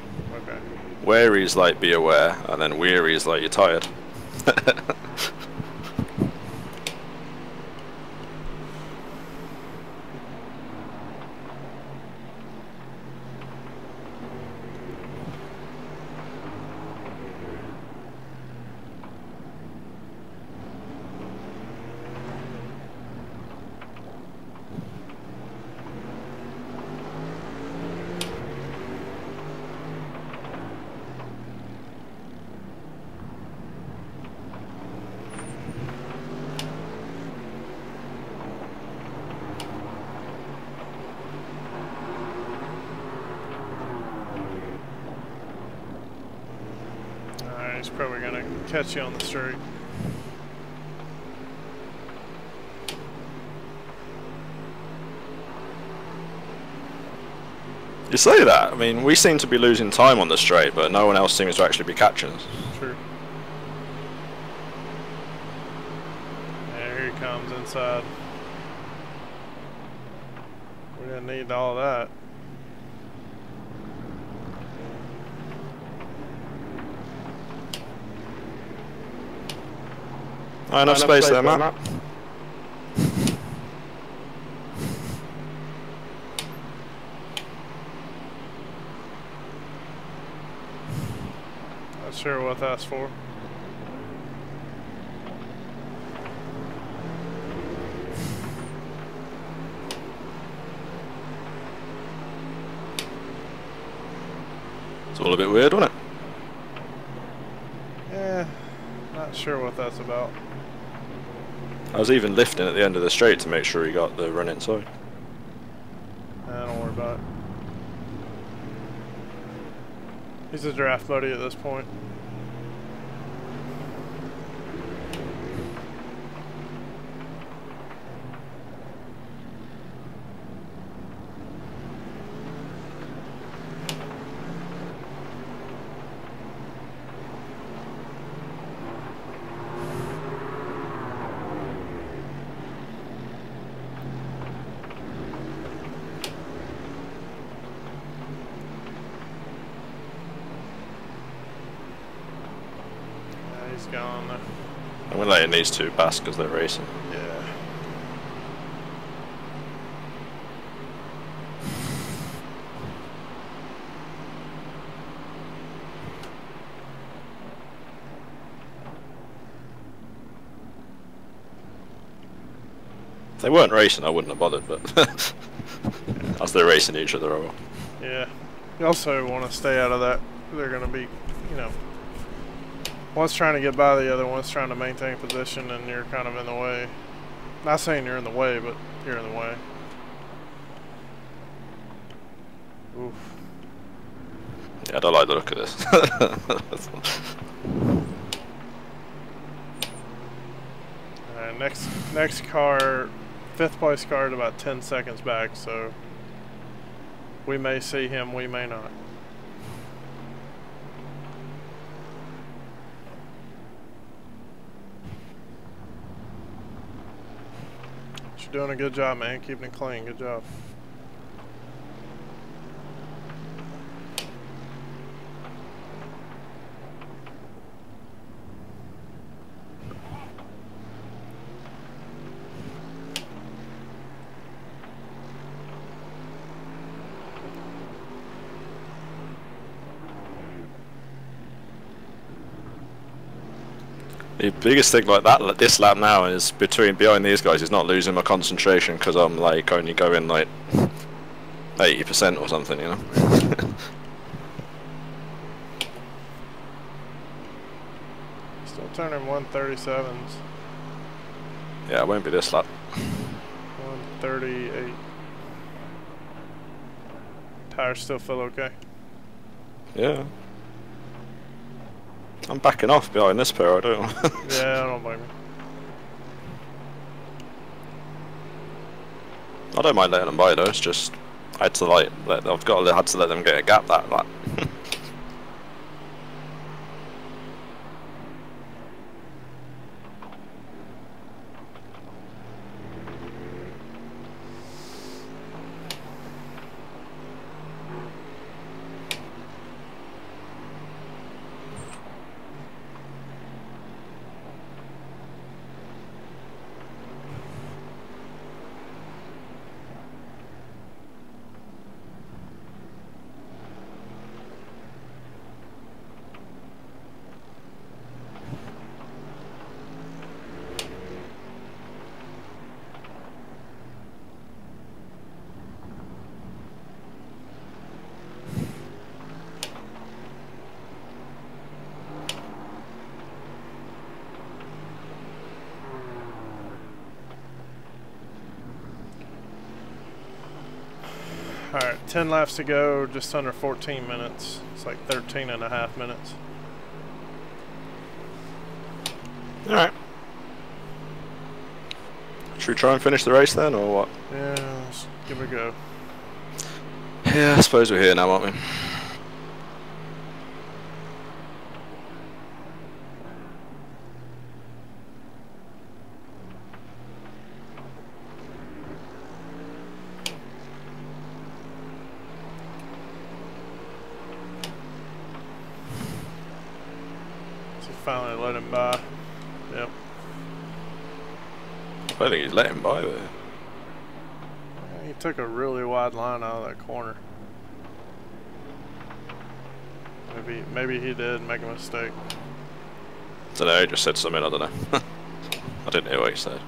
Okay. Wary is like be aware, and then weary is like you're tired. He's probably going to catch you on the straight. You say that. I mean, we seem to be losing time on the straight, but no one else seems to actually be catching us. True. intercoms inside. We didn't need all that. Enough space there, Matt. Not sure what that's for. It's all a bit weird, wasn't it? Yeah, not sure what that's about. I was even lifting at the end of the straight to make sure he got the run inside. Don't worry about it. He's a draft buddy at this point. He's gone though. I'm gonna let these two pass because they're racing. Yeah. If they weren't racing, I wouldn't have bothered, but as they're racing each other, I will. Yeah. You also want to stay out of that. They're going to be, you know, one's trying to get by the other, one's trying to maintain position, and you're kind of in the way. Not saying you're in the way, but you're in the way. Oof. Yeah, I don't like the look of this. Alright, next car, 5th place car is about 10 seconds back, so we may see him, we may not. You're doing a good job, man. Keeping it clean. Good job. The biggest thing like that, this lap now, is behind these guys is not losing my concentration because I'm like only going like 80% or something, you know. Still turning 137s. Yeah, it won't be this lap. 138. Tires still feel okay. Yeah. I'm backing off behind this pair, I don't. Yeah, I don't blame you. I don't mind letting them by though. It's just I had to had to let them get a gap that lap. Alright, 10 laps to go, just under 14 minutes. It's like 13 and a half minutes. Alright. Should we try and finish the race then, or what? Yeah, let's give it a go. Yeah, I suppose we're here now, aren't we? finally let him by. Yep. I don't think he's let him by there. He took a really wide line out of that corner. Maybe he did make a mistake. I don't know, he just said something, I don't know. I didn't hear what he said.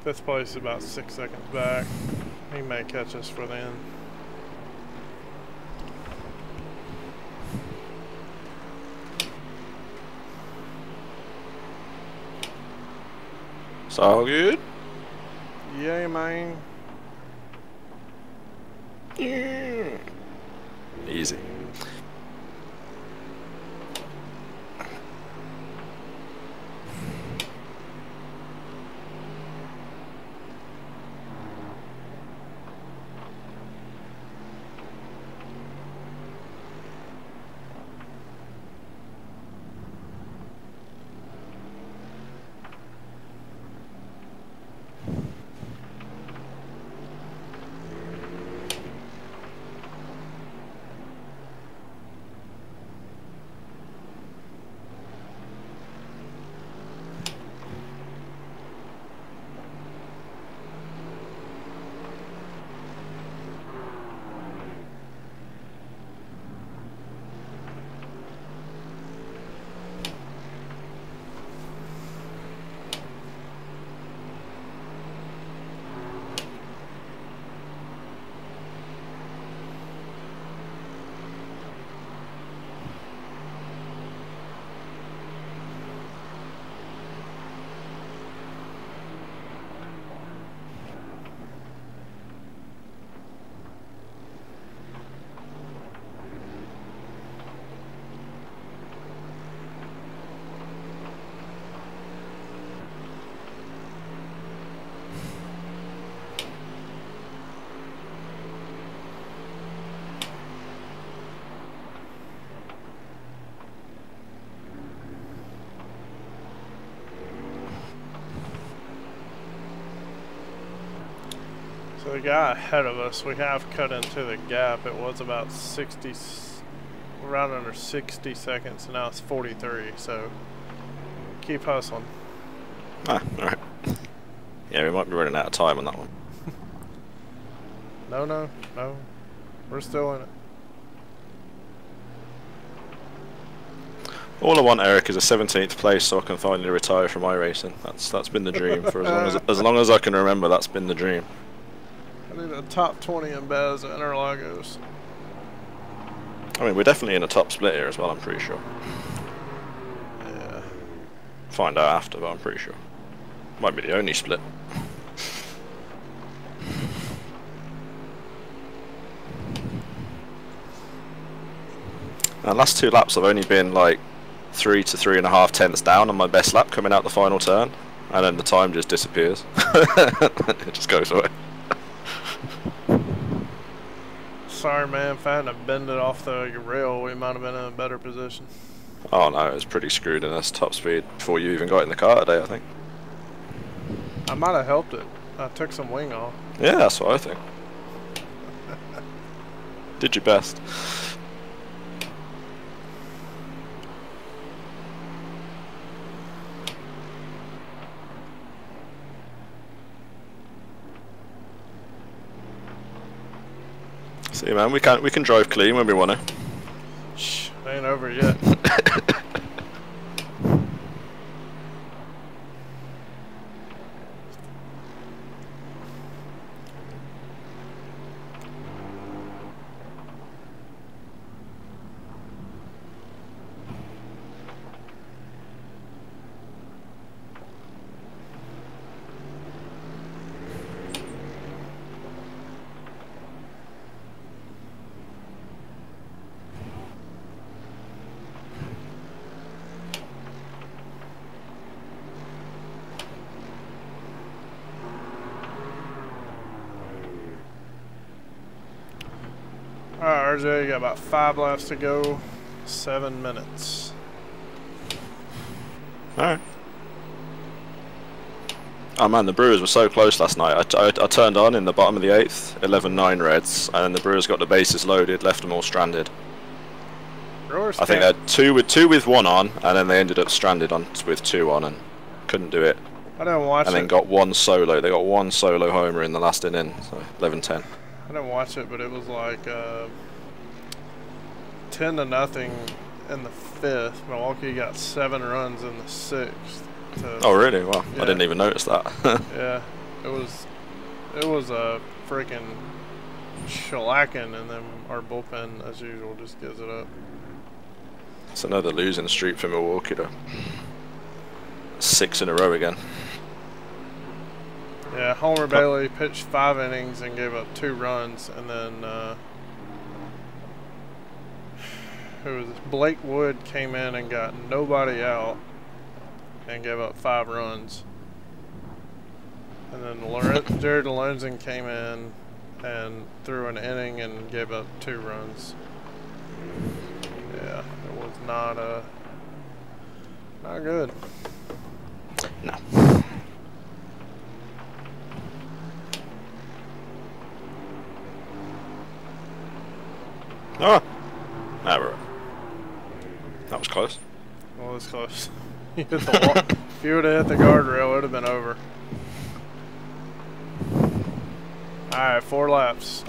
Fifth place is about 6 seconds back. He may catch us for the end. It's all good? Yeah, man. Yeah. Easy. So the guy ahead of us, we have cut into the gap. It was about 60, around under 60 seconds, and now it's 43. So keep hustling. Ah, alright. Yeah, we might be running out of time on that one. No. We're still in it. All I want, Eric, is a 17th place so I can finally retire from iRacing. That's been the dream for as long as I can remember. That's been the dream. I need a top 20 in Bez at Interlagos. I mean, we're definitely in a top split here as well, I'm pretty sure. Yeah. Find out after, but I'm pretty sure. Might be the only split. Now, last two laps I've only been like 3 to 3.5 tenths down on my best lap coming out the final turn, and then the time just disappears. It just goes away. Sorry, man. If I hadn't bend it off the rail, we might have been in a better position. Oh no, it was pretty screwed in this top speed before you even got in the car today, I think. I might have helped it. I took some wing off. Yeah, that's what I think. Did your best. See, man, we can drive clean when we want to. Shh, ain't over yet. Alright, RJ, you got about 5 laps to go. 7 minutes. Alright. Oh man, the Brewers were so close last night. I turned on in the bottom of the 8th, 11-9 Reds, and then the Brewers got the bases loaded, left them all stranded. Brewers I think they had two with 1 on, and then they ended up stranded on with 2 on and couldn't do it. I didn't watch it. And then got 1 solo. They got 1 solo homer in the last inning, so 11-10. I didn't watch it, but it was like 10-0 in the 5th. Milwaukee got 7 runs in the 6th. Oh really? Well, yeah. I didn't even notice that. Yeah, it was a freaking shellacking, and then our bullpen, as usual, just gives it up. It's another losing streak for Milwaukee, though. 6 in a row again. Yeah, Homer Bailey pitched 5 innings and gave up 2 runs, and then who was this? Blake Wood came in and got nobody out and gave up 5 runs. And then Jared Lorenzen came in and threw an inning and gave up 2 runs. Yeah, it was not good. No. Oh! Ah, we're right. That was close. Well, it was close. You hit the wall. If you would have hit the guardrail, it would have been over. Alright, 4 laps.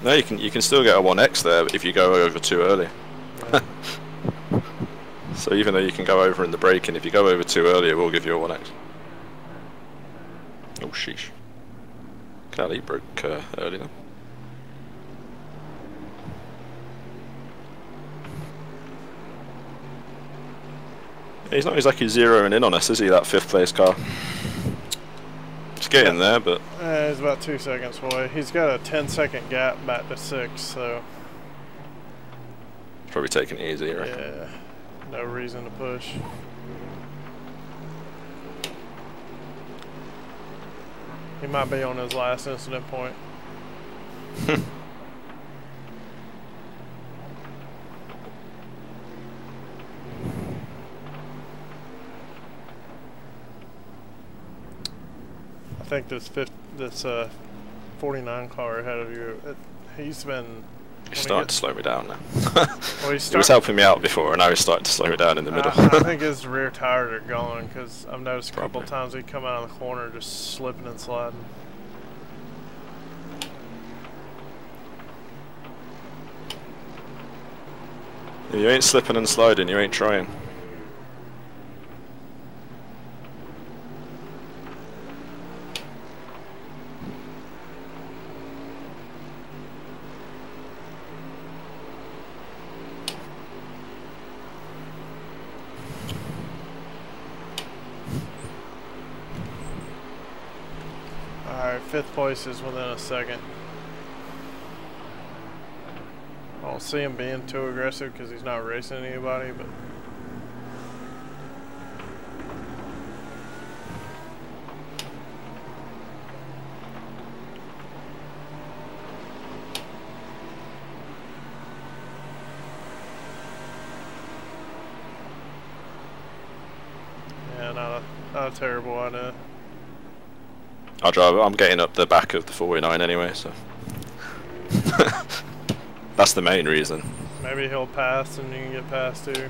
No, you can still get a 1x there if you go over too early. Yeah. So even though you can go over in the braking, if you go over too early, it will give you a 1x. Oh sheesh. Glad he broke early then. He's not exactly zeroing in on us, is he, that 5th place car? It's getting there, but... He's about 2 seconds away. He's got a 10-second gap back to 6th, so... He's probably taking it easy, right? Yeah, no reason to push. He might be on his last incident point. I think this 49 car ahead of you, he's been... He's starting to slow me down now. Well, he was helping me out before, and now he's starting to slow me down in the middle. I think his rear tires are going, because I've noticed a couple Probably. times he come out of the corner just slipping and sliding. If you ain't slipping and sliding, you ain't trying. Alright, 5th place is within a second. I don't see him being too aggressive because he's not racing anybody, but... Yeah, not a terrible idea. I'll drive. I'm getting up the back of the 49 anyway, so that's the main reason. Maybe he'll pass and you can get past too.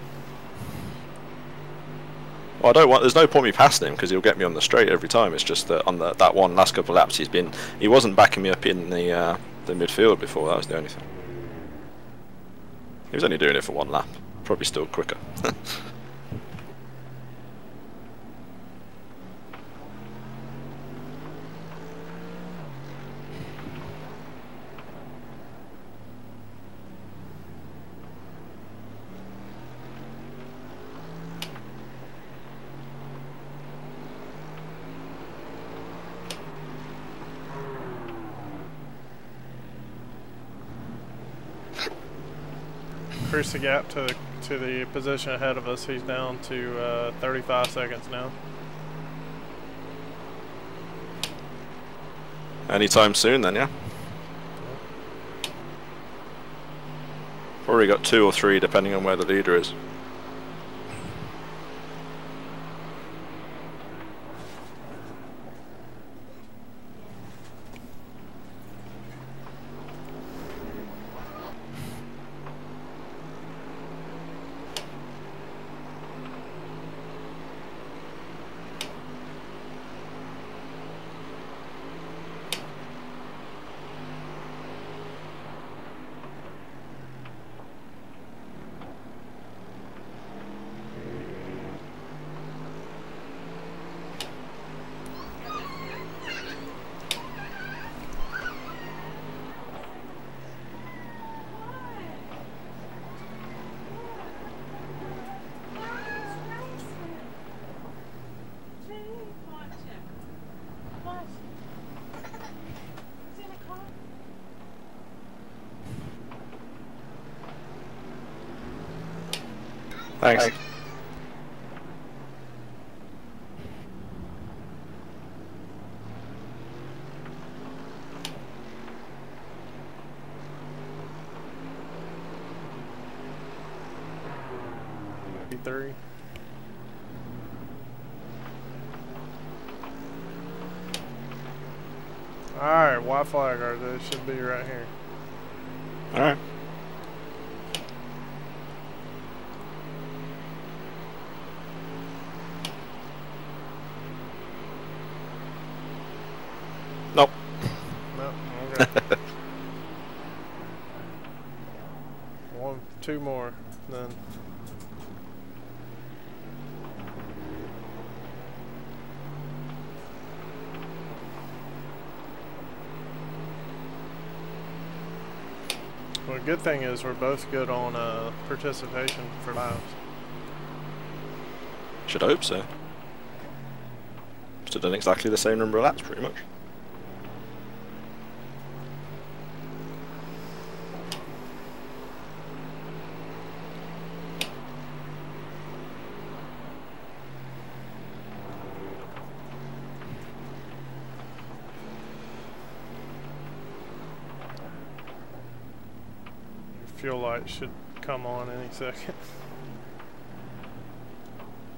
Well, I don't want. There's no point me passing him because he'll get me on the straight every time. It's just that on that one last couple of laps, he wasn't backing me up in the midfield before. That was the only thing. He was only doing it for one lap. Probably still quicker. Increase the gap to the position ahead of us. He's down to 35 seconds now. Anytime soon, then, yeah. Already got 2 or 3, depending on where the leader is. Thanks. Three. Alright, white flag, RJ should be right here. Alright. Nope. Nope, okay. 1, 2 more, then. Well, the good thing is we're both good on participation for laps. Should hope so. Should have done exactly the same number of laps, pretty much. Fuel light should come on any second.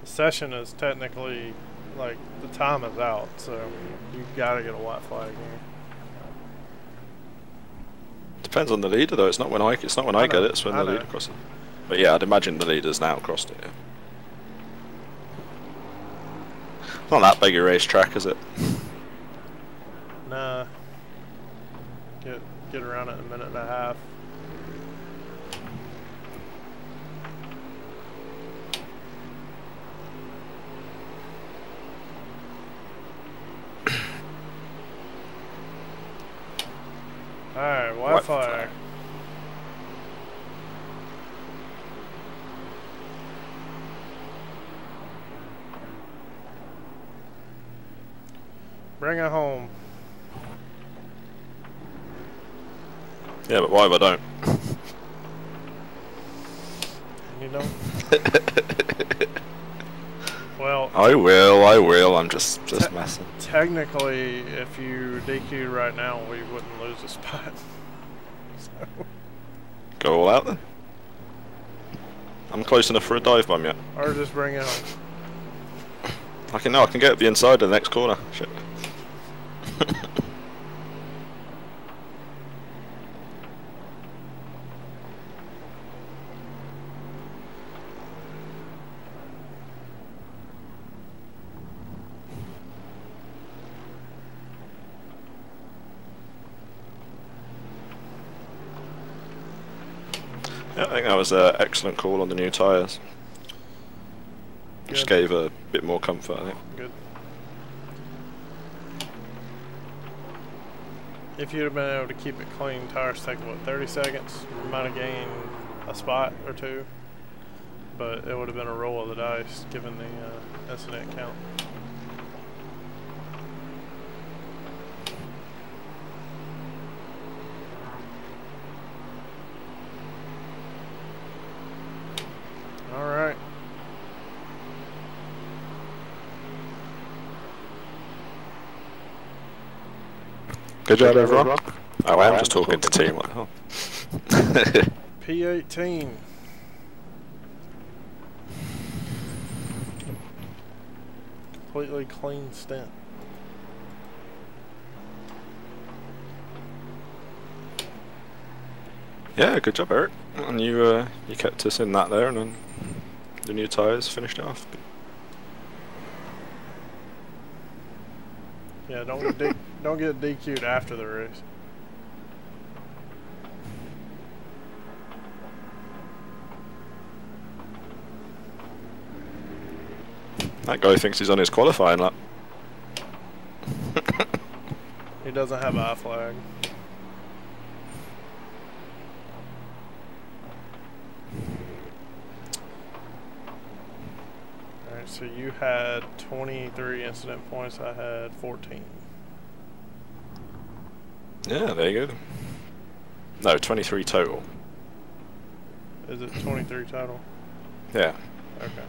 The session is technically, like, the time is out, so you gotta get a white flag here. Depends on the leader, though. It's not when I get it. It's when the leader crosses. But yeah, I'd imagine the leader's now crossed it. Yeah. Not that big a racetrack, is it? Nah. Get around it in a minute and a half. Alright, white flag. Bring it home. Yeah, but why if I don't? You don't? Well, I will. I'm just messing. Technically, if you DQ'd right now, we wouldn't lose a spot. So. Go all out then. I'm close enough for a dive bomb yet. Or just bring it home. I can get up the inside of the next corner. Shit. Yeah, I think that was an excellent call on the new tyres. Just gave a bit more comfort, I think. Good. If you'd have been able to keep it clean, tires take, what, 30 seconds? You might have gained a spot or two, but it would have been a roll of the dice given the incident count. All right. Good job, everyone. Oh, I am just talking to team. Like, oh. P18. Completely clean stint. Yeah, good job, Eric. And you kept us in that there, and then the new tyres finished it off. Yeah, don't get DQ'd after the race. That guy thinks he's on his qualifying lap. He doesn't have an I flag. Alright, so you had 23 incident points, I had 14. Yeah, there you go. No, 23 total. Is it 23 total? Yeah. Okay.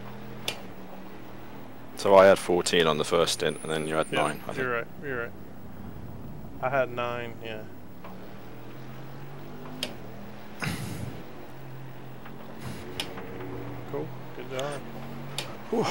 So I had 14 on the first stint, and then you had 9, I think. You're right, you're right. I had 9, yeah. Cool, good job. Whew.